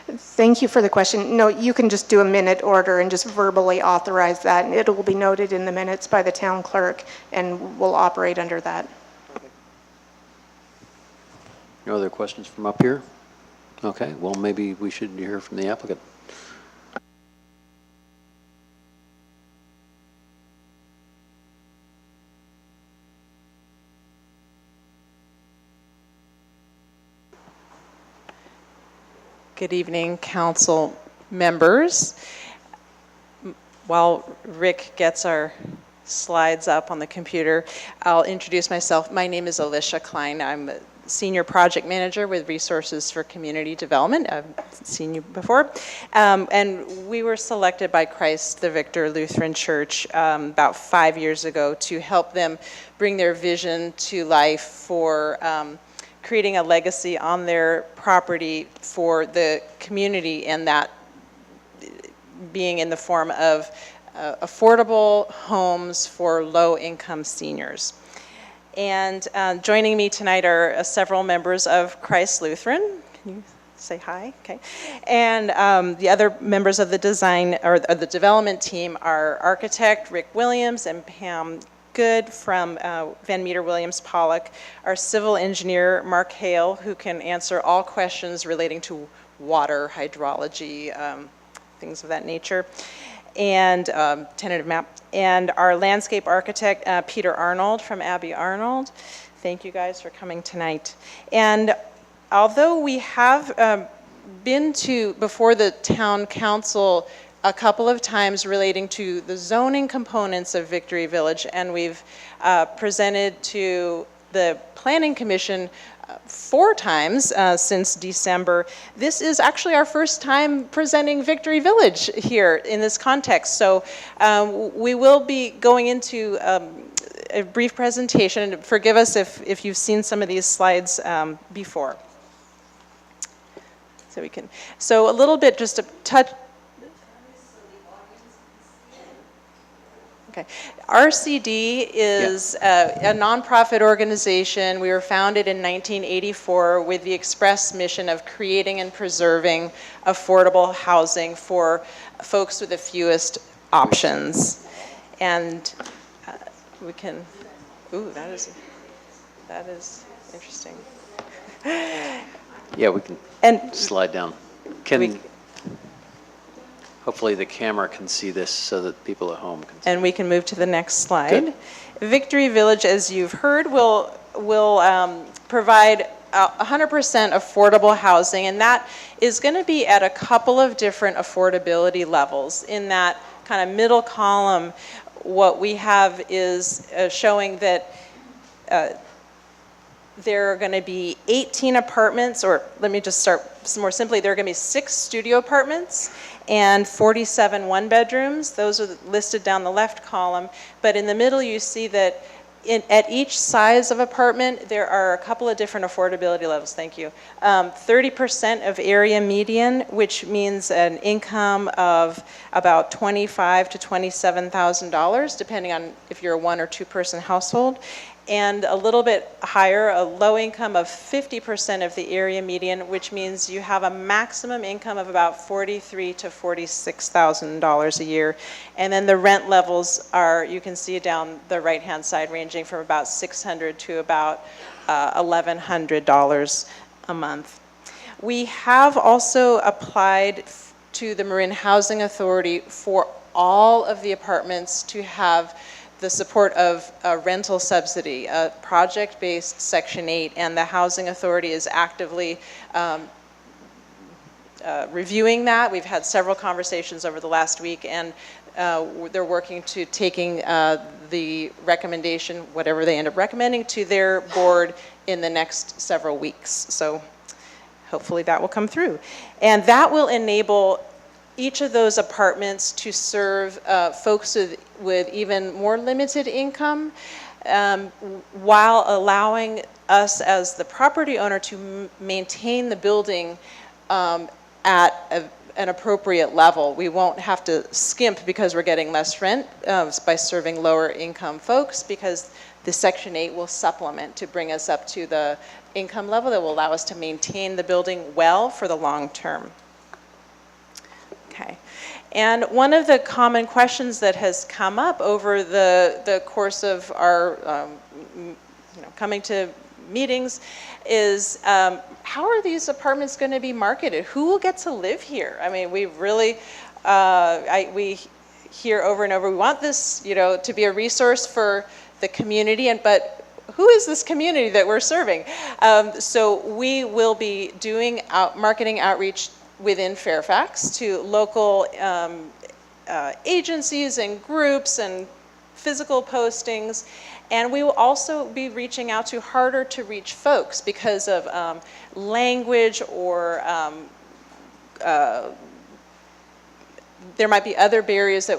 Thank you for the question. No, you can just do a minute order and just verbally authorize that, and it will be noted in the minutes by the town clerk, and we'll operate under that. Okay. No other questions from up here? Okay, well, maybe we should hear from the applicant. Good evening, council members. While Rick gets our slides up on the computer, I'll introduce myself. My name is Alicia Klein. I'm a Senior Project Manager with Resources for Community Development. I've seen you before. And we were selected by Christ the Victor Lutheran Church about 5 years ago to help them bring their vision to life for creating a legacy on their property for the community, and that being in the form of affordable homes for low-income seniors. And joining me tonight are several members of Christ Lutheran. Can you say hi? Okay. And the other members of the design or the development team are architect Rick Williams and Pam Good from Van Meter Williams Pollock, our civil engineer Mark Hale, who can answer all questions relating to water, hydrology, things of that nature, and tentative map, and our landscape architect Peter Arnold from Abbey Arnold. Thank you guys for coming tonight. And although we have been before the town council a couple of times relating to the zoning components of Victory Village, and we've presented to the Planning Commission 4 times since December. This is actually our first time presenting Victory Village here in this context. So we will be going into a brief presentation, and forgive us if you've seen some of these slides before. So a little bit just to touch. Okay. RCD is a nonprofit organization. We were founded in 1984 with the express mission of creating and preserving affordable housing for folks with the fewest options. And we can, ooh, that is interesting. Yeah, we can slide down. Hopefully the camera can see this so that people at home can see. And we can move to the next slide. Good. Victory Village, as you've heard, will provide 100% affordable housing, and that is going to be at a couple of different affordability levels. In that kind of middle column, what we have is showing that there are going to be 18 apartments, or let me just start more simply, there are going to be 6 studio apartments and 47 one-bedrooms. Those are listed down the left column. But in the middle, you see that at each size of apartment, there are a couple of different affordability levels. Thank you. 30% of area median, which means an income of about $25,000 to $27,000, depending on if you're a 1 or 2 person household. And a little bit higher, a low income of 50% of the area median, which means you have a maximum income of about $43,000 to $46,000 a year. And then the rent levels are, you can see down the right-hand side, ranging from about $600 to about $1,100 a month. We have also applied to the Marin Housing Authority for all of the apartments to have the support of a rental subsidy, a project-based Section 8, and the Housing Authority is actively reviewing that. We've had several conversations over the last week, and they're working to taking the recommendation, whatever they end up recommending, to their board in the next several weeks. So hopefully that will come through. And that will enable each of those apartments to serve folks with even more limited income, while allowing us as the property owner to maintain the building at an appropriate level. We won't have to skimp because we're getting less rent by serving lower income folks, because the Section 8 will supplement to bring us up to the income level that will allow us to maintain the building well for the long term. Okay. And one of the common questions that has come up over the course of our coming to meetings is, how are these apartments going to be marketed? Who will get to live here? I mean, we really, we hear over and over, we want this, to be a resource for the community, but who is this community that we're serving? So we will be doing marketing outreach within Fairfax to local agencies and groups and physical postings. And we will also be reaching out to harder to reach folks because of language or there might be other barriers that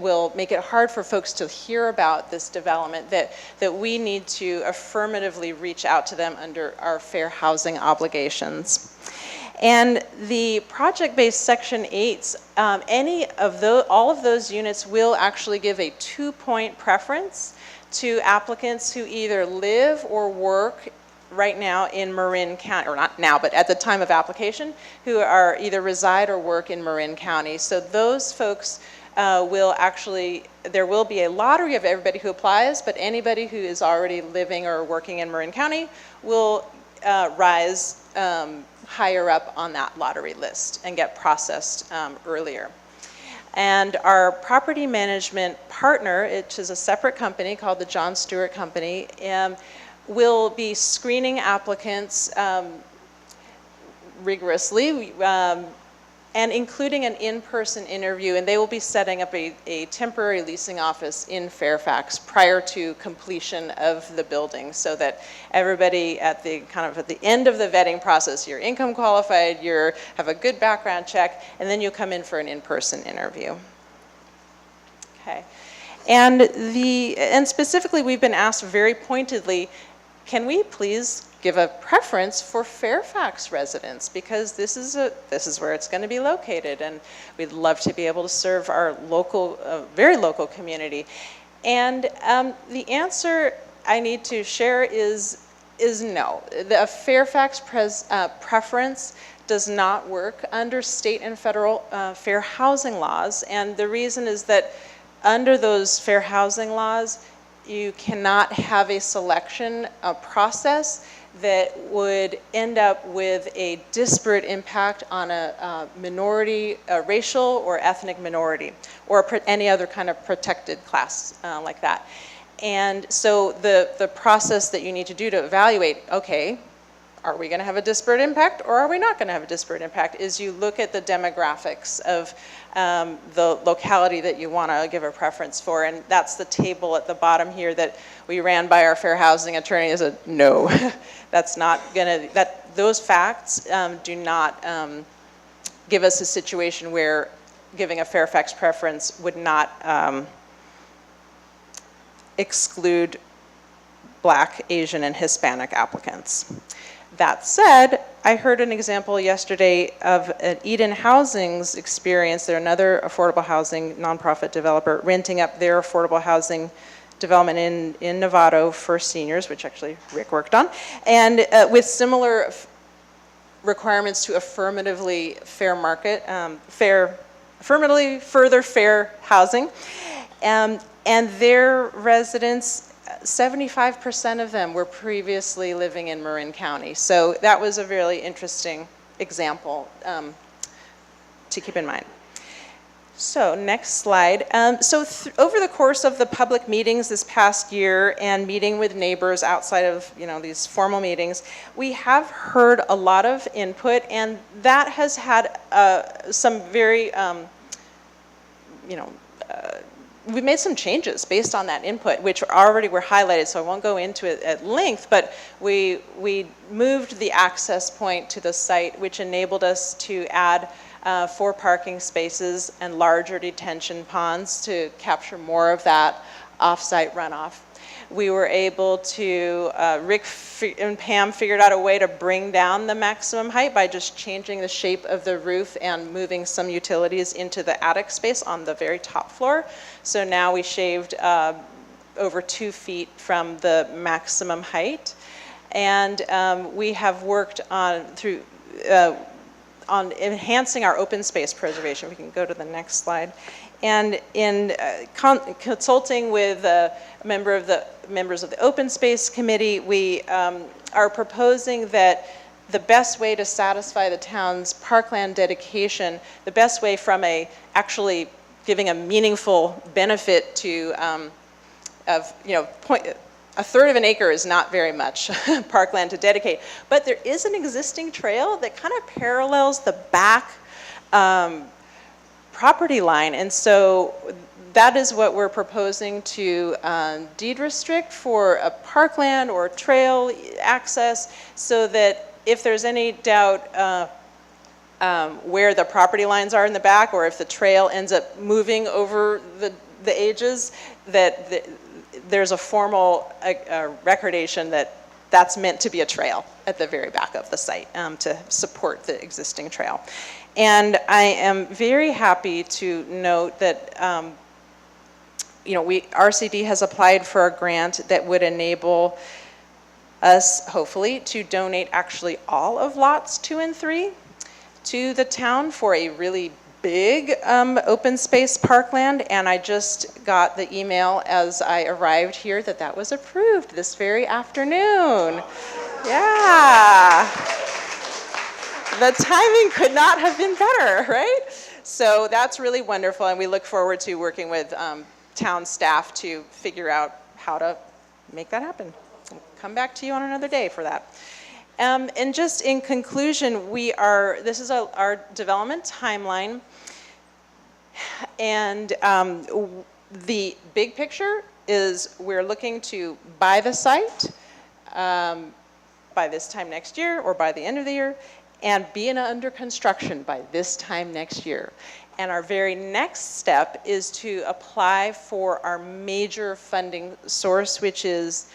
will make it hard for folks to hear about this development that we need to affirmatively reach out to them under our fair housing obligations. And the project-based Section 8s, all of those units will actually give a 2-point preference to applicants who either live or work right now in Marin County, or not now, but at the time of application, who are either reside or work in Marin County. So those folks will actually, there will be a lottery of everybody who applies, but anybody who is already living or working in Marin County will rise higher up on that lottery list and get processed earlier. And our property management partner, which is a separate company called the John Stewart Company, will be screening applicants rigorously and including an in-person interview, and they will be setting up a temporary leasing office in Fairfax prior to completion of the building, so that everybody at the end of the vetting process, you're income qualified, you have a good background check, and then you come in for an in-person interview. Okay, and specifically we've been asked very pointedly, can we please give a preference for Fairfax residents, because this is where it's going to be located, and we'd love to be able to serve our local, very local community. And the answer I need to share is no. The Fairfax preference does not work under state and federal fair housing laws, and the reason is that under those fair housing laws, you cannot have a selection process that would end up with a disparate impact on a minority, a racial or ethnic minority, or any other kind of protected class like that. And so the process that you need to do to evaluate, okay, are we going to have a disparate impact or are we not going to have a disparate impact, is you look at the demographics of the locality that you want to give a preference for. And that's the table at the bottom here that we ran by our fair housing attorney as a no. That's not going to, those facts do not give us a situation where giving a Fairfax preference would not exclude Black, Asian, and Hispanic applicants. That said, I heard an example yesterday of an Eden Housing's experience. They're another affordable housing nonprofit developer renting up their affordable housing development in Novato for seniors, which actually Rick worked on, and with similar requirements to affirmatively fair market, affirmatively further fair housing, and their residents, 75% of them were previously living in Marin County. So that was a really interesting example to keep in mind. So next slide. Over the course of the public meetings this past year and meeting with neighbors outside of these formal meetings, we have heard a lot of input, and that has had some very we've made some changes based on that input, which already were highlighted, so I won't go into it at length, but we moved the access point to the site, which enabled us to add 4 parking spaces and larger detention ponds to capture more of that off-site runoff. We were able to, Rick and Pam figured out a way to bring down the maximum height by just changing the shape of the roof and moving some utilities into the attic space on the very top floor. So now we shaved over 2 feet from the maximum height. And we have worked on enhancing our open space preservation. We can go to the next slide. And in consulting with members of the Open Space Committee, we are proposing that the best way to satisfy the town's parkland dedication, the best way from actually giving a meaningful benefit to, a third of an acre is not very much parkland to dedicate, but there is an existing trail that kind of parallels the back property line, and so that is what we're proposing to deed restrict for a parkland or trail access, so that if there's any doubt where the property lines are in the back, or if the trail ends up moving over the edges, that there's a formal recordation that that's meant to be a trail at the very back of the site to support the existing trail. And I am very happy to note that RCD has applied for a grant that would enable us, hopefully, to donate actually all of lots 2 and 3 to the town for a really big open space parkland. And I just got the email as I arrived here that that was approved this very afternoon. Yeah. The timing could not have been better, right? So that's really wonderful, and we look forward to working with town staff to figure out how to make that happen. We'll come back to you on another day for that. And just in conclusion, this is our development timeline, and the big picture is we're looking to buy the site by this time next year or by the end of the year, and be under construction by this time next year. And our very next step is to apply for our major funding source, which is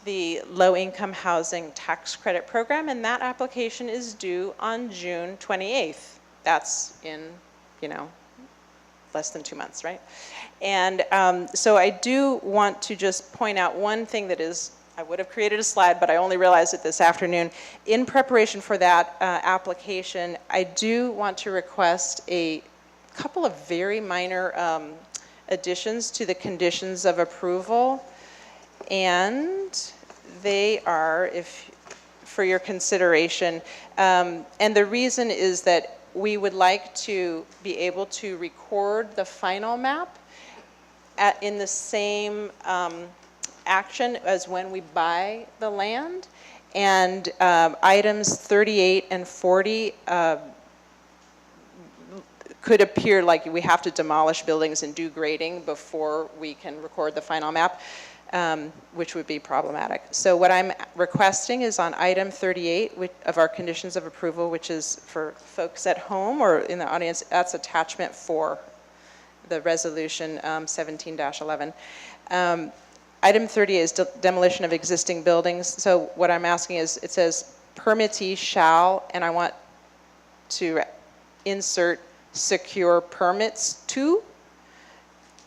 the low-income housing tax credit program, and that application is due on June 28th. That's in, less than 2 months, right? And so I do want to just point out one thing that is, I would have created a slide, but I only realized it this afternoon. In preparation for that application, I do want to request a couple of very minor additions to the conditions of approval. And they are, for your consideration, and the reason is that we would like to be able to record the final map in the same action as when we buy the land, and items 38 and 40 could appear like we have to demolish buildings and do grading before we can record the final map, which would be problematic. So what I'm requesting is on item 38 of our conditions of approval, which is for folks at home or in the audience, that's attachment 4, the resolution 17-11. Item 30 is demolition of existing buildings. So what I'm asking is, it says permittee shall, and I want to insert secure permits to,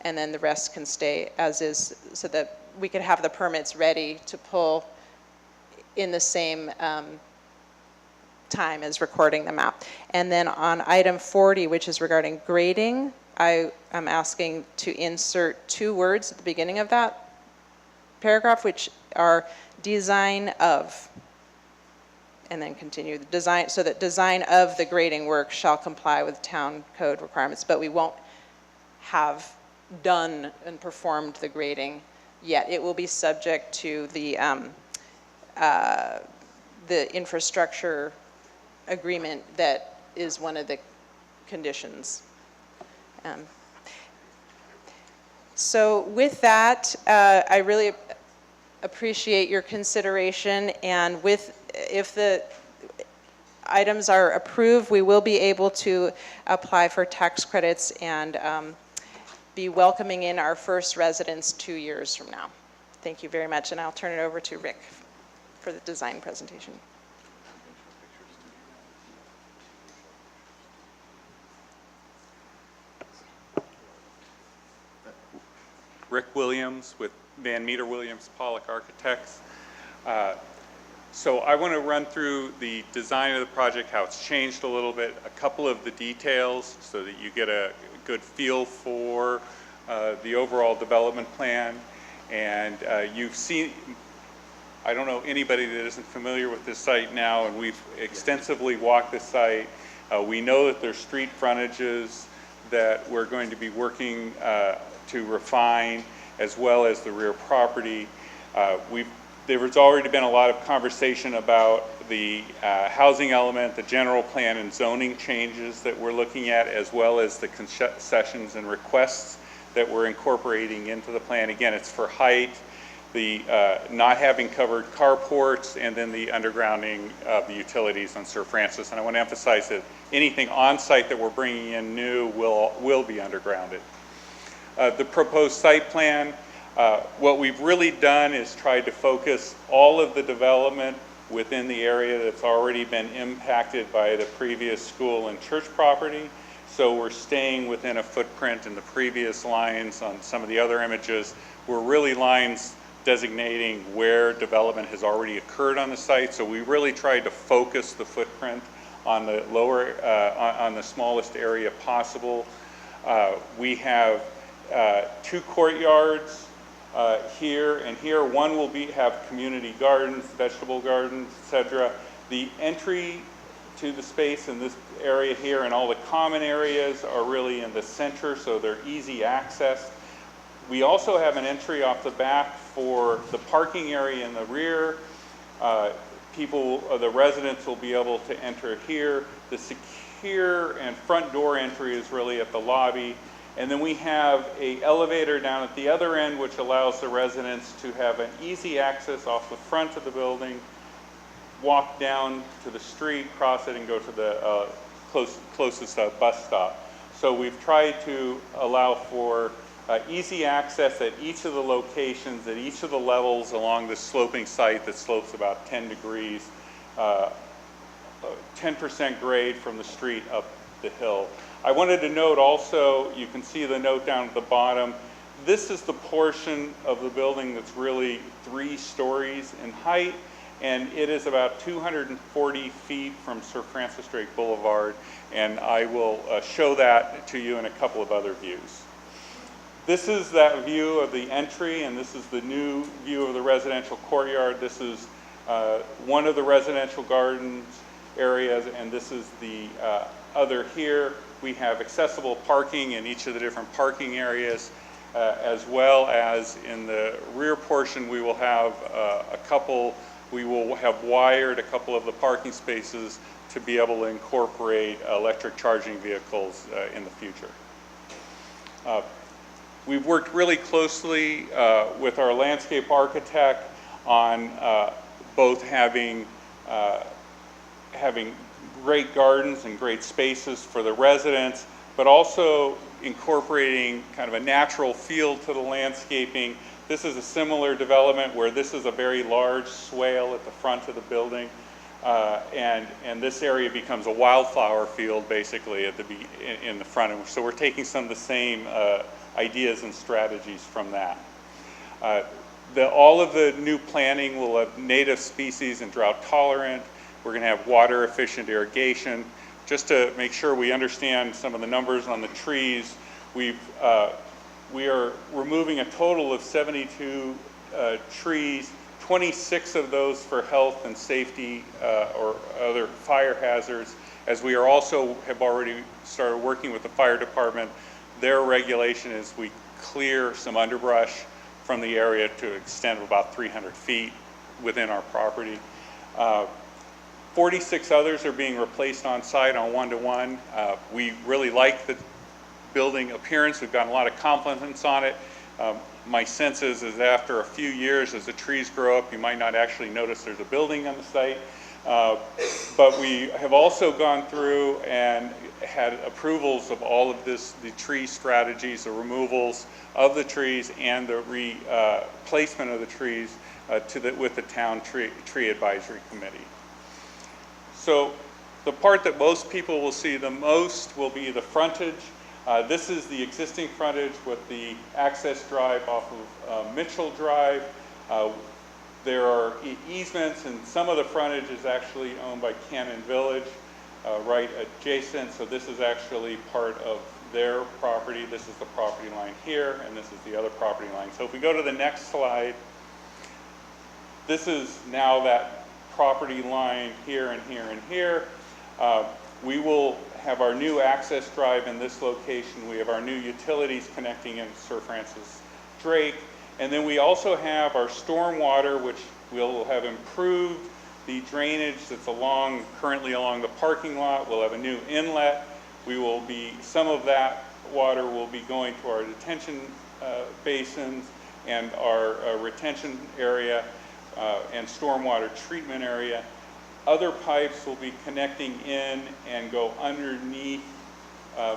and then the rest can stay as is, so that we could have the permits ready to pull in the same time as recording the map. And then on item 40, which is regarding grading, I am asking to insert 2 words at the beginning of that paragraph, which are design of, and then continue the design, so that design of the grading work shall comply with town code requirements, but we won't have done and performed the grading yet. It will be subject to the infrastructure agreement that is one of the conditions. So with that, I really appreciate your consideration, and if the items are approved, we will be able to apply for tax credits and be welcoming in our first residents 2 years from now. Thank you very much, and I'll turn it over to Rick for the design presentation. Rick Williams with Van Meter Williams Pollock Architects. So I want to run through the design of the project, how it's changed a little bit, a couple of the details so that you get a good feel for the overall development plan. And you've seen, I don't know anybody that isn't familiar with this site now, and we've extensively walked the site. We know that there's street frontages that we're going to be working to refine, as well as the rear property. There's already been a lot of conversation about the housing element, the general plan and zoning changes that we're looking at, as well as the concessions and requests that we're incorporating into the plan. Again, it's for height, the not having covered carports, and then the undergrounding of the utilities on Sir Francis. And I want to emphasize that anything on site that we're bringing in new will be undergrounded. The proposed site plan, What we've really done is tried to focus all of the development within the area that's already been impacted by the previous school and church property. So we're staying within a footprint in the previous lines. On some of the other images were really lines designating where development has already occurred on the site. So we really tried to focus the footprint on the lower, on the smallest area possible. We have 2 courtyards here and here. One will have community gardens, vegetable gardens, etc. The entry to the space in this area here and all the common areas are really in the center, so they're easy access. We also have an entry off the back for the parking area in the rear. The residents will be able to enter here. The secure and front door entry is really at the lobby. And then we have an elevator down at the other end, which allows the residents to have an easy access off the front of the building, walk down to the street, cross it, and go to the closest bus stop. So we've tried to allow for easy access at each of the locations, at each of the levels along the sloping site that slopes about 10 degrees, 10% grade from the street up the hill. I wanted to note also, you can see the note down at the bottom, this is the portion of the building that's really 3 stories in height, and it is about 240 feet from Sir Francis Drake Boulevard, and I will show that to you in a couple of other views. This is that view of the entry, and this is the new view of the residential courtyard. This is one of the residential gardens areas, and this is the other here. We have accessible parking in each of the different parking areas, as well as in the rear portion we will have we will have wired a couple of the parking spaces to be able to incorporate electric charging vehicles in the future. We've worked really closely with our landscape architect on both having great gardens and great spaces for the residents, but also incorporating kind of a natural feel to the landscaping. This is a similar development where this is a very large swale at the front of the building, and this area becomes a wildflower field basically in the front. So we're taking some of the same ideas and strategies from that. All of the new planning will have native species and drought tolerant. We're going to have water efficient irrigation. Just to make sure we understand some of the numbers on the trees, we are removing a total of 72 trees, 26 of those for health and safety or other fire hazards, as we are also have already started working with the fire department. Their regulation is we clear some underbrush from the area to an extent of about 300 feet within our property. 46 others are being replaced on site on one-to-one. We really like the building appearance. We've gotten a lot of compliments on it. My sense is after a few years, as the trees grow up, you might not actually notice there's a building on the site. But we have also gone through and had approvals of all of the tree strategies, the removals of the trees and the replacement of the trees with the town tree advisory committee. So the part that most people will see the most will be the frontage. This is the existing frontage with the access drive off of Mitchell Drive. There are easements, and some of the frontage is actually owned by Cannon Village, right adjacent. So this is actually part of their property. This is the property line here, and this is the other property line. So if we go to the next slide, this is now that property line here and here and here. We will have our new access drive in this location. We have our new utilities connecting in Sir Francis Drake. And then we also have our stormwater, which will have improved the drainage that's currently along the parking lot. We'll have a new inlet. Some of that water will be going to our detention basins and our retention area and stormwater treatment area. Other pipes will be connecting in and go underneath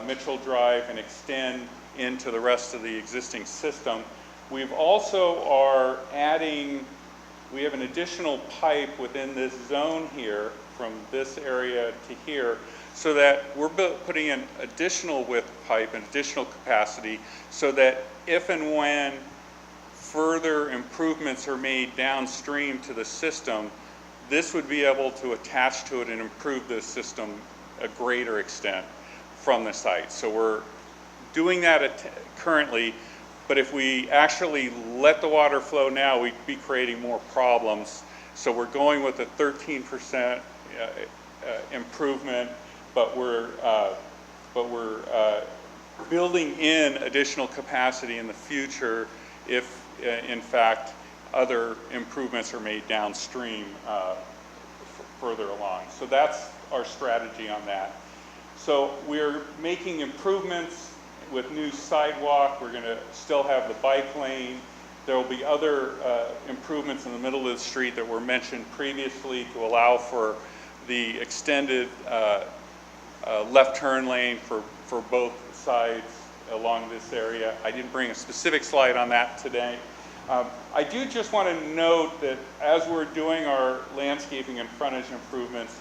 Mitchell Drive and extend into the rest of the existing system. We've also are adding, we have an additional pipe within this zone here from this area to here, so that we're putting in additional width pipe and additional capacity so that if and when further improvements are made downstream to the system, this would be able to attach to it and improve the system a greater extent from the site. So we're doing that currently, but if we actually let the water flow now, we'd be creating more problems. So we're going with a 13% improvement, but we're building in additional capacity in the future if, in fact, other improvements are made downstream further along. So that's our strategy on that. So we're making improvements with new sidewalk. We're going to still have the bike lane. There will be other improvements in the middle of the street that were mentioned previously to allow for the extended left turn lane for both sides along this area. I didn't bring a specific slide on that today. I do just want to note that as we're doing our landscaping and frontage improvements,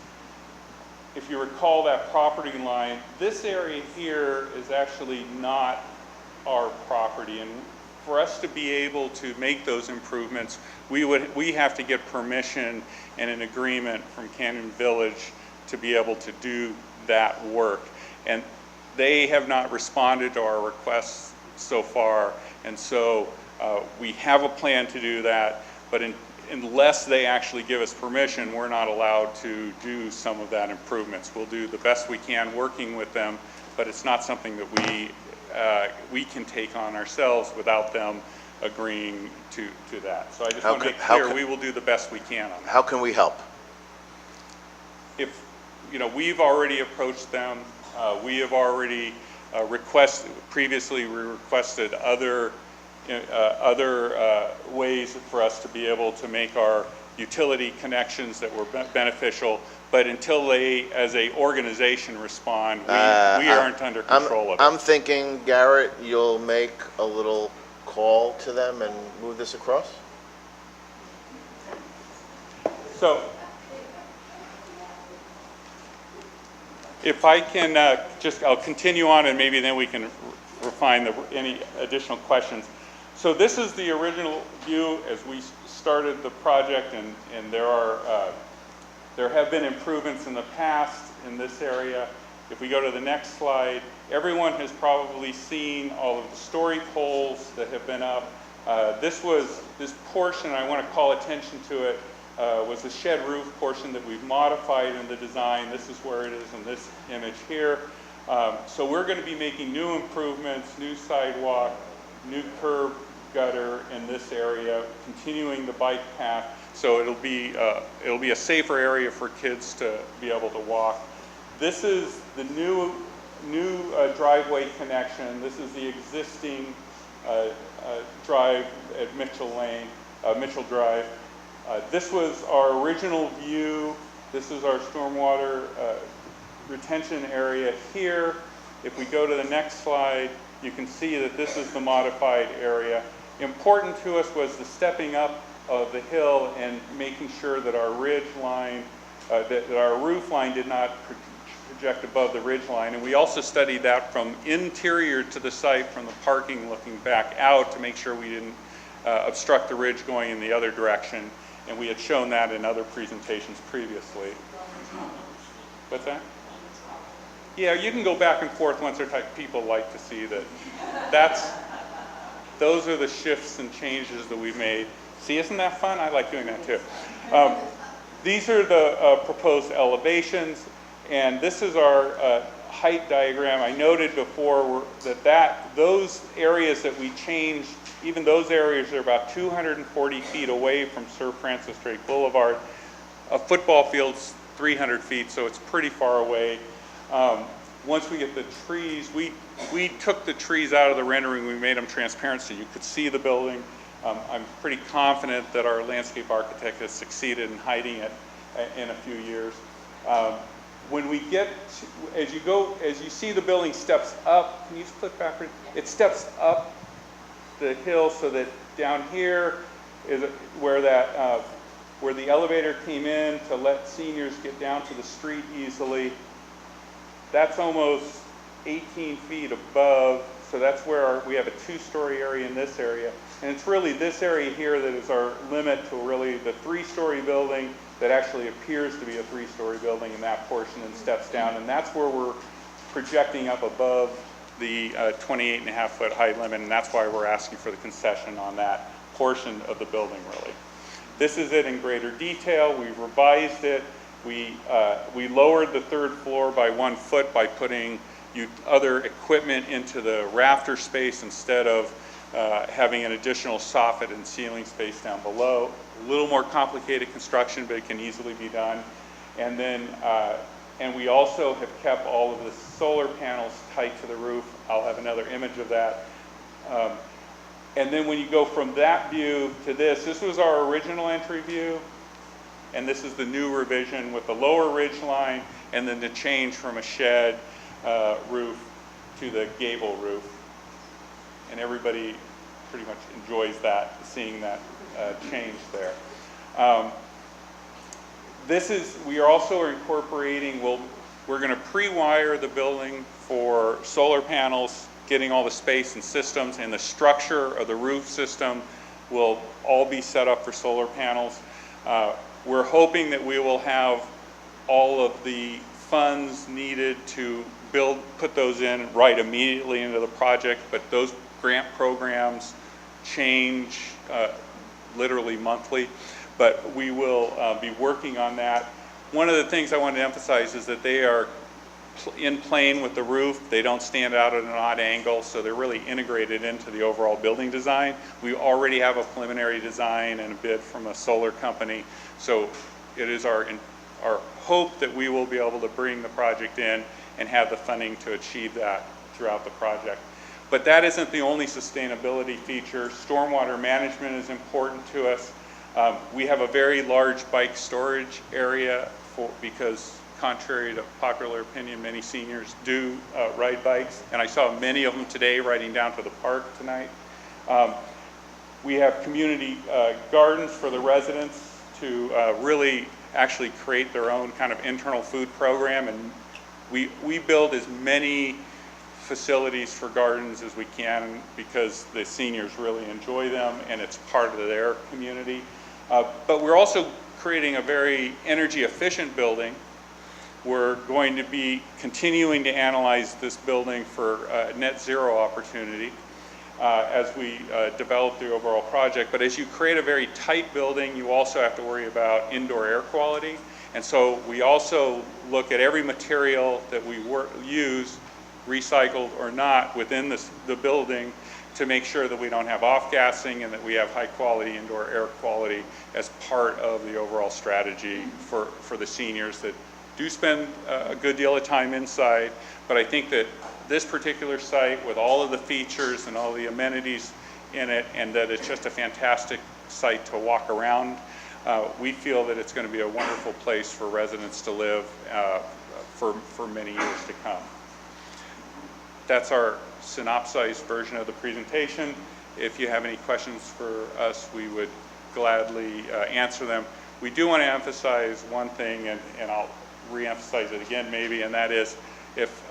if you recall that property line, this area here is actually not our property. And for us to be able to make those improvements, we have to get permission and an agreement from Canyon Village to be able to do that work. And they have not responded to our requests so far. And so we have a plan to do that, but unless they actually give us permission, we're not allowed to do some of that improvements. We'll do the best we can working with them, but it's not something that we can take on ourselves without them agreeing to that. So I just want to make clear we will do the best we can on that. How can we help? If, we've already approached them. We have already previously we requested other ways for us to be able to make our utility connections that were beneficial, but until they, as a organization, respond, we aren't under control of it. I'm thinking, Garrett, you'll make a little call to them and move this across? So, if I can I'll continue on and maybe then we can refine any additional questions. So this is the original view as we started the project, and there have been improvements in the past in this area. If we go to the next slide, everyone has probably seen all of the story poles that have been up. This portion, I want to call attention to it, was the shed roof portion that we've modified in the design. This is where it is in this image here. So we're going to be making new improvements, new sidewalk, new curb gutter in this area, continuing the bike path. So it'll be a safer area for kids to be able to walk. This is the new driveway connection. This is the existing drive at Mitchell Drive. This was our original view. This is our stormwater retention area here. If we go to the next slide, you can see that this is the modified area. Important to us was the stepping up of the hill and making sure that our ridge line, that our roof line did not project above the ridge line. And we also studied that from interior to the site, from the parking looking back out, to make sure we didn't obstruct the ridge going in the other direction. And we had shown that in other presentations previously. What's that? Yeah, you can go back and forth once or twice. People like to see that. Those are the shifts and changes that we've made. See, isn't that fun? I like doing that too. These are the proposed elevations, and this is our height diagram. I noted before that those areas that we changed, even those areas are about 240 feet away from Sir Francis Drake Boulevard. A football field's 300 feet, so it's pretty far away. Once we get the trees, we took the trees out of the rendering. We made them transparent so you could see the building. I'm pretty confident that our landscape architect has succeeded in hiding it in a few years. When we get to, as you see the building steps up, can you just click backward? It steps up the hill so that down here is where that, where the elevator came in to let seniors get down to the street easily. That's almost 18 feet above, so that's where we have a two-story area in this area. And it's really this area here that is our limit to really the three-story building that actually appears to be a three-story building in that portion and steps down. And that's where we're projecting up above the 28.5-foot height limit, and that's why we're asking for the concession on that portion of the building, really. This is it in greater detail. We revised it. We lowered the third floor by 1 foot by putting other equipment into the rafter space instead of having an additional soffit and ceiling space down below. A little more complicated construction, but it can easily be done. And then, and we also have kept all of the solar panels tight to the roof. I'll have another image of that. And then when you go from that view to this was our original entry view, and this is the new revision with the lower ridge line, and then the change from a shed roof to the gable roof. And everybody pretty much enjoys that, seeing that change there. We are also incorporating, we're going to pre-wire the building for solar panels, getting all the space and systems, and the structure of the roof system will all be set up for solar panels. We're hoping that we will have all of the funds needed to put those in right immediately into the project, but those grant programs change literally monthly, but we will be working on that. One of the things I wanted to emphasize is that they are in plane with the roof. They don't stand out at an odd angle, so they're really integrated into the overall building design. We already have a preliminary design and a bid from a solar company, so it is our hope that we will be able to bring the project in and have the funding to achieve that throughout the project. But that isn't the only sustainability feature. Stormwater management is important to us. We have a very large bike storage area because contrary to popular opinion, many seniors do ride bikes, and I saw many of them today riding down to the park tonight. We have community gardens for the residents to really actually create their own kind of internal food program, and we build as many facilities for gardens as we can because the seniors really enjoy them and it's part of their community. But we're also creating a very energy efficient building. We're going to be continuing to analyze this building for net zero opportunity as we develop the overall project. But as you create a very tight building, you also have to worry about indoor air quality. And so we also look at every material that we use, recycled or not, within the building to make sure that we don't have off-gassing and that we have high-quality indoor air quality as part of the overall strategy for the seniors that do spend a good deal of time inside. But I think that this particular site, with all of the features and all the amenities in it, and that it's just a fantastic site to walk around, we feel that it's going to be a wonderful place for residents to live for many years to come. That's our synopsized version of the presentation. If you have any questions for us, we would gladly answer them. We do want to emphasize one thing, and I'll re-emphasize it again maybe, and that is if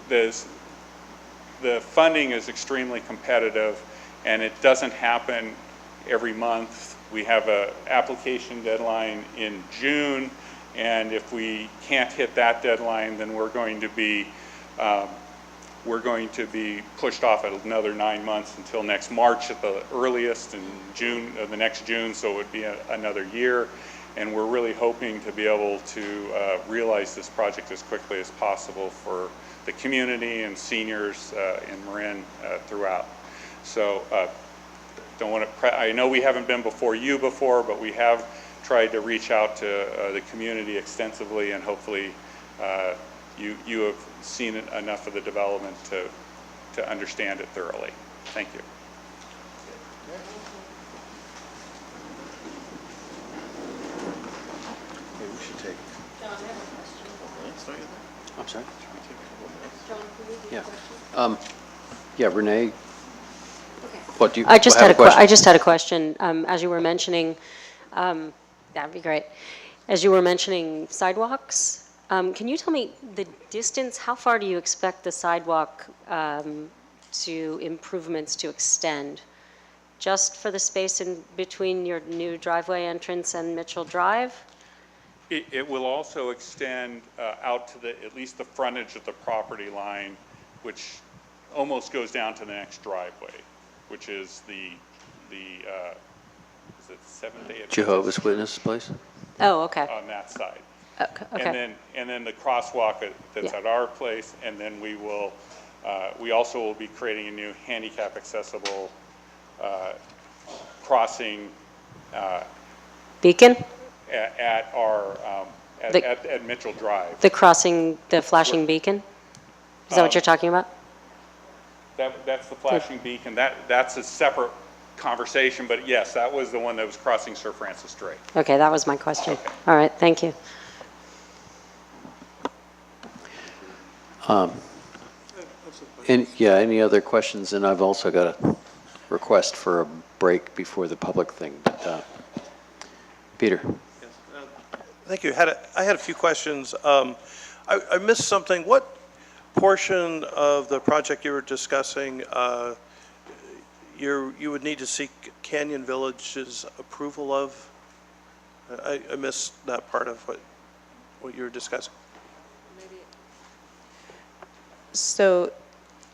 the funding is extremely competitive and it doesn't happen every month. We have an application deadline in June, and if we can't hit that deadline, then we're going to be pushed off at another 9 months until next March at the earliest, and June of the next June, so it would be another year. And we're really hoping to be able to realize this project as quickly as possible for the community and seniors in Marin throughout. So don't want to, I know we haven't been before you before, but we have tried to reach out to the community extensively, and hopefully you have seen enough of the development to understand it thoroughly. Thank you. Maybe we should take. John, I have a question. I'm sorry? John, can we do Yeah. questions? Yeah, Renee, What do you I just have had a question? I just had a question. As you were mentioning, that'd be great. As you were mentioning sidewalks, can you tell me the distance, how far do you expect the sidewalk to improvements to extend? Just for the space in between your new driveway entrance and Mitchell Drive? It will also extend out to at least the frontage of the property line, which almost goes down to the next driveway, which is is it Seventh-day Adventist? Jehovah's Witness place? Oh, okay. On that side. Okay. And then the crosswalk that's Yeah. at our place, and then we will, we also will be creating a new handicap accessible crossing Beacon? at our, at Mitchell Drive. The crossing, the flashing beacon? Is that what you're talking about? That's the flashing beacon. That's a separate conversation, but yes, that was the one that was crossing Sir Francis Drake. Okay, that was my question. All right, thank you. Any other questions? And I've also got a request for a break before the public thing. But, Peter. Thank you. I had a few questions. I missed something. What portion of the project you were discussing you would need to seek Canyon Village's approval of? I missed that part of what you were discussing. So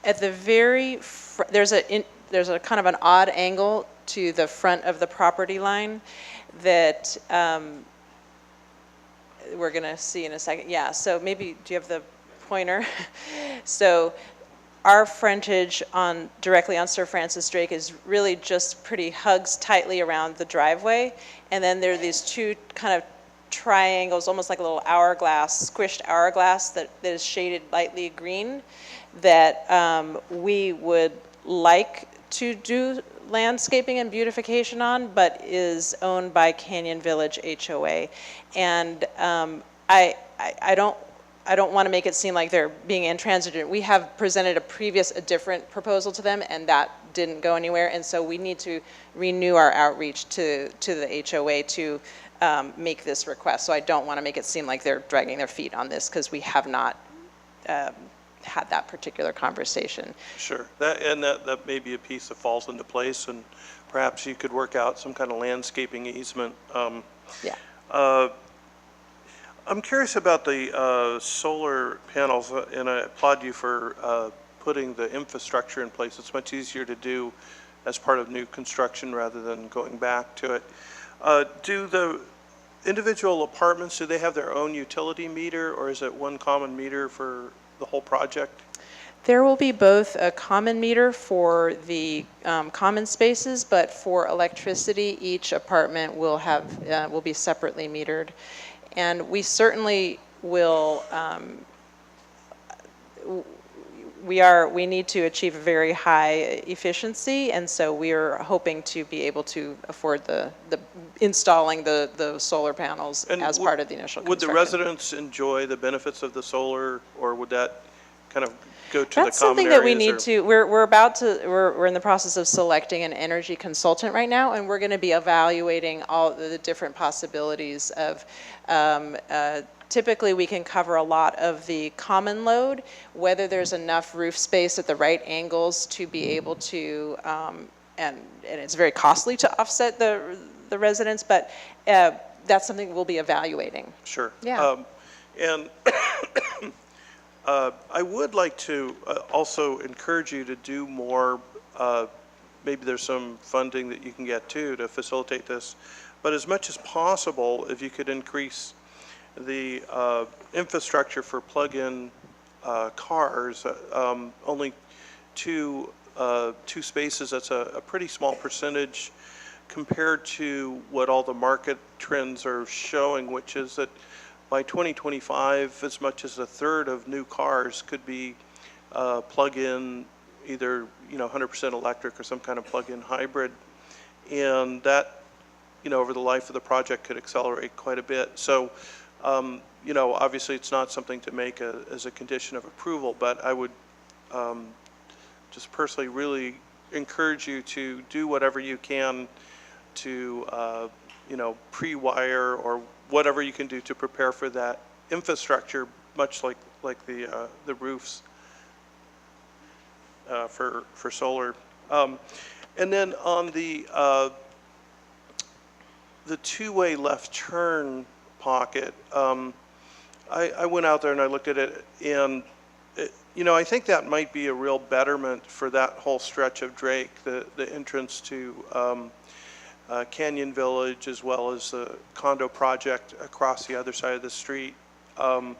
at the very, there's a kind of an odd angle to the front of the property line that we're going to see in a second. Yeah, so maybe, do you have the pointer? So our frontage directly on Sir Francis Drake is really just pretty hugs tightly around the driveway. And then there are these two kind of triangles, almost like a little hourglass, squished hourglass that is shaded lightly green, that we would like to do landscaping and beautification on, but is owned by Canyon Village HOA. And I don't want to make it seem like they're being intransigent. We have presented a different proposal to them, and that didn't go anywhere. And so we need to renew our outreach to the HOA to make this request. So I don't want to make it seem like they're dragging their feet on this, because we have not had that particular conversation. Sure. That may be a piece that falls into place, and perhaps you could work out some kind of landscaping easement. Yeah. I'm curious about the solar panels, and I applaud you for putting the infrastructure in place. It's much easier to do as part of new construction rather than going back to it. Do the individual apartments, do they have their own utility meter, or is it one common meter for the whole project? There will be both a common meter for the common spaces, but for electricity, each apartment will be separately metered. And we certainly will, we need to achieve a very high efficiency, and so we are hoping to be able to afford installing the solar panels as part of the initial construction. Would the residents enjoy the benefits of the solar, or would that kind of go to That's the common something that we areas, need or? to, we're in the process of selecting an energy consultant right now, and we're going to be evaluating all the different possibilities of, typically we can cover a lot of the common load, whether there's enough roof space at the right angles to be able to, and it's very costly to offset the residents, but that's something we'll be evaluating. Sure. Yeah. And I would like to also encourage you to do more, maybe there's some funding that you can get too to facilitate this, but as much as possible, if you could increase the infrastructure for plug-in cars, only two spaces, that's a pretty small percentage compared to what all the market trends are showing, which is that by 2025, as much as a third of new cars could be plug-in, either 100% electric or some kind of plug-in hybrid, and that over the life of the project could accelerate quite a bit. So obviously it's not something to make as a condition of approval, but I would just personally really encourage you to do whatever you can to, pre-wire or whatever you can do to prepare for that infrastructure, much like the roofs for solar. And then on the two-way left turn pocket, I went out there and I looked at it, and I think that might be a real betterment for that whole stretch of Drake, the entrance to Canyon Village, as well as the condo project across the other side of the street. I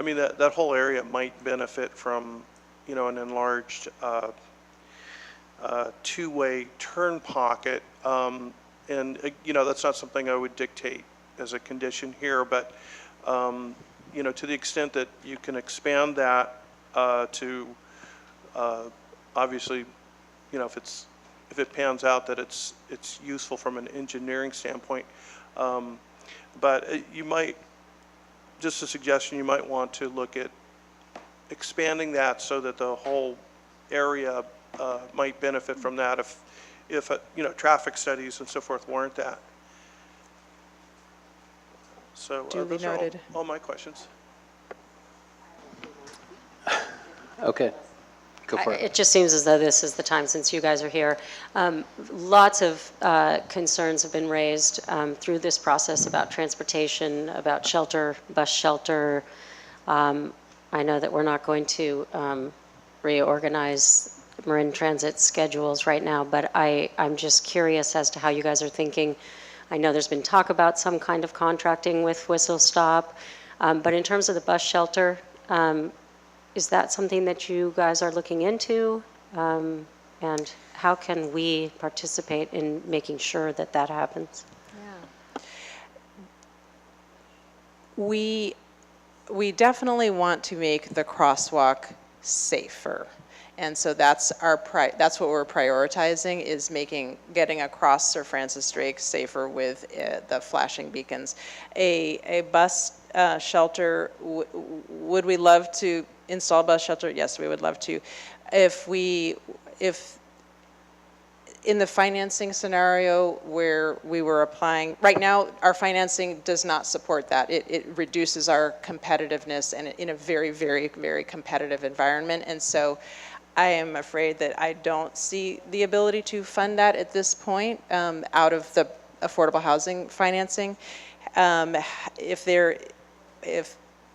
mean, that whole area might benefit from, an enlarged two-way turn pocket. And, that's not something I would dictate as a condition here, but, to the extent that you can expand that to, obviously, if it pans out that it's useful from an engineering standpoint. But you might, just a suggestion, you might want to look at expanding that so that the whole area might benefit from that if traffic studies and so forth warrant that. So Duly those are noted. all my questions. Okay, go for it. It just seems as though this is the time, since you guys are here. Lots of concerns have been raised through this process about transportation, about shelter, bus shelter. I know that we're not going to reorganize Marin Transit schedules right now, but I'm just curious as to how you guys are thinking. I know there's been talk about some kind of contracting with Whistle Stop, but in terms of the bus shelter, is that something that you guys are looking into? And how can we participate in making sure that that happens? Yeah. We definitely want to make the crosswalk safer. And so that's that's what we're prioritizing, is getting across Sir Francis Drake safer with the flashing beacons. A bus shelter, would we love to install bus shelter? Yes, we would love to. If in the financing scenario where we were applying, right now our financing does not support that. It reduces our competitiveness and in a very, very, very competitive environment. And so I am afraid that I don't see the ability to fund that at this point out of the affordable housing financing. If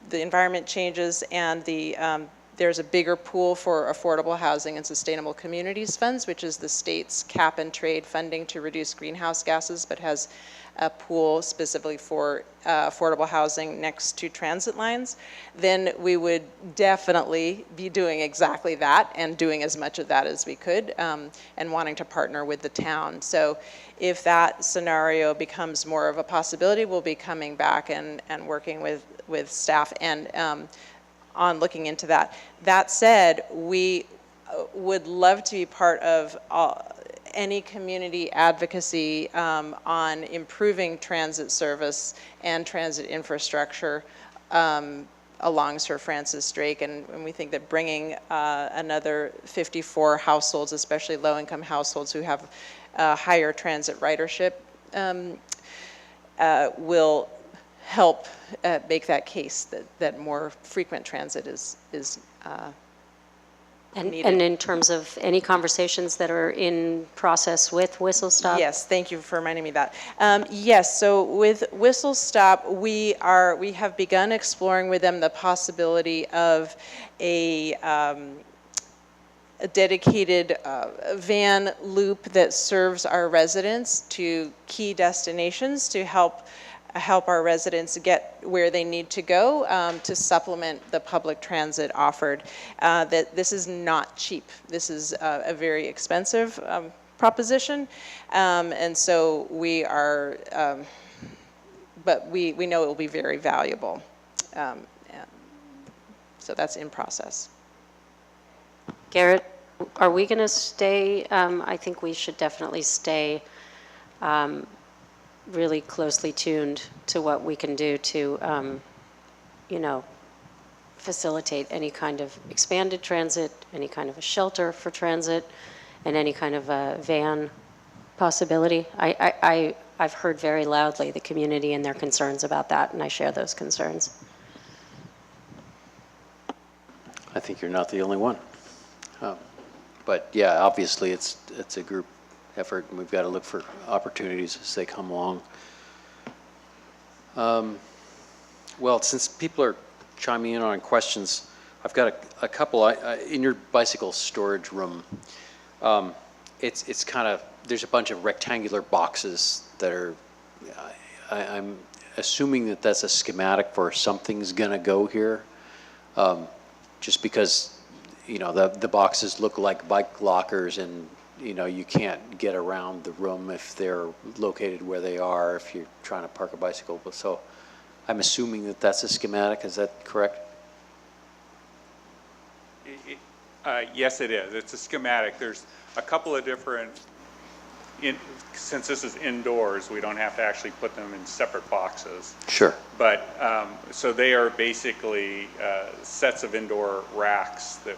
the environment changes and there's a bigger pool for affordable housing and sustainable communities funds, which is the state's cap and trade funding to reduce greenhouse gases, but has a pool specifically for affordable housing next to transit lines, then we would definitely be doing exactly that and doing as much of that as we could and wanting to partner with the town. So if that scenario becomes more of a possibility, we'll be coming back and working with staff and on looking into that. That said, we would love to be part of any community advocacy on improving transit service and transit infrastructure along Sir Francis Drake, and we think that bringing another 54 households, especially low-income households who have higher transit ridership, will help make that case that more frequent transit is needed. And in terms of any conversations that are in process with Whistle Stop? Yes, thank you for reminding me of that. Yes, so with Whistle Stop, we have begun exploring with them the possibility of a dedicated van loop that serves our residents to key destinations to help our residents get where they need to go to supplement the public transit offered. That this is not cheap. This is a very expensive proposition, and so we are, but we know it will be very valuable. So that's in process. Garrett, are we going to stay? I think we should definitely stay really closely tuned to what we can do to, facilitate any kind of expanded transit, any kind of a shelter for transit, and any kind of a van possibility. I've heard very loudly the community and their concerns about that, and I share those concerns. I think you're not the only one. But yeah, obviously, it's a group effort, and we've got to look for opportunities as they come along. Well, since people are chiming in on questions, I've got a couple. In your bicycle storage room, it's kind of, there's a bunch of rectangular boxes that are, I'm assuming that that's a schematic for something's gonna go here. Just because, you know, the boxes look like bike lockers, and, you know, you can't get around the room if they're located where they are if you're trying to park a bicycle. But so I'm assuming that that's a schematic. Is that correct? Yes, it is. It's a schematic. There's a couple of different, since this is indoors, we don't have to actually put them in separate boxes. Sure. But, so they are basically sets of indoor racks that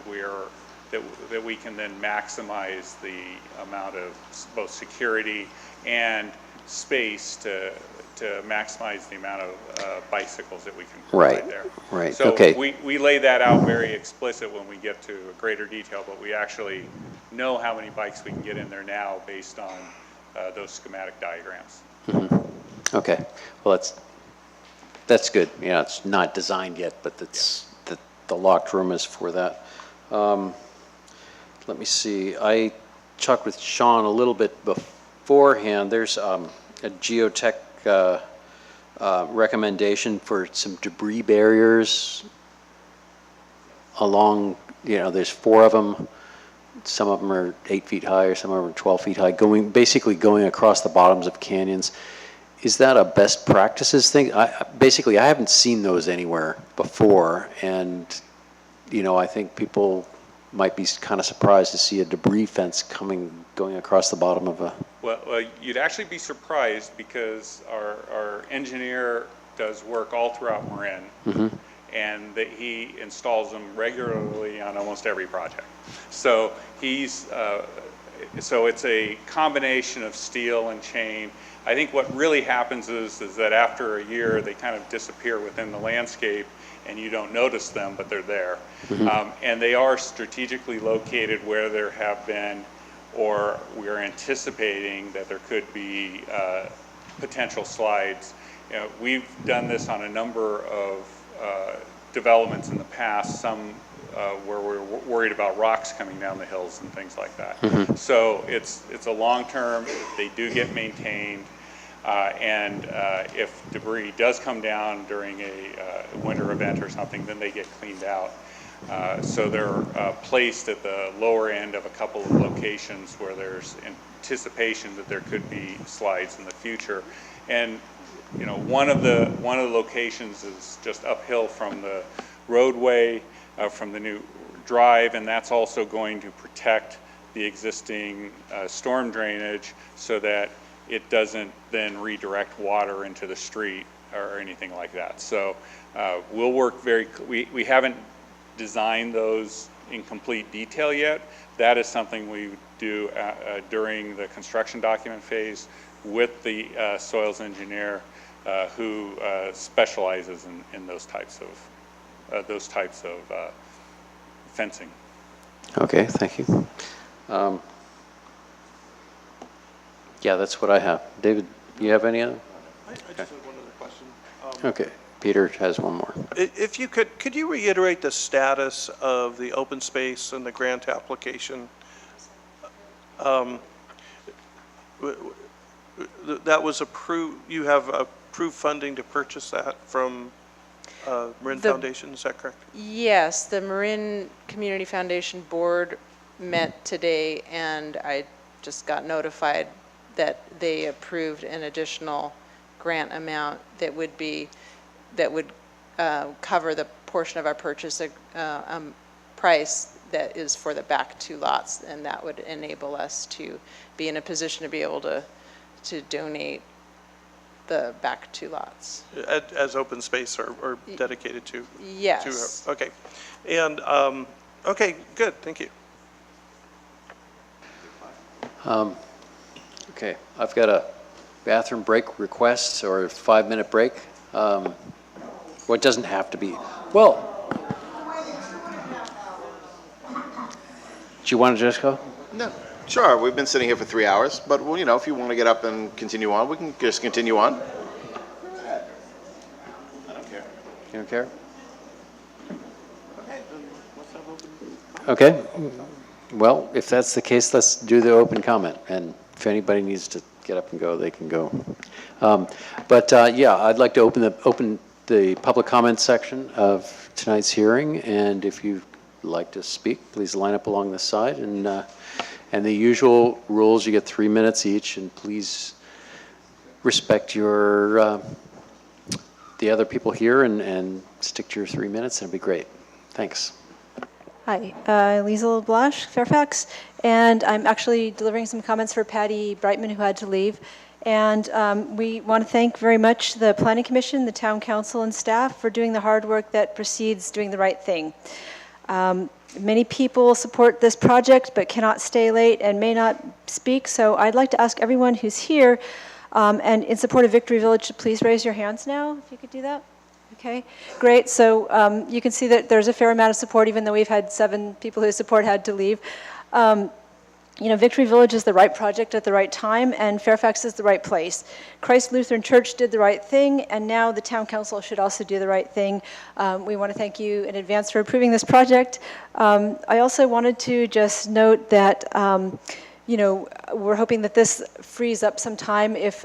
that we can then maximize the amount of both security and space to maximize the amount of bicycles that we can provide there. Right, So okay. we lay that out very explicit when we get to greater detail, but we actually know how many bikes we can get in there now based on those schematic diagrams. Mm-hmm. Okay, well, that's good. Yeah, it's not designed yet, but it's, the locked room is for that. Let me see, I talked with Sean a little bit beforehand. There's a geotech recommendation for some debris barriers along, you know, there's 4 of them. Some of them are 8 feet high, or some of them are 12 feet high, basically going across the bottoms of canyons. Is that a best practices thing? Basically, I haven't seen those anywhere before, and, you know, I think people might be kind of surprised to see a debris fence going across the bottom of a... Well, you'd actually be surprised because our engineer does work all throughout Marin, Mm-hmm. and that he installs them regularly on almost every project. So so it's a combination of steel and chain. I think what really happens is that after a year, they kind of disappear within the landscape, and you don't notice them, but they're there. Mm-hmm. And they are strategically located where there have been, or we're anticipating that there could be potential slides. You know, we've done this on a number of developments in the past, some where we're worried about rocks coming down the hills and things like that. Mm-hmm. So it's a long term, they do get maintained, and if debris does come down during a winter event or something, then they get cleaned out. So they're placed at the lower end of a couple of locations where there's anticipation that there could be slides in the future. And, you know, one of the locations is just uphill from the roadway, from the new drive, and that's also going to protect the existing storm drainage so that it doesn't then redirect water into the street or anything like that. So we'll work we haven't designed those in complete detail yet. That is something we do during the construction document phase with the soils engineer who specializes in those types of fencing. Okay, thank you. Yeah, that's what I have. David, you have any other? I just have one other question. Okay, Peter has one more. If you could you reiterate the status of the open space and the grant application? That was approved, you have approved funding to purchase that from Marin Foundation, is that correct? Yes, the Marin Community Foundation Board met today, and I just got notified that they approved an additional grant amount that would cover the portion of our purchase price that is for the back 2 lots, and that would enable us to be in a position to be able to donate the back 2 lots. As open space or dedicated to? Yes. Okay. And, okay, good, thank you. Okay, I've got a bathroom break request or a 5-minute break. Well, it doesn't have to be. Well, do you want to just go? No, sure, we've been sitting here for 3 hours, but, well, you know, if you want to get up and continue on, we can just continue on. I don't care. You don't care? Okay, well, if that's the case, let's do the open comment, and if anybody needs to get up and go, they can go. Yeah, I'd like to open the public comment section of tonight's hearing, and if you'd like to speak, please line up along the side, and the usual rules, you get 3 minutes each, and please respect your the other people here and stick to your 3 minutes, and it'd be great. Thanks. Hi, Lisa LeBlanche, Fairfax, and I'm actually delivering some comments for Patty Brightman, who had to leave. And we want to thank very much the Planning Commission, the Town Council, and staff for doing the hard work that precedes doing the right thing. Many people support this project but cannot stay late and may not speak, so I'd like to ask everyone who's here and in support of Victory Village to please raise your hands now, if you could do that. Okay, great. So you can see that there's a fair amount of support, even though we've had 7 people whose support had to leave. You know, Victory Village is the right project at the right time, and Fairfax is the right place. Christ Lutheran Church did the right thing, and now the Town Council should also do the right thing. We want to thank you in advance for approving this project. I also wanted to just note that, you know, we're hoping that this frees up some time if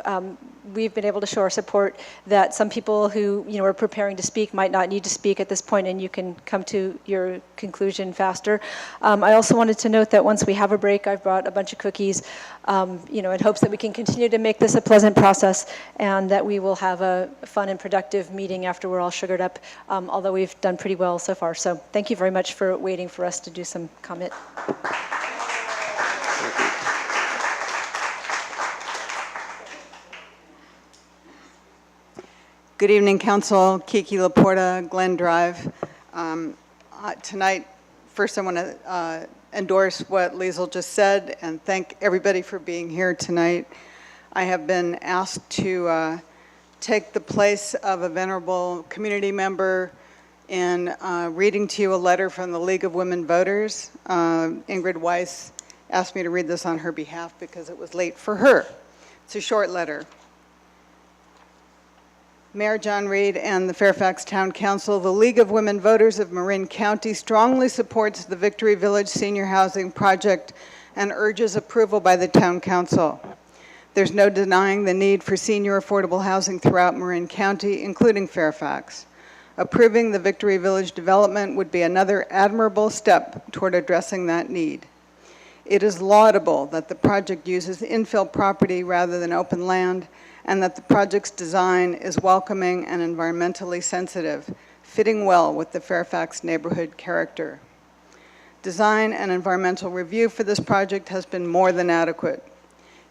we've been able to show our support, that some people who, you know, are preparing to speak might not need to speak at this point, and you can come to your conclusion faster. I also wanted to note that once we have a break, I've brought a bunch of cookies, you know, in hopes that we can continue to make this a pleasant process and that we will have a fun and productive meeting after we're all sugared up, although we've done pretty well so far. So thank you very much for waiting for us to do some comment. Good evening, Council. Kiki Laporta, Glen Drive. Tonight, first I want to endorse what Liesl just said and thank everybody for being here tonight. I have been asked to take the place of a venerable community member in reading to you a letter from the League of Women Voters. Ingrid Weiss asked me to read this on her behalf because it was late for her. It's a short letter. Mayor John Reed and the Fairfax Town Council, the League of Women Voters of Marin County strongly supports the Victory Village Senior Housing Project and urges approval by the Town Council. There's no denying the need for senior affordable housing throughout Marin County, including Fairfax. Approving the Victory Village development would be another admirable step toward addressing that need. It is laudable that the project uses infill property rather than open land, and that the project's design is welcoming and environmentally sensitive, fitting well with the Fairfax neighborhood character. Design and environmental review for this project has been more than adequate.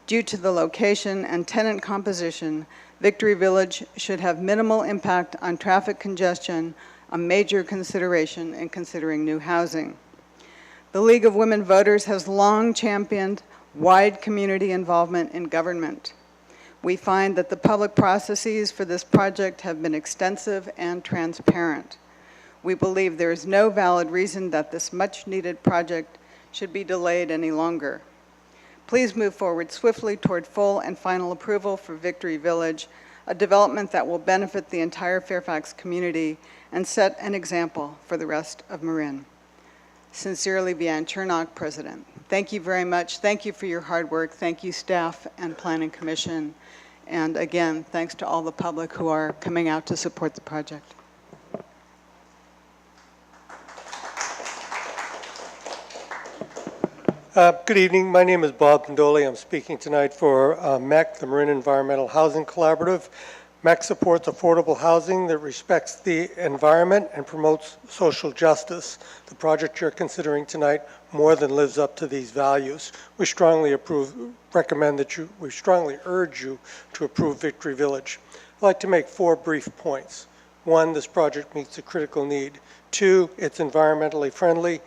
Due to the location and tenant composition, Victory Village should have minimal impact on traffic congestion, a major consideration in considering new housing. The League of Women Voters has long championed wide community involvement in government. We find that the public processes for this project have been extensive and transparent. We believe there is no valid reason that this much-needed project should be delayed any longer. Please move forward swiftly toward full and final approval for Victory Village, a development that will benefit the entire Fairfax community and set an example for the rest of Marin. Sincerely, Vianne Chernock, President. Thank you very much. Thank you for your hard work. Thank you, staff and Planning Commission. And again, thanks to all the public who are coming out to support the project. Good evening. My name is Bob Condoli. I'm speaking tonight for MEC, the Marin Environmental Housing Collaborative. MEC supports affordable housing that respects the environment and promotes social justice. The project you're considering tonight more than lives up to these values. We strongly we strongly urge you to approve Victory Village. I'd like to make 4 brief points. 1, this project meets a critical need. 2, it's environmentally friendly.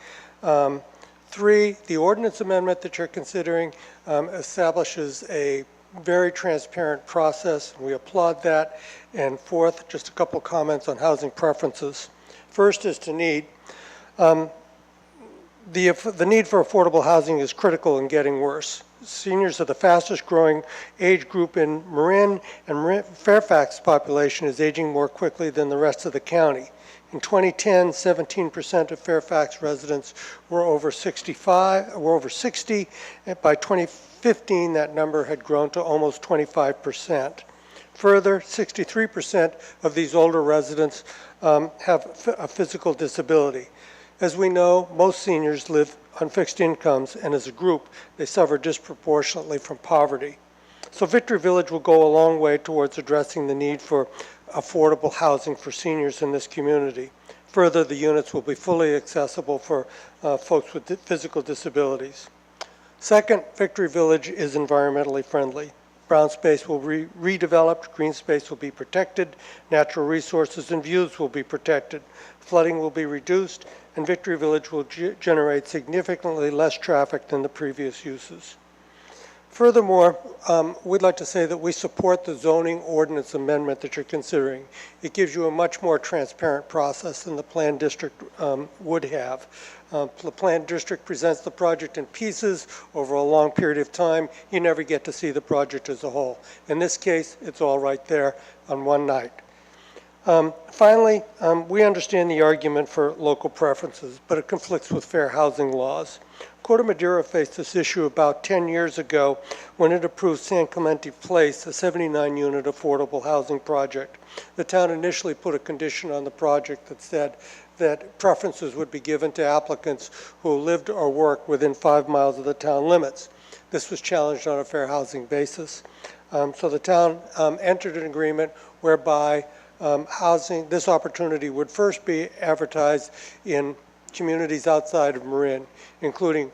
3, the ordinance amendment that you're considering establishes a very transparent process. We applaud that. And 4th, just a couple comments on housing preferences. First is to need. The need for affordable housing is critical and getting worse. Seniors are the fastest growing age group in Marin, and Fairfax population is aging more quickly than the rest of the county. In 2010, 17% of Fairfax residents were over 60. And by 2015, that number had grown to almost 25%. Further, 63% of these older residents have a physical disability. As we know, most seniors live on fixed incomes, and as a group, they suffer disproportionately from poverty. So Victory Village will go a long way towards addressing the need for affordable housing for seniors in this community. Further, the units will be fully accessible for folks with physical disabilities. Second, Victory Village is environmentally friendly. Brown space will be redeveloped, green space will be protected, natural resources and views will be protected, flooding will be reduced, and Victory Village will generate significantly less traffic than the previous uses. Furthermore, we'd like to say that we support the zoning ordinance amendment that you're considering. It gives you a much more transparent process than the planned district would have. The planned district presents the project in pieces over a long period of time. You never get to see the project as a whole. In this case, it's all right there on one night. Finally, we understand the argument for local preferences, but it conflicts with fair housing laws. Corte Madera faced this issue about 10 years ago when it approved San Clemente Place, a 79-unit affordable housing project. The town initially put a condition on the project that said that preferences would be given to applicants who lived or worked within 5 miles of the town limits. This was challenged on a fair housing basis. So the town entered an agreement whereby this opportunity would first be advertised in communities outside of Marin, including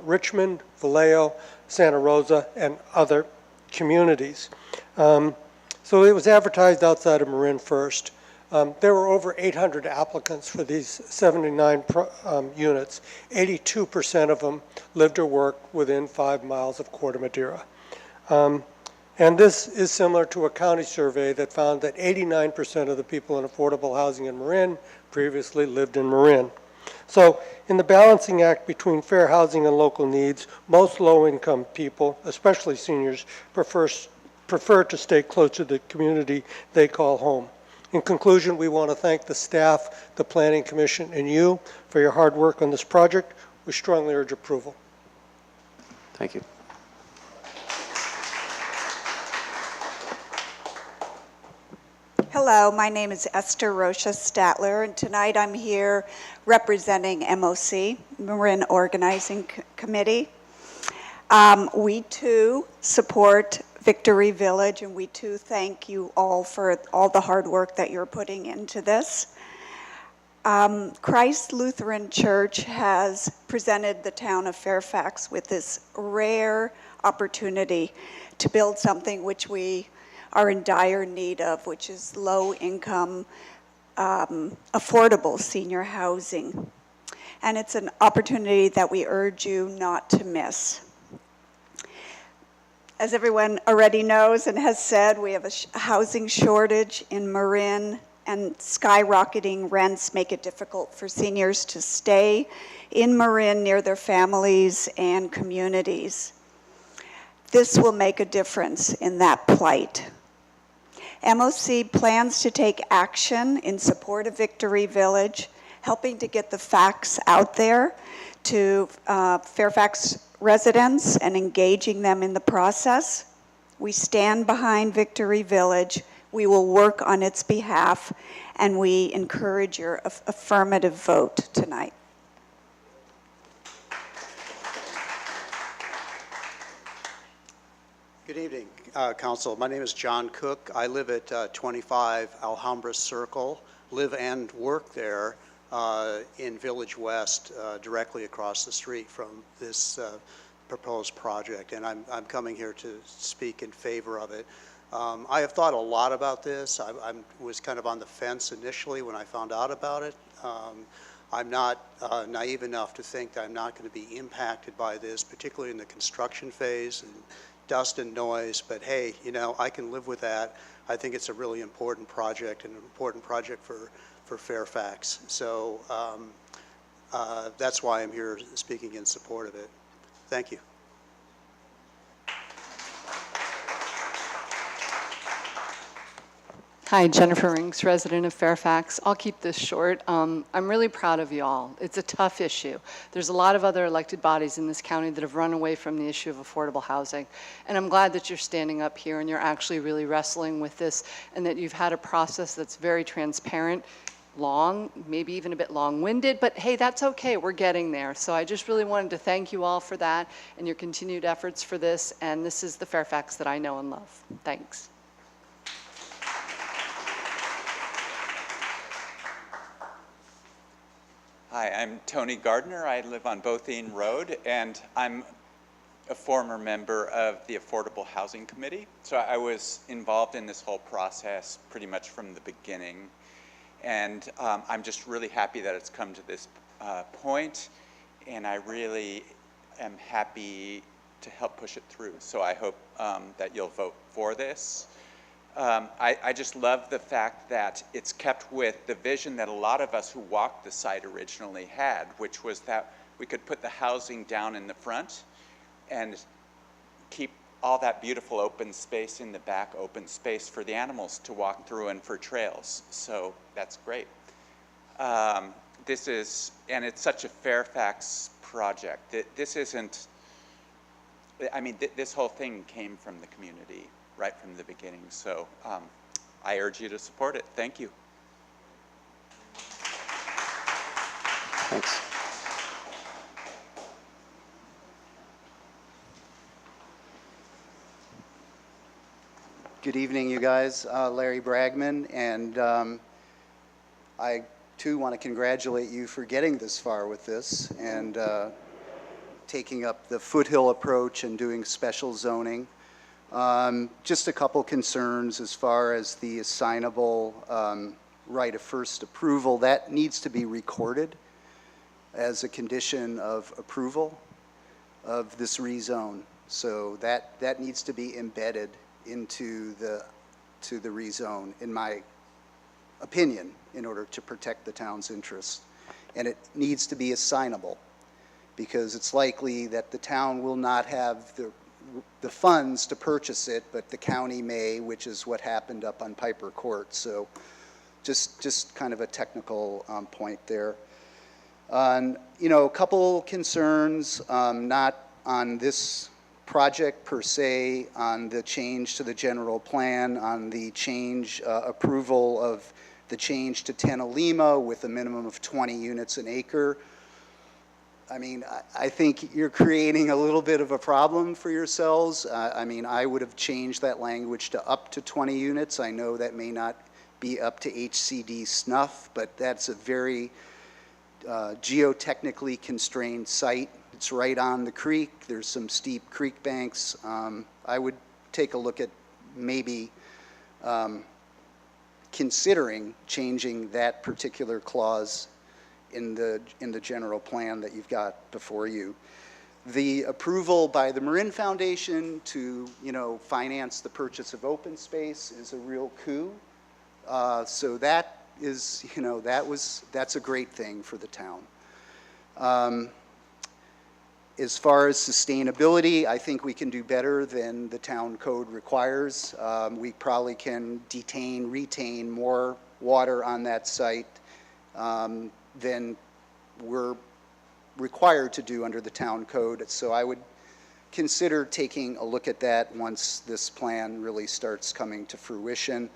Richmond, Vallejo, Santa Rosa, and other communities. So it was advertised outside of Marin first. There were over 800 applicants for these 79 units. 82% of them lived or worked within 5 miles of Corte Madera. And this is similar to a county survey that found that 89% of the people in affordable housing in Marin previously lived in Marin. So in the balancing act between fair housing and local needs, most low-income people, especially seniors, prefer to stay close to the community they call home. In conclusion, we want to thank the staff, the Planning Commission, and you for your hard work on this project. We strongly urge approval. Thank you. Hello, my name is Esther Rocha Statler, and tonight I'm here representing MOC, Marin Organizing Committee. We too support Victory Village, and we too thank you all for all the hard work that you're putting into this. Christ Lutheran Church has presented the town of Fairfax with this rare opportunity to build something which we are in dire need of, which is low-income, affordable senior housing. And it's an opportunity that we urge you not to miss. As everyone already knows and has said, we have a housing shortage in Marin, and skyrocketing rents make it difficult for seniors to stay in Marin near their families and communities. This will make a difference in that plight. MOC plans to take action in support of Victory Village, helping to get the facts out there to Fairfax residents and engaging them in the process. We stand behind Victory Village. We will work on its behalf, and we encourage your affirmative vote tonight. Good evening, Council. My name is John Cook. I live at 25 Alhambra Circle, live and work there in Village West, directly across the street from this proposed project, and I'm coming here to speak in favor of it. I have thought a lot about this. I was kind of on the fence initially when I found out about it. I'm not naive enough to think that I'm not going to be impacted by this, particularly in the construction phase and dust and noise, but hey, you know, I can live with that. I think it's a really important project and an important project for Fairfax. So that's why I'm here speaking in support of it. Thank you. Hi, Jennifer Rinks, resident of Fairfax. I'll keep this short. I'm really proud of you all. It's a tough issue. There's a lot of other elected bodies in this county that have run away from the issue of affordable housing. And I'm glad that you're standing up here and you're actually really wrestling with this, and that you've had a process that's very transparent, long, maybe even a bit long-winded, but hey, that's okay. We're getting there. So I just really wanted to thank you all for that and your continued efforts for this. And this is the Fairfax that I know and love. Thanks. Hi, I'm Tony Gardner. I live on Bothene Road, and I'm a former member of the Affordable Housing Committee. So I was involved in this whole process pretty much from the beginning. And I'm just really happy that it's come to this point, and I really am happy to help push it through. So I hope that you'll vote for this. I just love the fact that it's kept with the vision that a lot of us who walked the site originally had, which was that we could put the housing down in the front and keep all that beautiful open space in the back, open space for the animals to walk through and for trails. So that's great. This is, and it's such a Fairfax project. This isn't, I mean, this whole thing came from the community right from the beginning. So I urge you to support it. Thank you. Thanks. Good evening, you guys. Larry Bragman, and I too want to congratulate you for getting this far with this and taking up the foothill approach and doing special zoning. Just a couple concerns as far as the assignable right of first approval. That needs to be recorded as a condition of approval of this rezone. So that needs to be embedded into the rezone, in my opinion, in order to protect the town's interests. And it needs to be assignable, because it's likely that the town will not have the funds to purchase it, but the county may, which is what happened up on Piper Court. So just kind of a technical point there. You know, a couple concerns, not on this project per se, on the change to the general plan, on the change approval of the change to Tenalima with a minimum of 20 units an acre. I mean, I think you're creating a little bit of a problem for yourselves. I mean, I would have changed that language to up to 20 units. I know that may not be up to HCD snuff, but that's a very geotechnically constrained site. It's right on the creek. There's some steep creek banks. I would take a look at maybe considering changing that particular clause in the general plan that you've got before you. The approval by the Marin Foundation to, you know, finance the purchase of open space is a real coup. So that is, you know, that's a great thing for the town. As far as sustainability, I think we can do better than the town code requires. We probably can retain more water on that site than we're required to do under the town code. So I would consider taking a look at that once this plan really starts coming to fruition.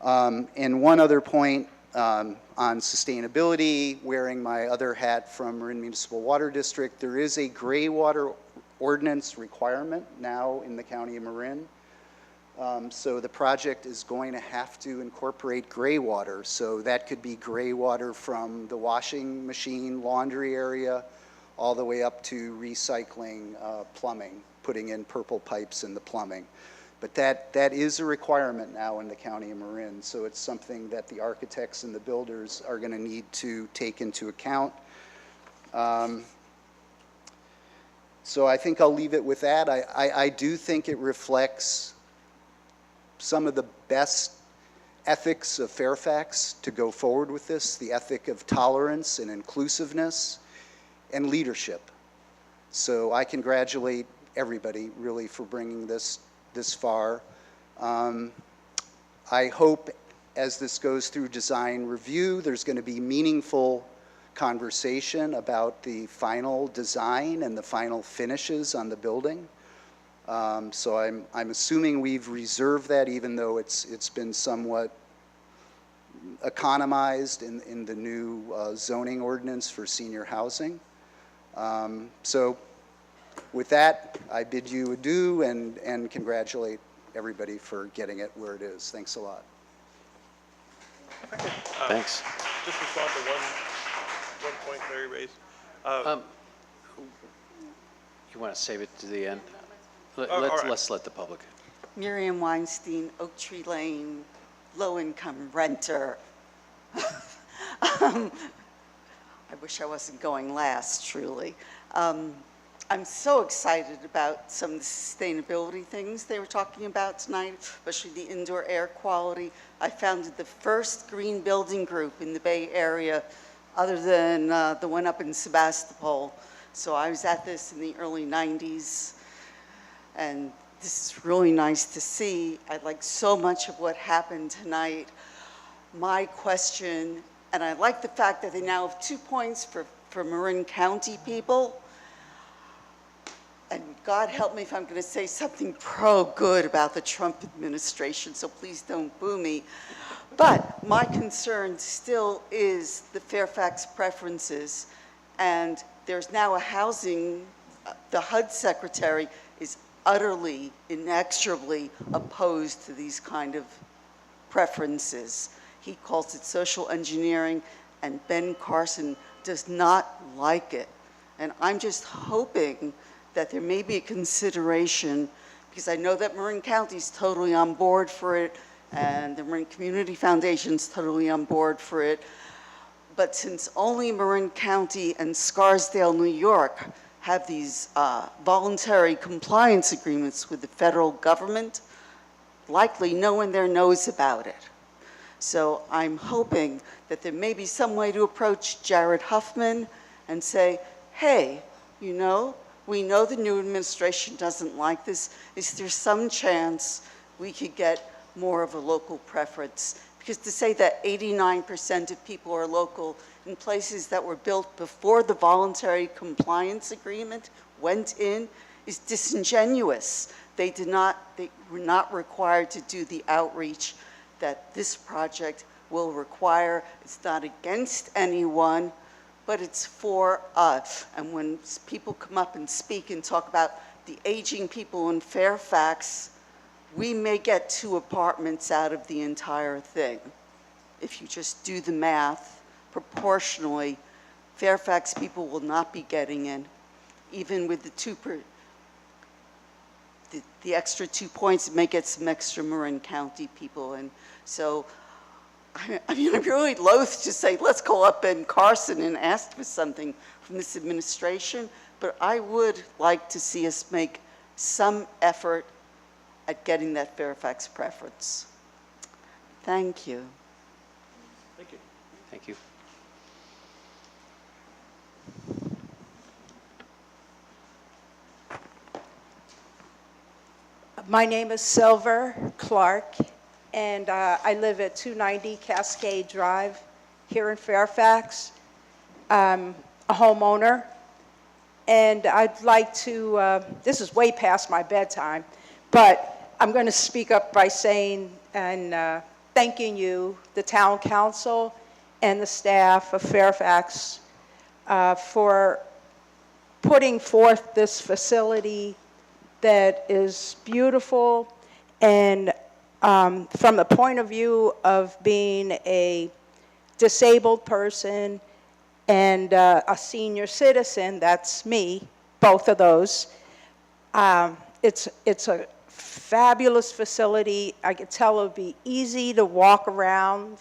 And one other point on sustainability, wearing my other hat from Marin Municipal Water District, there is a gray water ordinance requirement now in the County of Marin. So the project is going to have to incorporate gray water. So that could be gray water from the washing machine, laundry area, all the way up to recycling plumbing, putting in purple pipes in the plumbing. But that is a requirement now in the county of Marin, so it's something that the architects and the builders are going to need to take into account. So I think I'll leave it with that. I do think it reflects some of the best ethics of Fairfax to go forward with this, the ethic of tolerance and inclusiveness and leadership. So I congratulate everybody really for bringing this far. I hope as this goes through design review, there's going to be meaningful conversation about the final design and the final finishes on the building. So I'm assuming we've reserved that, even though it's been somewhat economized in the new zoning ordinance for senior housing. So with that, I bid you adieu and congratulate everybody for getting it where it is. Thanks a lot. Thanks. Just respond to one point Larry raised. You want to save it to the end? all right. Let's let the public. Miriam Weinstein, Oak Tree Lane, low-income renter. I wish I wasn't going last, truly. I'm so excited about some of the sustainability things they were talking about tonight, especially the indoor air quality. I founded the first green building group in the Bay Area, other than the one up in Sebastopol. So I was at this in the early 90s, and this is really nice to see. I like so much of what happened tonight. My question, and I like the fact that they now have 2 points for Marin County people. And God help me if I'm going to say something pro-good about the Trump administration, so please don't boo me. But my concern still is the Fairfax preferences. And there's now a housing, the HUD secretary is utterly, inexorably opposed to these kind of preferences. He calls it social engineering, and Ben Carson does not like it. And I'm just hoping that there may be a consideration, because I know that Marin County is totally on board for it, and the Marin Community Foundation is totally on board for it. But since only Marin County and Scarsdale, New York, have these voluntary compliance agreements with the federal government, likely no one there knows about it. So I'm hoping that there may be some way to approach Jared Huffman and say, hey, you know, we know the new administration doesn't like this. Is there some chance we could get more of a local preference? Because to say that 89% of people are local in places that were built before the voluntary compliance agreement went in is disingenuous. They were not required to do the outreach that this project will require. It's not against anyone, but it's for us. And when people come up and speak and talk about the aging people in Fairfax, we may get 2 apartments out of the entire thing. If you just do the math, proportionally, Fairfax people will not be getting in, even with the extra 2 points. It may get some extra Marin County people in. So I mean, I'm really loath to say, let's call up Ben Carson and ask for something from this administration, but I would like to see us make some effort at getting that Fairfax preference. Thank you. Thank you. Thank you. My name is Silver Clark, and I live at 290 Cascade Drive here in Fairfax. I'm a homeowner, and I'd like to, this is way past my bedtime, but I'm going to speak up by saying and thanking you, the town council, and the staff of Fairfax for putting forth this facility that is beautiful, and from the point of view of being a disabled person and a senior citizen, that's me, both of those, it's a fabulous facility. I could tell it would be easy to walk around.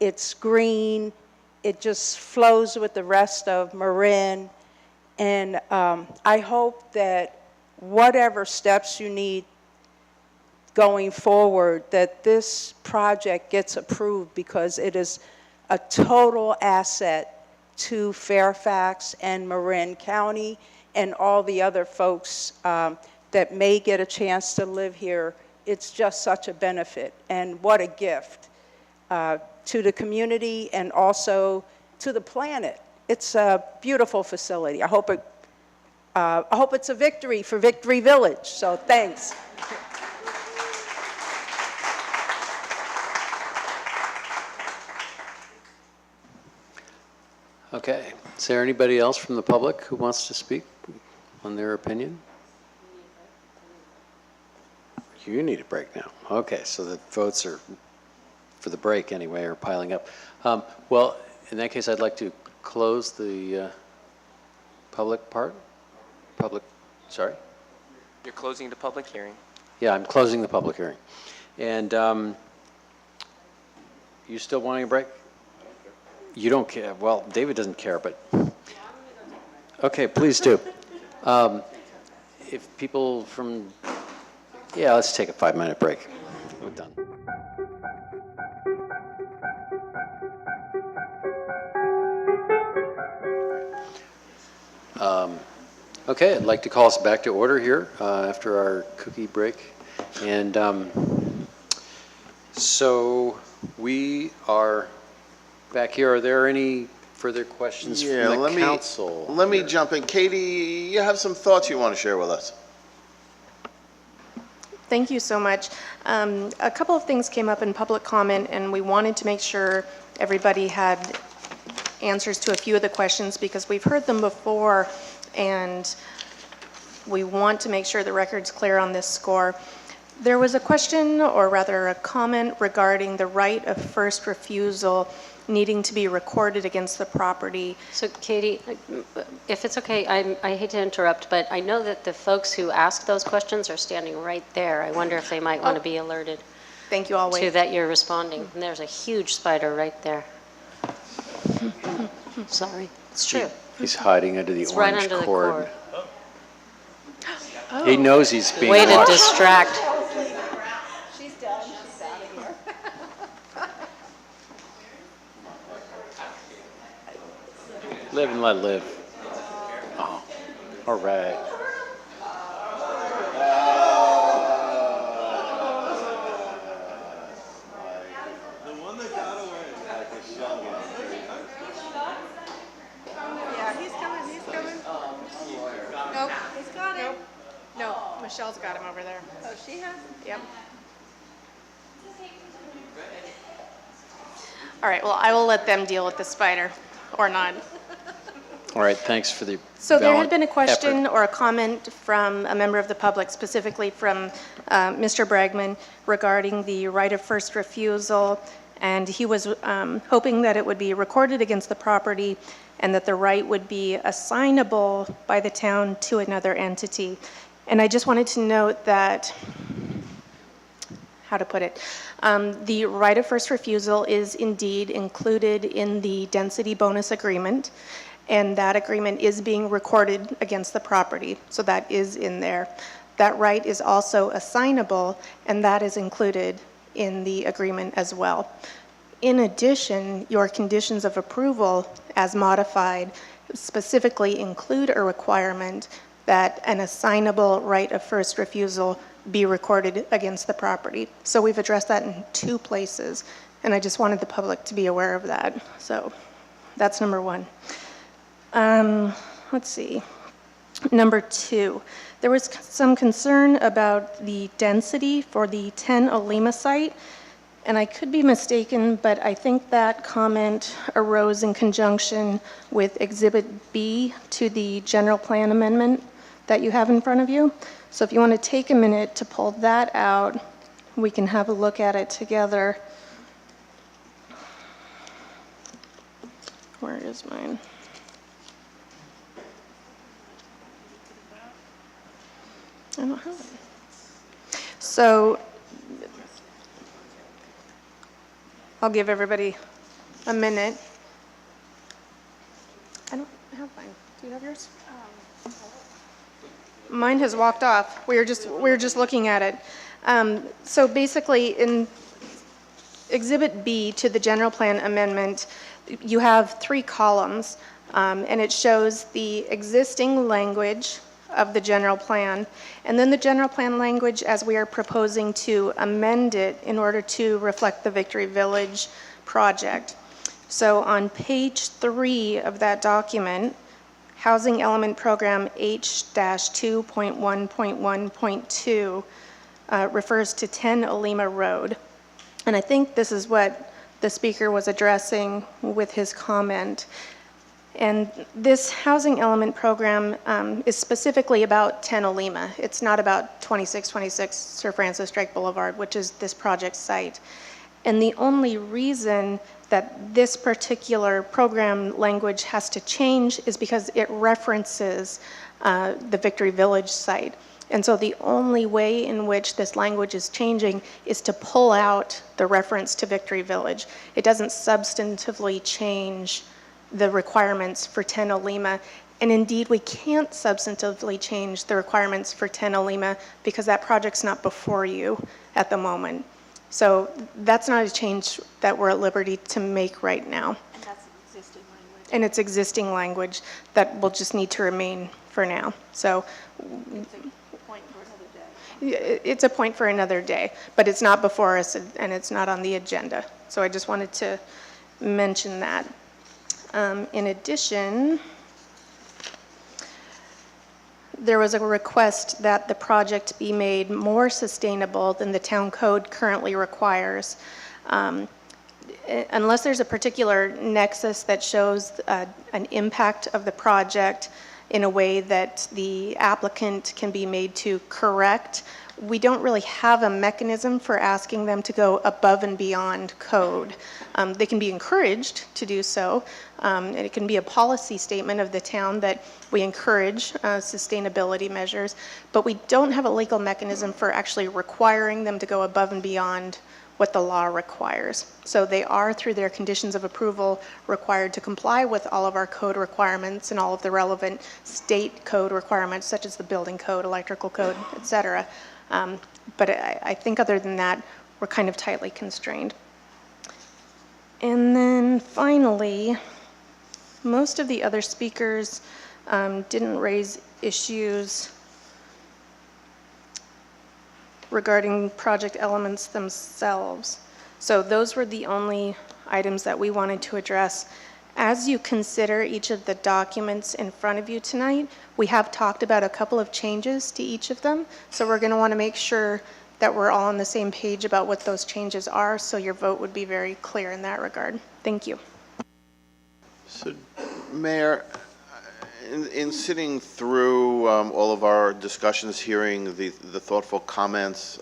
It's green. It just flows with the rest of Marin. And I hope that whatever steps you need going forward, that this project gets approved, because it is a total asset to Fairfax and Marin County and all the other folks that may get a chance to live here. It's just such a benefit, and what a gift to the community and also to the planet. It's a beautiful facility. I hope it's a victory for Victory Village, so thanks. Okay. Is there anybody else from the public who wants to speak on their opinion? You need a break now. Okay, so the votes are, for the break anyway, are piling up. Well, in that case, I'd like to close the public part. Sorry? You're closing the public hearing. Yeah, I'm closing the public hearing. And you still wanting a break? You don't care. Well, David doesn't care, but okay, please do. If people from, yeah, let's take a 5-minute break. We're done. Okay, I'd like to call us back to order here after our cookie break. And so we are back here. Are there any further questions from the council? Let me jump in. Katie, you have some thoughts you want to share with us? Thank you so much. A couple of things came up in public comment, and we wanted to make sure everybody had answers to a few of the questions, because we've heard them before, and we want to make sure the record's clear on this score. There was a question, or rather a comment, regarding the right of first refusal needing to be recorded against the property. So Katie, if it's okay, I hate to interrupt, but I know that the folks who asked those questions are standing right there. I wonder if they might want to be alerted. Thank you, I'll wait. To that you're responding. And there's a huge spider right there. Sorry, it's true. He's hiding under the It's right orange under cord. the cord. He knows he's being Way watched. to distract. She's done. She's out of here. Live and let live. Oh, all right. Yeah, he's coming, he's coming. Nope, he's got him. No, Michelle's got him over there. Oh, she has? Yep. All right, well, I will let them deal with the spider, or not. All right, thanks for the So there had valiant been a question effort. or a comment from a member of the public, specifically from Mr. Bragman, regarding the right of first refusal, and he was hoping that it would be recorded against the property and that the right would be assignable by the town to another entity. And I just wanted to note that, how to put it, the right of first refusal is indeed included in the density bonus agreement, and that agreement is being recorded against the property, so that is in there. That right is also assignable, and that is included in the agreement as well. In addition, your conditions of approval, as modified, specifically include a requirement that an assignable right of first refusal be recorded against the property. So we've addressed that in 2 places, and I just wanted the public to be aware of that. So that's number 1. Let's see. Number 2, there was some concern about the density for the 10 Olema site, and I could be mistaken, but I think that comment arose in conjunction with Exhibit B to the general plan amendment that you have in front of you. So if you want to take a minute to pull that out, we can have a look at it together. Where is mine? I don't have it. So I'll give everybody a minute. I don't have mine. Do you have yours? Mine has walked off. We were just looking at it. So basically, in Exhibit B to the general plan amendment, you have 3 columns, and it shows the existing language of the general plan, and then the general plan language as we are proposing to amend it in order to reflect the Victory Village project. So on page 3 of that document, Housing Element Program H-2.1.1.2 refers to 10 Olima Road. And I think this is what the speaker was addressing with his comment. And this housing element program is specifically about 10 Olima. It's not about 2626 Sir Francis Drake Boulevard, which is this project site. And the only reason that this particular program language has to change is because it references the Victory Village site. And so the only way in which this language is changing is to pull out the reference to Victory Village. It doesn't substantively change the requirements for 10 Olima. And indeed, we can't substantively change the requirements for 10 Olima because that project's not before you at the moment. So that's not a change that we're at liberty to make right now. And that's existing language. And it's existing language that will just need to remain for now. So it's a point for another day, but it's not before us and it's not on the agenda. So I just wanted to mention that. In addition, there was a request that the project be made more sustainable than the town code currently requires. Unless there's a particular nexus that shows an impact of the project in a way that the applicant can be made to correct, we don't really have a mechanism for asking them to go above and beyond code. They can be encouraged to do so, and it can be a policy statement of the town that we encourage sustainability measures, but we don't have a legal mechanism for actually requiring them to go above and beyond what the law requires. So they are, through their conditions of approval, required to comply with all of our code requirements and all of the relevant state code requirements, such as the building code, electrical code, et cetera. But I think other than that, we're kind of tightly constrained. And then finally, most of the other speakers didn't raise issues regarding project elements themselves. So those were the only items that we wanted to address. As you consider each of the documents in front of you tonight, we have talked about a couple of changes to each of them. So we're going to want to make sure that we're all on the same page about what those changes are, so your vote would be very clear in that regard. Thank you. So, Mayor, in sitting through all of our discussions, hearing the thoughtful comments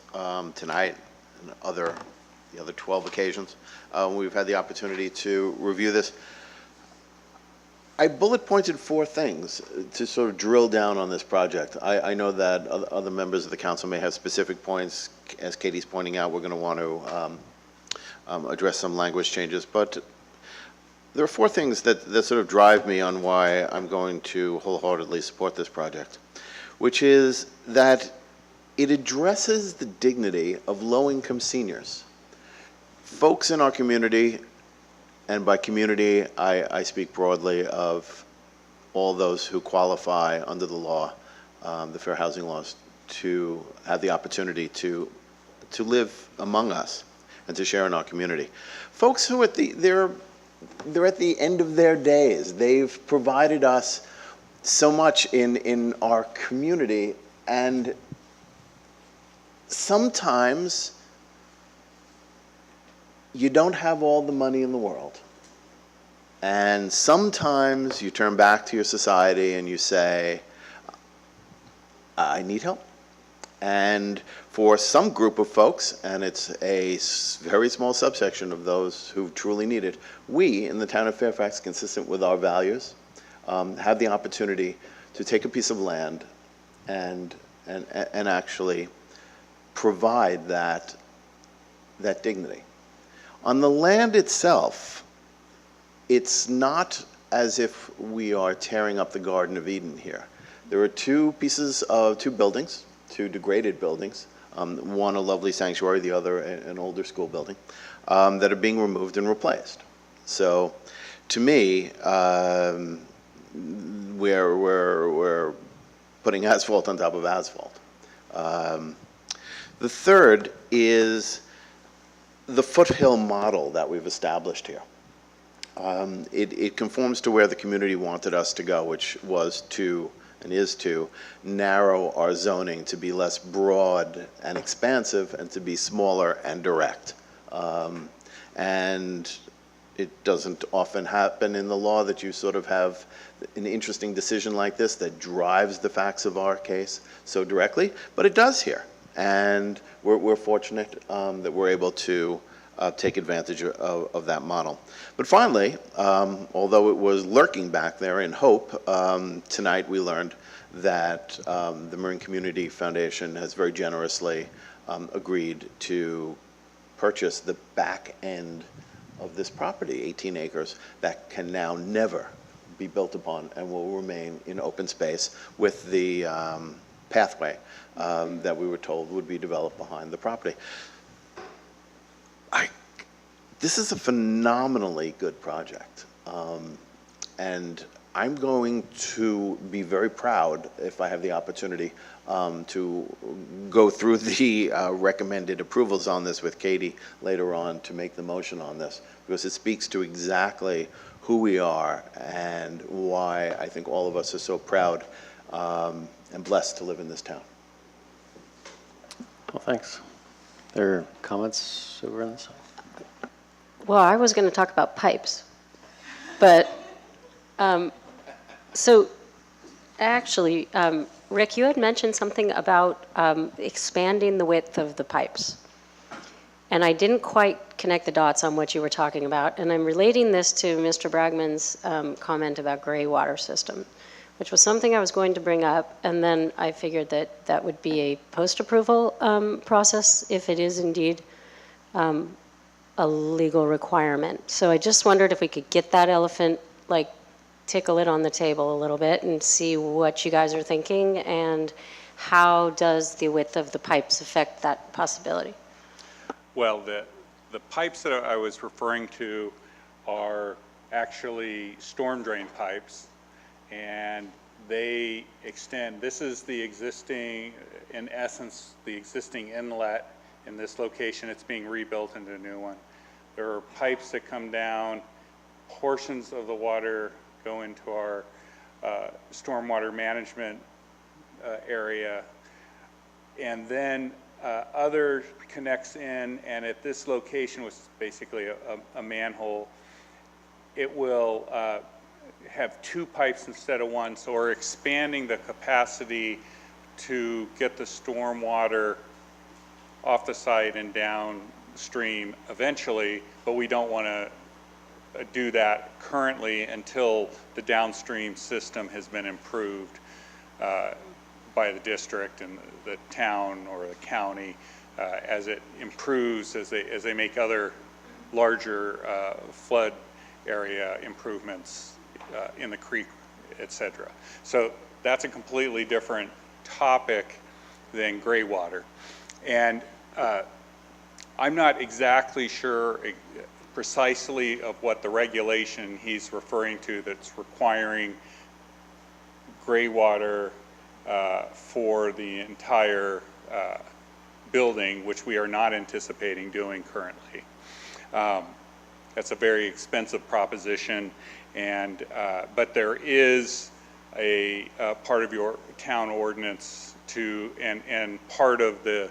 tonight and the other 12 occasions, we've had the opportunity to review this. I bullet pointed 4 things to sort of drill down on this project. I know that other members of the council may have specific points. As Katie's pointing out, we're going to want to address some language changes, but there are 4 things that sort of drive me on why I'm going to wholeheartedly support this project, which is that it addresses the dignity of low-income seniors. Folks in our community, and by community, I speak broadly of all those who qualify under the law, the fair housing laws, to have the opportunity to live among us and to share in our community. Folks who they're at the end of their days. They've provided us so much in our community, and sometimes you don't have all the money in the world. And sometimes you turn back to your society and you say, I need help. And for some group of folks, and it's a very small subsection of those who truly need it, we in the town of Fairfax, consistent with our values, have the opportunity to take a piece of land and actually provide that dignity. On the land itself, it's not as if we are tearing up the Garden of Eden here. There are two buildings, two degraded buildings, one a lovely sanctuary, the other an older school building, that are being removed and replaced. So to me, we're putting asphalt on top of asphalt. The third is the foothill model that we've established here. It conforms to where the community wanted us to go, which was to, and is to, narrow our zoning to be less broad and expansive and to be smaller and direct. And it doesn't often happen in the law that you sort of have an interesting decision like this that drives the facts of our case so directly, but it does here. And we're fortunate that we're able to take advantage of that model. But finally, although it was lurking back there in hope, tonight we learned that the Marin Community Foundation has very generously agreed to purchase the back end of this property, 18 acres, that can now never be built upon and will remain in open space with the pathway that we were told would be developed behind the property. This is a phenomenally good project, and I'm going to be very proud if I have the opportunity to go through the recommended approvals on this with Katie later on to make the motion on this, because it speaks to exactly who we are and why I think all of us are so proud and blessed to live in this town. Well, thanks. There are comments over on this side? Well, I was going to talk about pipes, but, so actually, Rick, you had mentioned something about expanding the width of the pipes. And I didn't quite connect the dots on what you were talking about. And I'm relating this to Mr. Bragman's comment about gray water system, which was something I was going to bring up. And then I figured that that would be a post-approval process if it is indeed a legal requirement. So I just wondered if we could get that elephant, like, tickle it on the table a little bit and see what you guys are thinking, and how does the width of the pipes affect that possibility? Well, the pipes that I was referring to are actually storm drain pipes, and they extend. This is the existing, in essence, the existing inlet in this location. It's being rebuilt into a new one. There are pipes that come down, portions of the water go into our stormwater management area, and then other connects in, and at this location, which is basically a manhole, it will have two pipes instead of one, so we're expanding the capacity to get the stormwater off the site and downstream eventually, but we don't want to do that currently until the downstream system has been improved by the district and the town or the county as it improves, as they make other larger flood area improvements in the creek, etc. So that's a completely different topic than gray water. And I'm not exactly sure precisely of what the regulation he's referring to that's requiring gray water for the entire building, which we are not anticipating doing currently. That's a very expensive proposition, and but there is a part of your town ordinance to, and part of the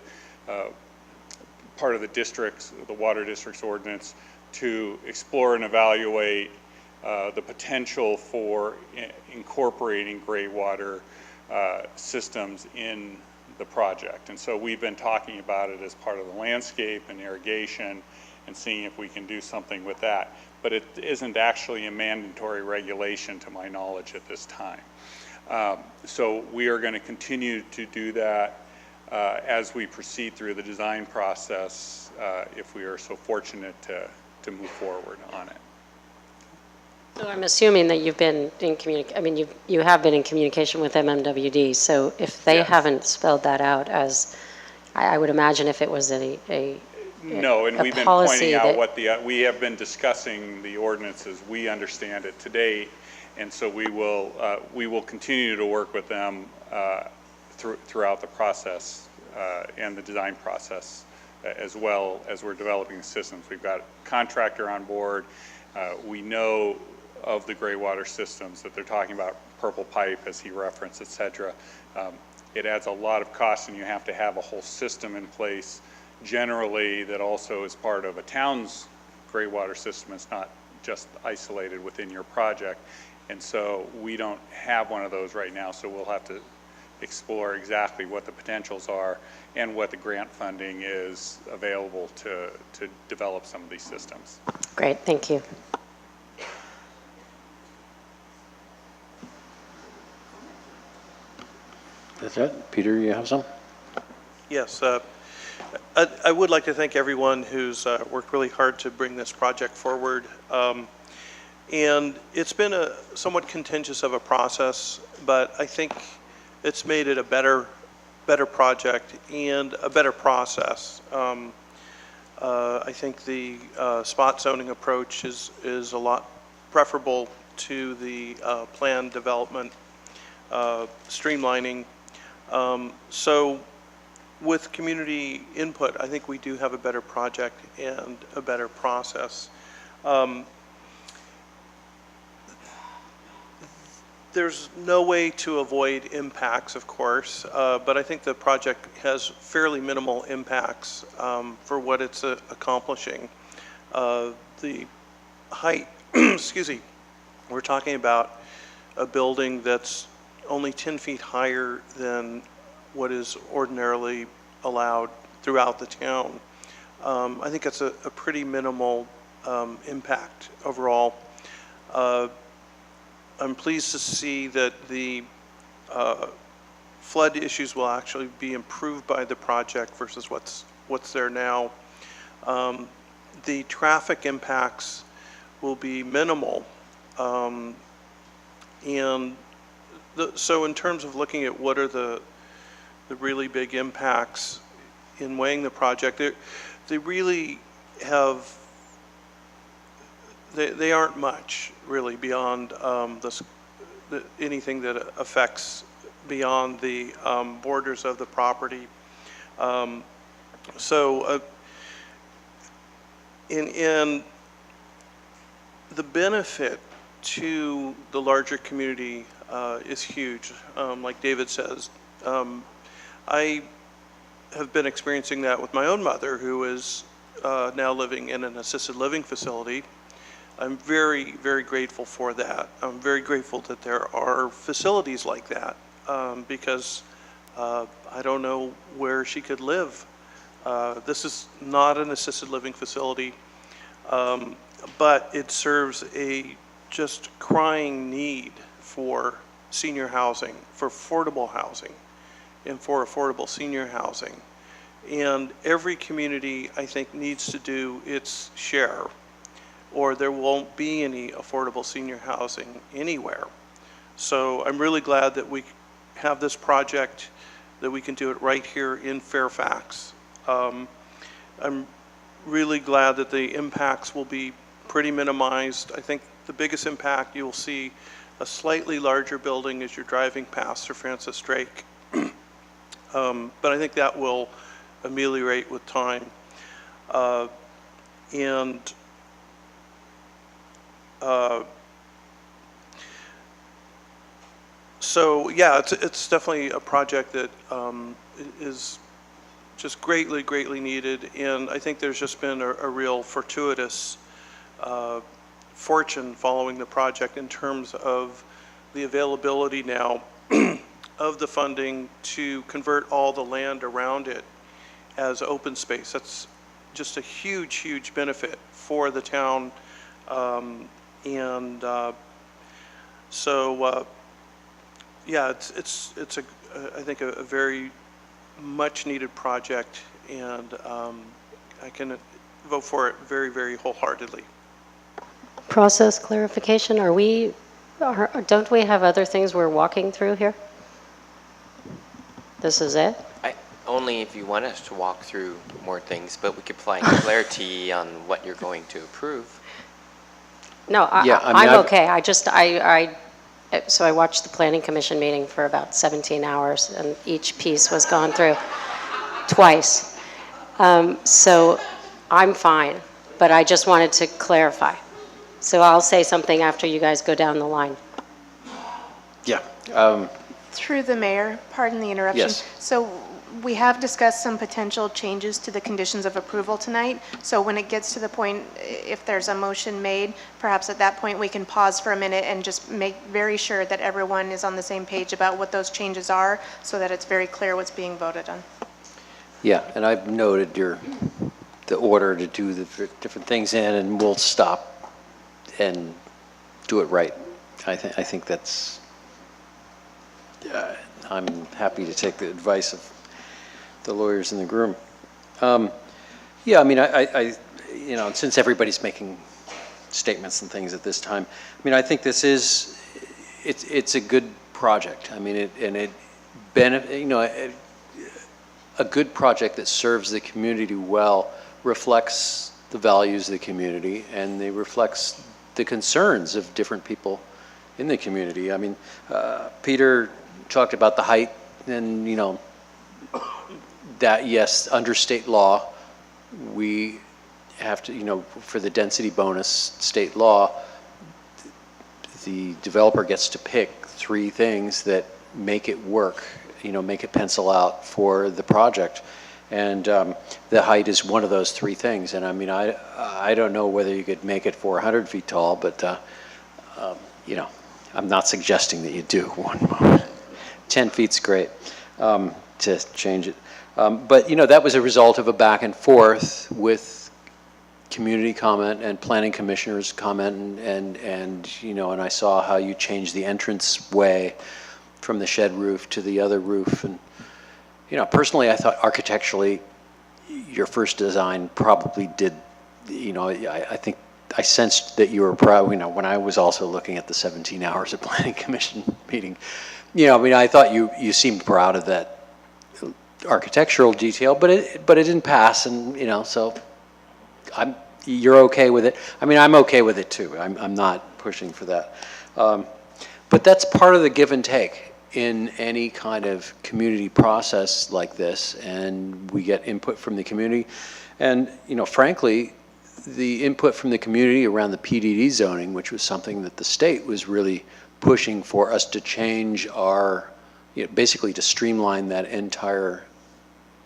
district's, the water district's ordinance, to explore and evaluate the potential for incorporating gray water systems in the project. And so we've been talking about it as part of the landscape and irrigation and seeing if we can do something with that. But it isn't actually a mandatory regulation to my knowledge at this time. So we are going to continue to do that as we proceed through the design process, if we are so fortunate to move forward on it. So I'm assuming that you've been in you have been in communication with MMWD, so if they Yes. haven't spelled that out as, I would imagine if it was No, and a we've been policy pointing out that- what we have been discussing the ordinance as we understand it today, and so we will continue to work with them throughout the process and the design process, as well as we're developing the systems. We've got a contractor on board. We know of the gray water systems that they're talking about, purple pipe, as he referenced, et cetera. It adds a lot of cost, and you have to have a whole system in place generally that also is part of a town's gray water system. It's not just isolated within your project. And so we don't have one of those right now, so we'll have to explore exactly what the potentials are and what the grant funding is available to develop some of these systems. Great, thank you. That's it. Peter, you have some? Yes, I would like to thank everyone who's worked really hard to bring this project forward. And it's been a somewhat contentious of a process, but I think it's made it a better project and a better process. I think the spot zoning approach is a lot preferable to the plan development streamlining. So with community input, I think we do have a better project and a better process. There's no way to avoid impacts, of course, but I think the project has fairly minimal impacts for what it's accomplishing. The height, excuse me, we're talking about a building that's only 10 feet higher than what is ordinarily allowed throughout the town. I think it's a pretty minimal impact overall. I'm pleased to see that the flood issues will actually be improved by the project versus what's there now. The traffic impacts will be minimal. So in terms of looking at what are the really big impacts in weighing the project, they really have, they aren't much really beyond anything that affects beyond the borders of the property. In the benefit to the larger community is huge. Like David says, I have been experiencing that with my own mother, who is now living in an assisted living facility. I'm very, very grateful for that. I'm very grateful that there are facilities like that because I don't know where she could live. This is not an assisted living facility, but it serves a just crying need for senior housing, for affordable housing, and for affordable senior housing. And every community, I think, needs to do its share, or there won't be any affordable senior housing anywhere. So I'm really glad that we have this project, that we can do it right here in Fairfax. I'm really glad that the impacts will be pretty minimized. I think the biggest impact, you'll see a slightly larger building as you're driving past Sir Francis Drake. But I think that will ameliorate with time. So yeah, it's definitely a project that is just greatly, greatly needed. And I think there's just been a real fortuitous fortune following the project in terms of the availability now of the funding to convert all the land around it as open space. That's just a huge, huge benefit for the town. Yeah, it's I think a very much-needed project, and I can vote for it very, very wholeheartedly. Process clarification, don't we have other things we're walking through here? This is it? Only if you want us to walk through more things, but we could provide clarity on what you're going to approve. No, Yeah, I mean, I'm okay. So I watched the planning commission meeting for about 17 hours, and each piece was gone through twice. So I'm fine, but I just wanted to clarify. So I'll say something after you guys go down the line. Yeah. Through the mayor, pardon the interruption. Yes. So we have discussed some potential changes to the conditions of approval tonight. So when it gets to the point, if there's a motion made, perhaps at that point we can pause for a minute and just make very sure that everyone is on the same page about what those changes are, so that it's very clear what's being voted on. Yeah, and I've noted the order to do the different things in, and we'll stop and do it right. I think that's, I'm happy to take the advice of the lawyers in the room. Yeah, I mean, I you know, since everybody's making statements and things at this time, I mean, I think this is, it's a good project. I mean, a good project that serves the community well reflects the values of the community, and it reflects the concerns of different people in the community. I mean, Peter talked about the height, and you know, that yes, under state law, we have to, you know, for the density bonus state law, the developer gets to pick 3 things that make it work, you know, make it pencil out for the project. And the height is one of those 3 things. And I mean, I don't know whether you could make it 400 feet tall, but you know, I'm not suggesting that you do. 10 feet's great to change it. But you know, that was a result of a back and forth with community comment and planning commissioners comment, and you know, and I saw how you changed the entrance way from the shed roof to the other roof. And you know, personally, I thought architecturally your first design probably did, you know, I think I sensed that you were proud, you know, when I was also looking at the 17 hours of planning commission meeting, you know, I mean, I thought you seemed proud of that architectural detail, but it didn't pass, and you know, so you're okay with it. I mean, I'm okay with it too. I'm not pushing for that, but that's part of the give and take in any kind of community process like this, and we get input from the community, and you know, frankly, the input from the community around the Pdv zoning, which was something that the state was really pushing for us to change our, you know, basically to streamline that entire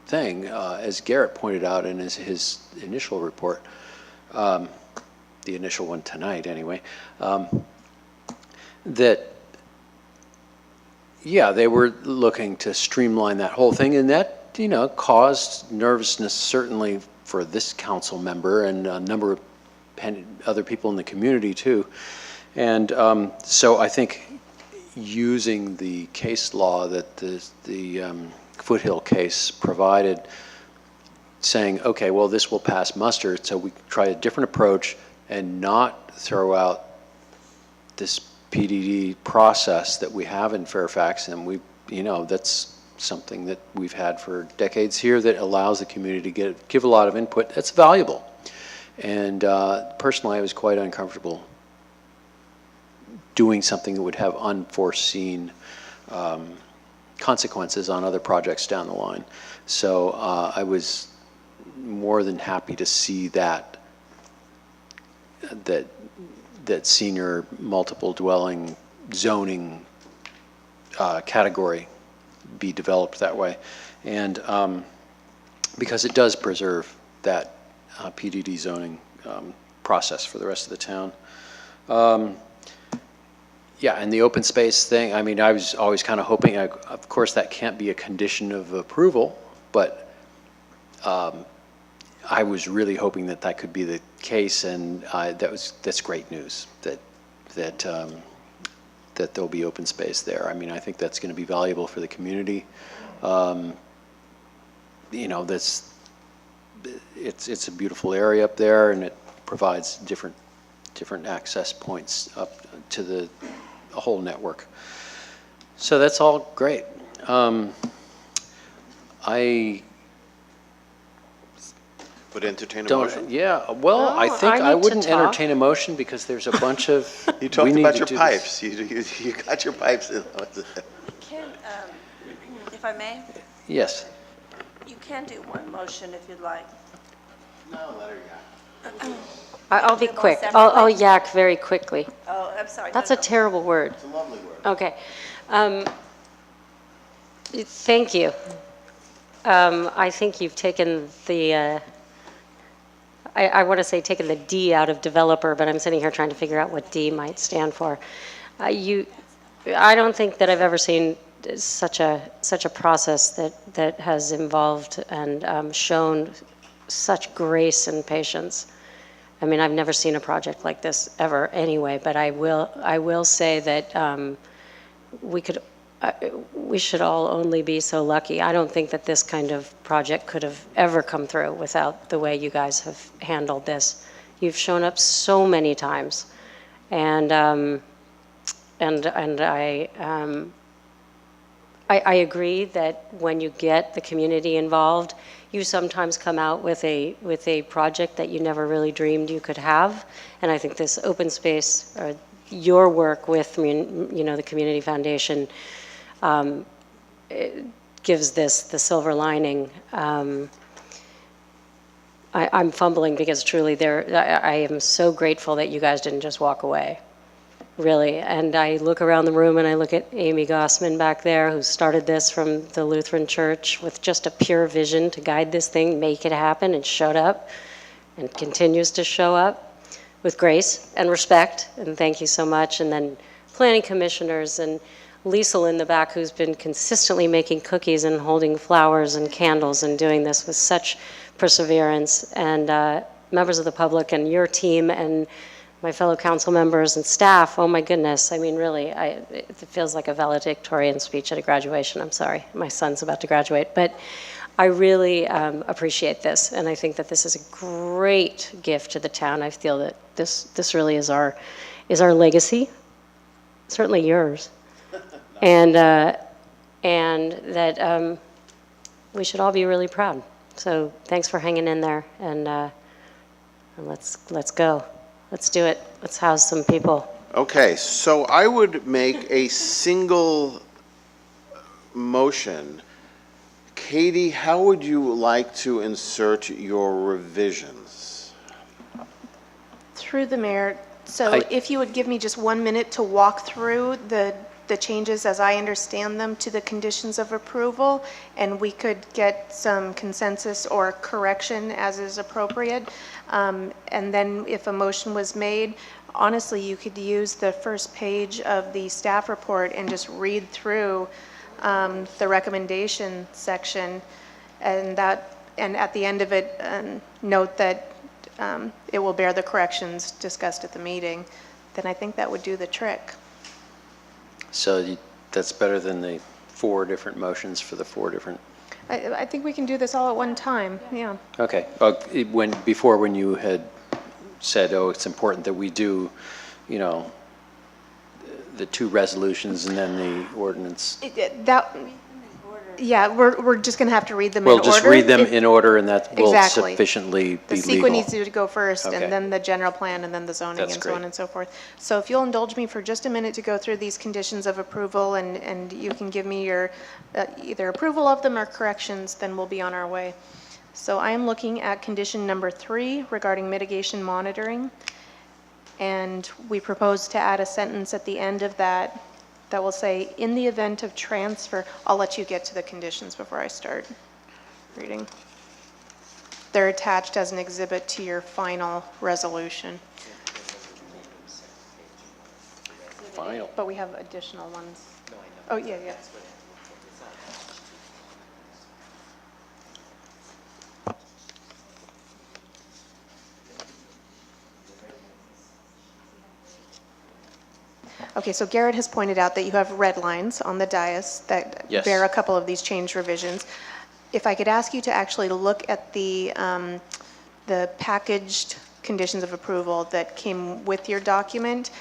thing, as Garrett pointed out in his initial report, the initial one tonight anyway, that, yeah, they were looking to streamline that whole thing, and that, you know, caused nervousness certainly for this council member and a number of other people in the community too. And so I think using the case law that the Foothill case provided, saying, okay, well, this will pass muster, so we try a different approach and not throw out this PDD process that we have in Fairfax, and we, you know, that's something that we've had for decades here that allows the community to give a lot of input that's valuable. And personally, I was quite uncomfortable doing something that would have unforeseen consequences on other projects down the line. So I was more than happy to see that senior multiple dwelling zoning category be developed that way, and because it does preserve that PDD zoning process for the rest of the town. Yeah, and the open space thing, I mean, I was always kind of hoping, of course that can't be a condition of approval, but I was really hoping that that could be the case, and that's great news that there'll be open space there. I mean, I think that's going to be valuable for the community. you know, it's a beautiful area up there, and it provides different access points up to the whole network. So that's all great. I Would entertain a don't, motion? yeah, well, No, I think I I need to wouldn't talk. entertain a motion because there's a bunch of. You talked we need about to your do this. pipes. You got your pipes in. Can, if I may, Yes. you can do one motion if you'd like. No, let her go. I'll be Do them all quick. I'll separately? yak very quickly. Oh, I'm sorry. That's no, a terrible word. It's a lovely word. Okay. Thank you. I think you've taken the, I want to say taken the D out of developer, but I'm sitting here trying to figure out what D might stand for. I don't think that I've ever seen such a process that has involved and shown such grace and patience. I mean, I've never seen a project like this ever anyway, but I will say that we should all only be so lucky. I don't think that this kind of project could have ever come through without the way you guys have handled this. You've shown up so many times, and I agree that when you get the community involved, you sometimes come out with a project that you never really dreamed you could have. And I think this open space, or your work with, the Community Foundation, it gives this the silver lining. I'm fumbling because truly I am so grateful that you guys didn't just walk away. Really, and I look around the room and I look at Amy Gossman back there, who started this from the Lutheran Church with just a pure vision to guide this thing, make it happen, and showed up and continues to show up with grace and respect, and thank you so much. And then planning commissioners and Liesl in the back, who's been consistently making cookies and holding flowers and candles and doing this with such perseverance, and members of the public and your team and my fellow council members and staff. Oh my goodness, I mean, really, it feels like a valedictorian speech at a graduation. I'm sorry, my son's about to graduate, but I really appreciate this, and I think that this is a great gift to the town. I feel that this really is our legacy, certainly yours, and that we should all be really proud. So thanks for hanging in there, and let's go. Let's do it. Let's house some people. Okay, so I would make a single motion. Katie, how would you like to insert your revisions? Through the mayor, so if you would give me just 1 minute to walk through the changes as I understand them to the conditions of approval, and we could get some consensus or correction as is appropriate. And then if a motion was made, honestly, you could use the first page of the staff report and just read through the recommendation section, and at the end of it, note that it will bear the corrections discussed at the meeting. Then I think that would do the trick. So that's better than the 4 different motions for the 4 different. I think we can do this all at one time, yeah. Okay. When you had said, oh, it's important that we do, the 2 resolutions and then the ordinance. Yeah, we're just going to have to read them in order. We'll just read them in order, and that will Exactly. sufficiently be The legal. CEQA needs to go first, Okay. and then the general plan, and then the zoning, That's and so on great. and so forth. So if you'll indulge me for just a minute to go through these conditions of approval, and you can give me your either approval of them or corrections, then we'll be on our way. So I am looking at condition number 3 regarding mitigation monitoring, and we propose to add a sentence at the end of that will say, in the event of transfer. I'll let you get to the conditions before I start reading. They're attached as an exhibit to your final resolution. Final. But we have additional ones. Oh, yeah. Okay, so Garrett has pointed out that you have red lines on the dais that Yes. bear a couple of these change revisions. if I could ask you to actually look at the packaged conditions of approval that came with your document.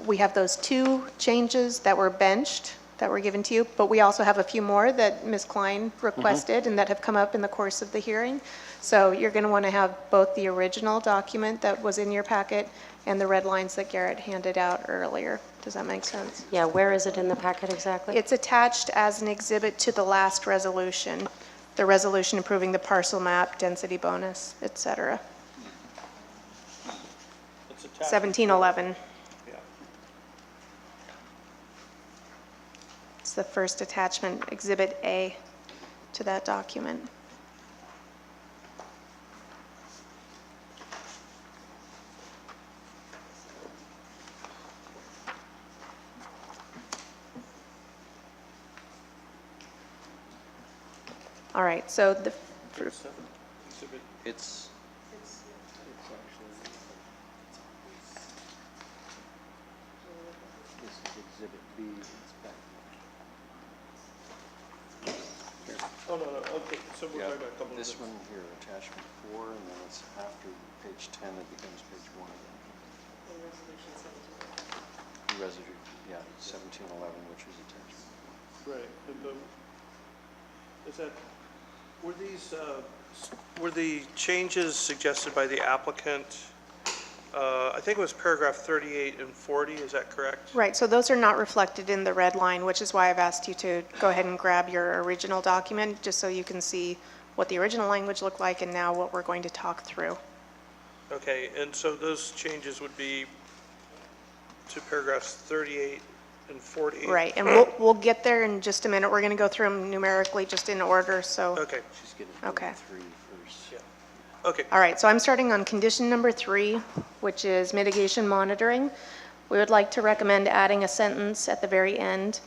We have those 2 changes that were benched, that were given to you, but we also have a few more that Ms. Klein requested and that have come up in the course of the hearing. So you're going to want to have both the original document that was in your packet and the red lines that Garrett handed out earlier. Does that make sense? Yeah, where is it in the packet exactly? It's attached as an exhibit to the last resolution, the resolution approving the parcel map, density bonus, et cetera. 1711. It's the first attachment, Exhibit A, to that document. All right, so the, It's, this is Exhibit B. Oh, no, okay, so we're Yeah, talking about a couple of this different- one here, attachment 4, and then it's after page 10, it becomes page 1 again. Residue, yeah, 1711, which is attachment. Right, is that, were the changes suggested by the applicant, I think it was paragraph 38 and 40, is that correct? right, so those are not reflected in the red line, which is why I've asked you to go ahead and grab your original document, just so you can see what the original language looked like and now what we're going to talk through. Okay, and so those changes would be to paragraphs 38 and 40? Right, and we'll get there in just a minute. We're going to go through them numerically, just in order, so. Okay. She's getting Okay. 3 first. Yeah. Okay. All right, so I'm starting on condition number 3, which is mitigation monitoring. We would like to recommend adding a sentence at the very end.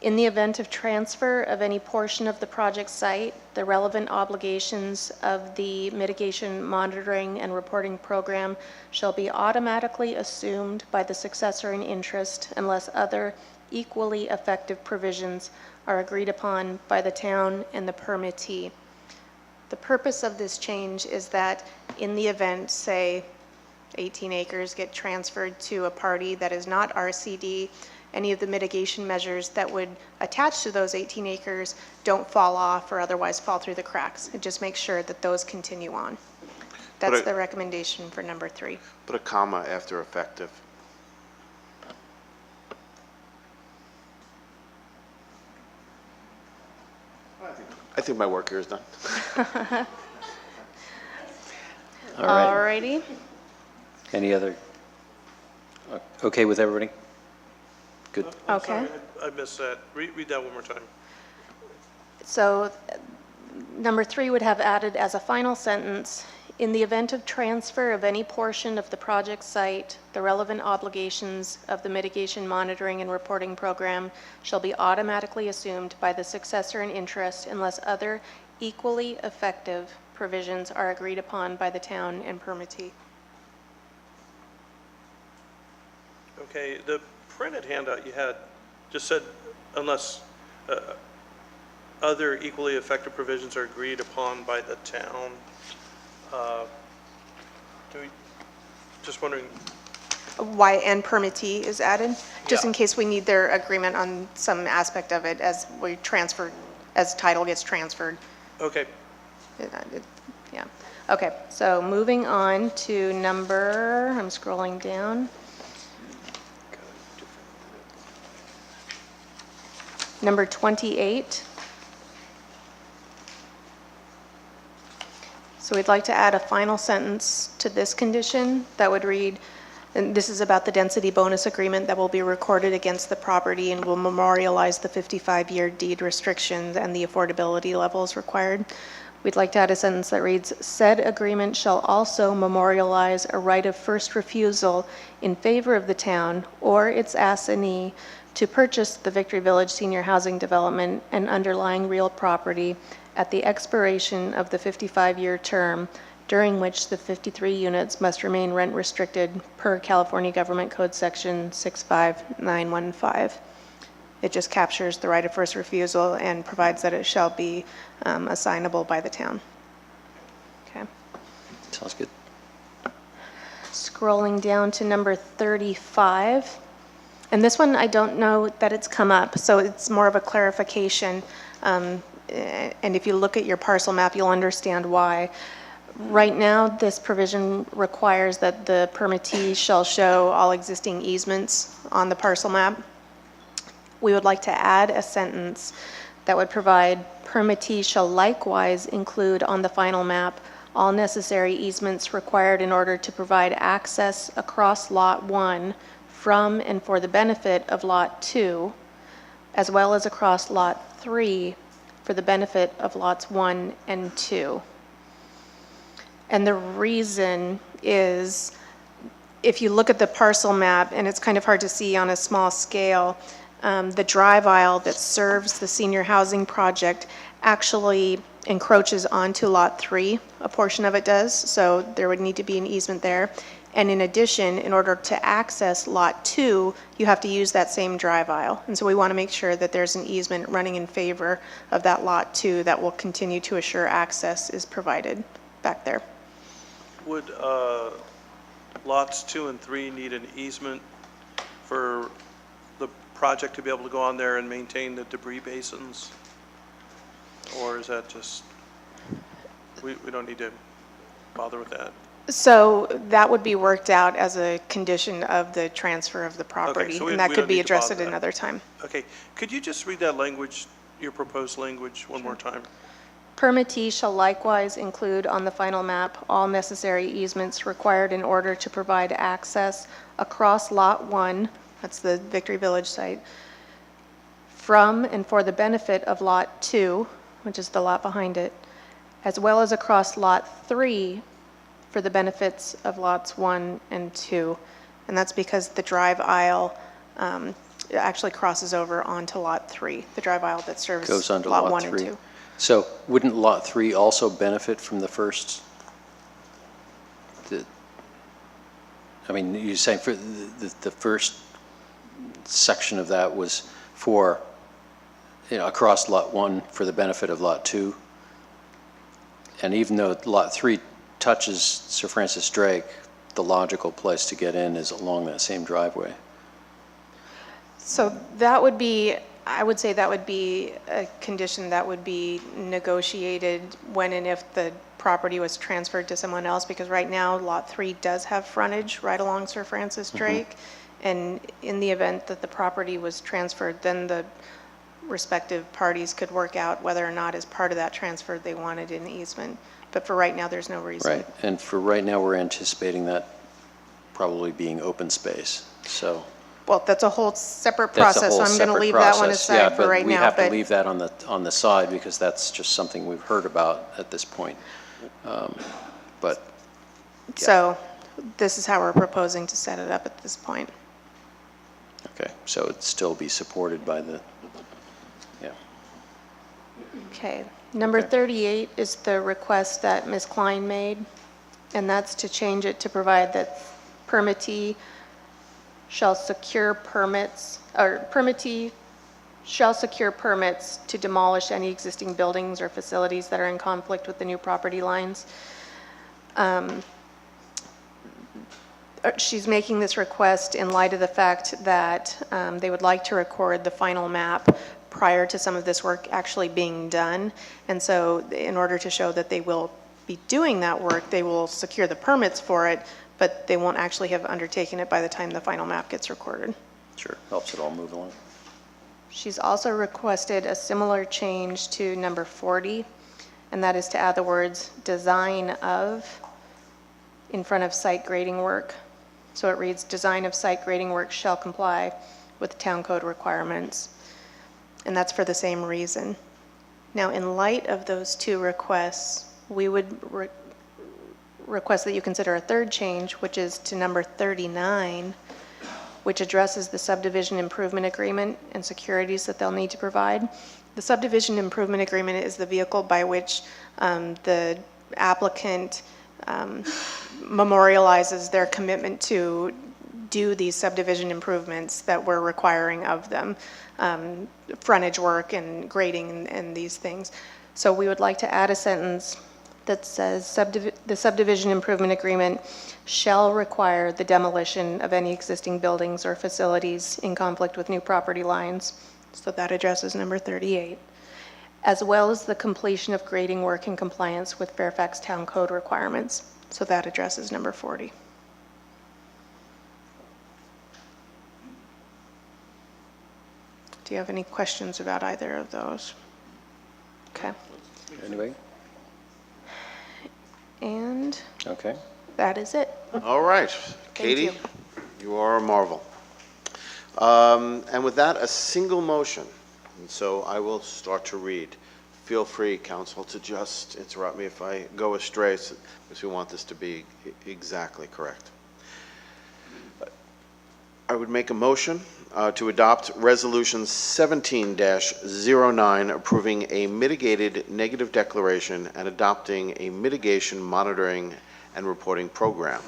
In the event of transfer of any portion of the project site, the relevant obligations of the mitigation monitoring and reporting program shall be automatically assumed by the successor in interest unless other equally effective provisions are agreed upon by the town and the permittee. The purpose of this change is that in the event, say, 18 acres get transferred to a party that is not RCD, any of the mitigation measures that would attach to those 18 acres don't fall off or otherwise fall through the cracks. It just makes sure that those continue on. That's the recommendation for number 3. Put a comma after effective. I think my work here is done. All right. All righty. Any other, okay with everybody? Good. I'm Okay. sorry, I missed that. Read that one more time. So number 3 would have added as a final sentence, in the event of transfer of any portion of the project site, the relevant obligations of the mitigation monitoring and reporting program shall be automatically assumed by the successor in interest unless other equally effective provisions are agreed upon by the town and permittee. Okay, the printed handout you had just said unless other equally effective provisions are agreed upon by the town. Just wondering, Why and permittee is added, just Yeah. in case we need their agreement on some aspect of it as we transfer, as title gets transferred. okay, Yeah. Okay, so moving on to number, I'm scrolling down. Number 28. So we'd like to add a final sentence to this condition that would read, and this is about the density bonus agreement that will be recorded against the property and will memorialize the 55-year deed restrictions and the affordability levels required. We'd like to add a sentence that reads, said agreement shall also memorialize a right of first refusal in favor of the town or its assignee to purchase the Victory Village Senior Housing Development and underlying real property at the expiration of the 55-year term, during which the 53 units must remain rent restricted per California Government Code Section 65915. It just captures the right of first refusal and provides that it shall be assignable by the town. Okay. Sounds good. Scrolling down to number 35. And this one, I don't know that it's come up, so it's more of a clarification. And if you look at your parcel map, you'll understand why. Right now, this provision requires that the permittee shall show all existing easements on the parcel map. We would like to add a sentence that would provide permittee shall likewise include on the final map all necessary easements required in order to provide access across Lot 1 from and for the benefit of Lot 2, as well as across Lot 3 for the benefit of Lots 1 and 2. And the reason is, if you look at the parcel map, and it's kind of hard to see on a small scale, the drive aisle that serves the senior housing project actually encroaches onto Lot 3, a portion of it does, so there would need to be an easement there. And in addition, in order to access Lot 2, you have to use that same drive aisle. And so we want to make sure that there's an easement running in favor of that Lot 2 that will continue to assure access is provided back there. Would lots 2 and 3 need an easement for the project to be able to go on there and maintain the debris basins? Or is that just, we don't need to bother with that? So that would be worked out as a condition of the transfer of the property, so and that we could don't be need to addressed bother at that. another time. Okay, could you just read that language, your proposed language, one more time? Permittee shall likewise include on the final map all necessary easements required in order to provide access across Lot 1, that's the Victory Village site, from and for the benefit of Lot 2, which is the lot behind it, as well as across Lot 3 for the benefits of Lots 1 and 2. And that's because the drive aisle actually crosses over onto Lot 3, the drive aisle that serves Goes onto Lot Lot 1 3. and 2. So wouldn't Lot 3 also benefit from the first? I mean, you're saying for the first section of that was for, across Lot 1 for the benefit of Lot 2. And even though Lot 3 touches Sir Francis Drake, the logical place to get in is along that same driveway. So that would be, I would say that would be a condition that would be negotiated when and if the property was transferred to someone else, because right now Lot 3 does have frontage right along Sir Francis Drake. And in the event that the property was transferred, then the respective parties could work out whether or not as part of that transfer they wanted an easement. But for right now, there's no reason. Right, and for right now, we're anticipating that probably being open space, so. Well, that's a whole separate That's a process, so whole I'm going to separate leave that one process, yeah, aside for right But we now. have to leave that on the side because that's just something we've heard about at this point. But, So this is how we're proposing to set it up at this point. okay, so it'd still be supported by the, yeah. Okay. Number 38 is the request that Ms. Klein made, and that's to change it to provide that permittee shall secure permits, or permittee shall secure permits to demolish any existing buildings or facilities that are in conflict with the new property lines. She's making this request in light of the fact that they would like to record the final map prior to some of this work actually being done. And so in order to show that they will be doing that work, they will secure the permits for it, but they won't actually have undertaken it by the time the final map gets recorded. Sure, helps it all move along. She's also requested a similar change to number 40, and that is to add the words design of in front of site grading work. So it reads, design of site grading work shall comply with town code requirements. And that's for the same reason. Now, in light of those two requests, we would request that you consider a third change, which is to number 39, which addresses the subdivision improvement agreement and securities that they'll need to provide. The subdivision improvement agreement is the vehicle by which the applicant memorializes their commitment to do these subdivision improvements that we're requiring of them, frontage work and grading and these things. So we would like to add a sentence that says the subdivision improvement agreement shall require the demolition of any existing buildings or facilities in conflict with new property lines. So that addresses number 38, as well as the completion of grading work in compliance with Fairfax Town Code requirements. So that addresses number 40. Do you have any questions about either of those? Okay. Anybody? And Okay. that is it. All right. Katie, you. you are a marvel. And with that, a single motion. And so I will start to read. Feel free, council, to just interrupt me if I go astray, because we want this to be exactly correct. I would make a motion to adopt Resolution 17-09, approving a mitigated negative declaration and adopting a mitigation monitoring and reporting program.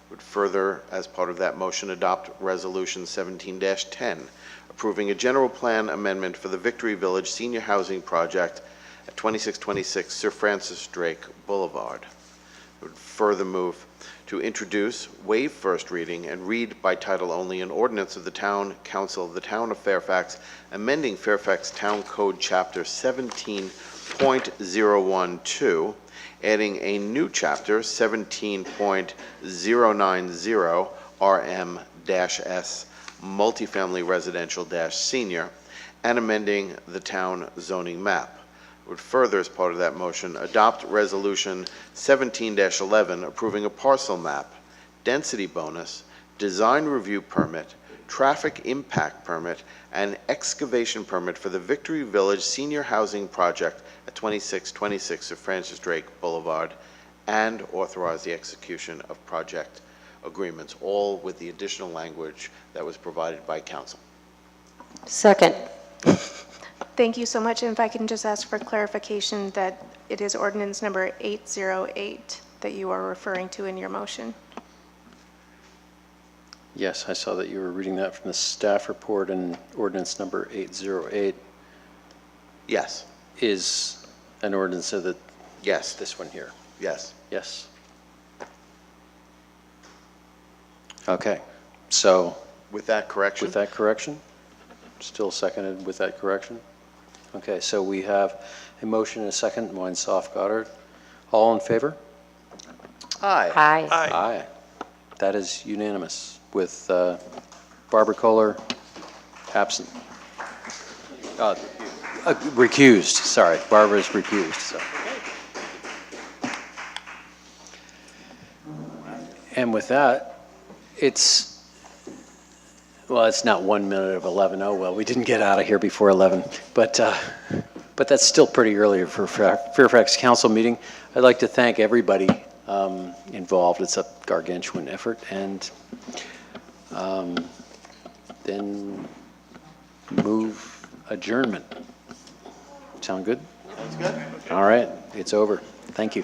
Would further, as part of that motion, adopt Resolution 17-10, approving a general plan amendment for the Victory Village Senior Housing Project at 2626 Sir Francis Drake Boulevard. Would further move to introduce, waive first reading, and read by title only an ordinance of the Town Council of the Town of Fairfax, amending Fairfax Town Code Chapter 17.012, adding a new chapter, 17.090 RM-S, multifamily residential-senior, and amending the town zoning map. Would further, as part of that motion, adopt Resolution 17-11, approving a parcel map, density bonus, design review permit, traffic impact permit, and excavation permit for the Victory Village Senior Housing Project at 2626 Sir Francis Drake Boulevard, and authorize the execution of project agreements, all with the additional language that was provided by council. Second. Thank you so much. And if I can just ask for clarification that it is ordinance number 808 that you are referring to in your motion. Yes, I saw that you were reading that from the staff report, and ordinance number 808 Yes. is an ordinance of the, Yes. this one here. Yes. Yes. Okay, so With that correction? with that correction, still seconded with that correction? Okay, so we have a motion and a second, Weinsoff, Goddard. All in favor? Aye. Aye. Aye. That is unanimous with Barbara Kohler absent. Recused, sorry. Barbara's recused, so. And with that, it's not 1 minute of 11. Oh, well, we didn't get out of here before 11. But that's still pretty early for Fairfax Council meeting. I'd like to thank everybody involved. It's a gargantuan effort. And then move adjournment. Sound good? Sounds good. All right, it's over. Thank you.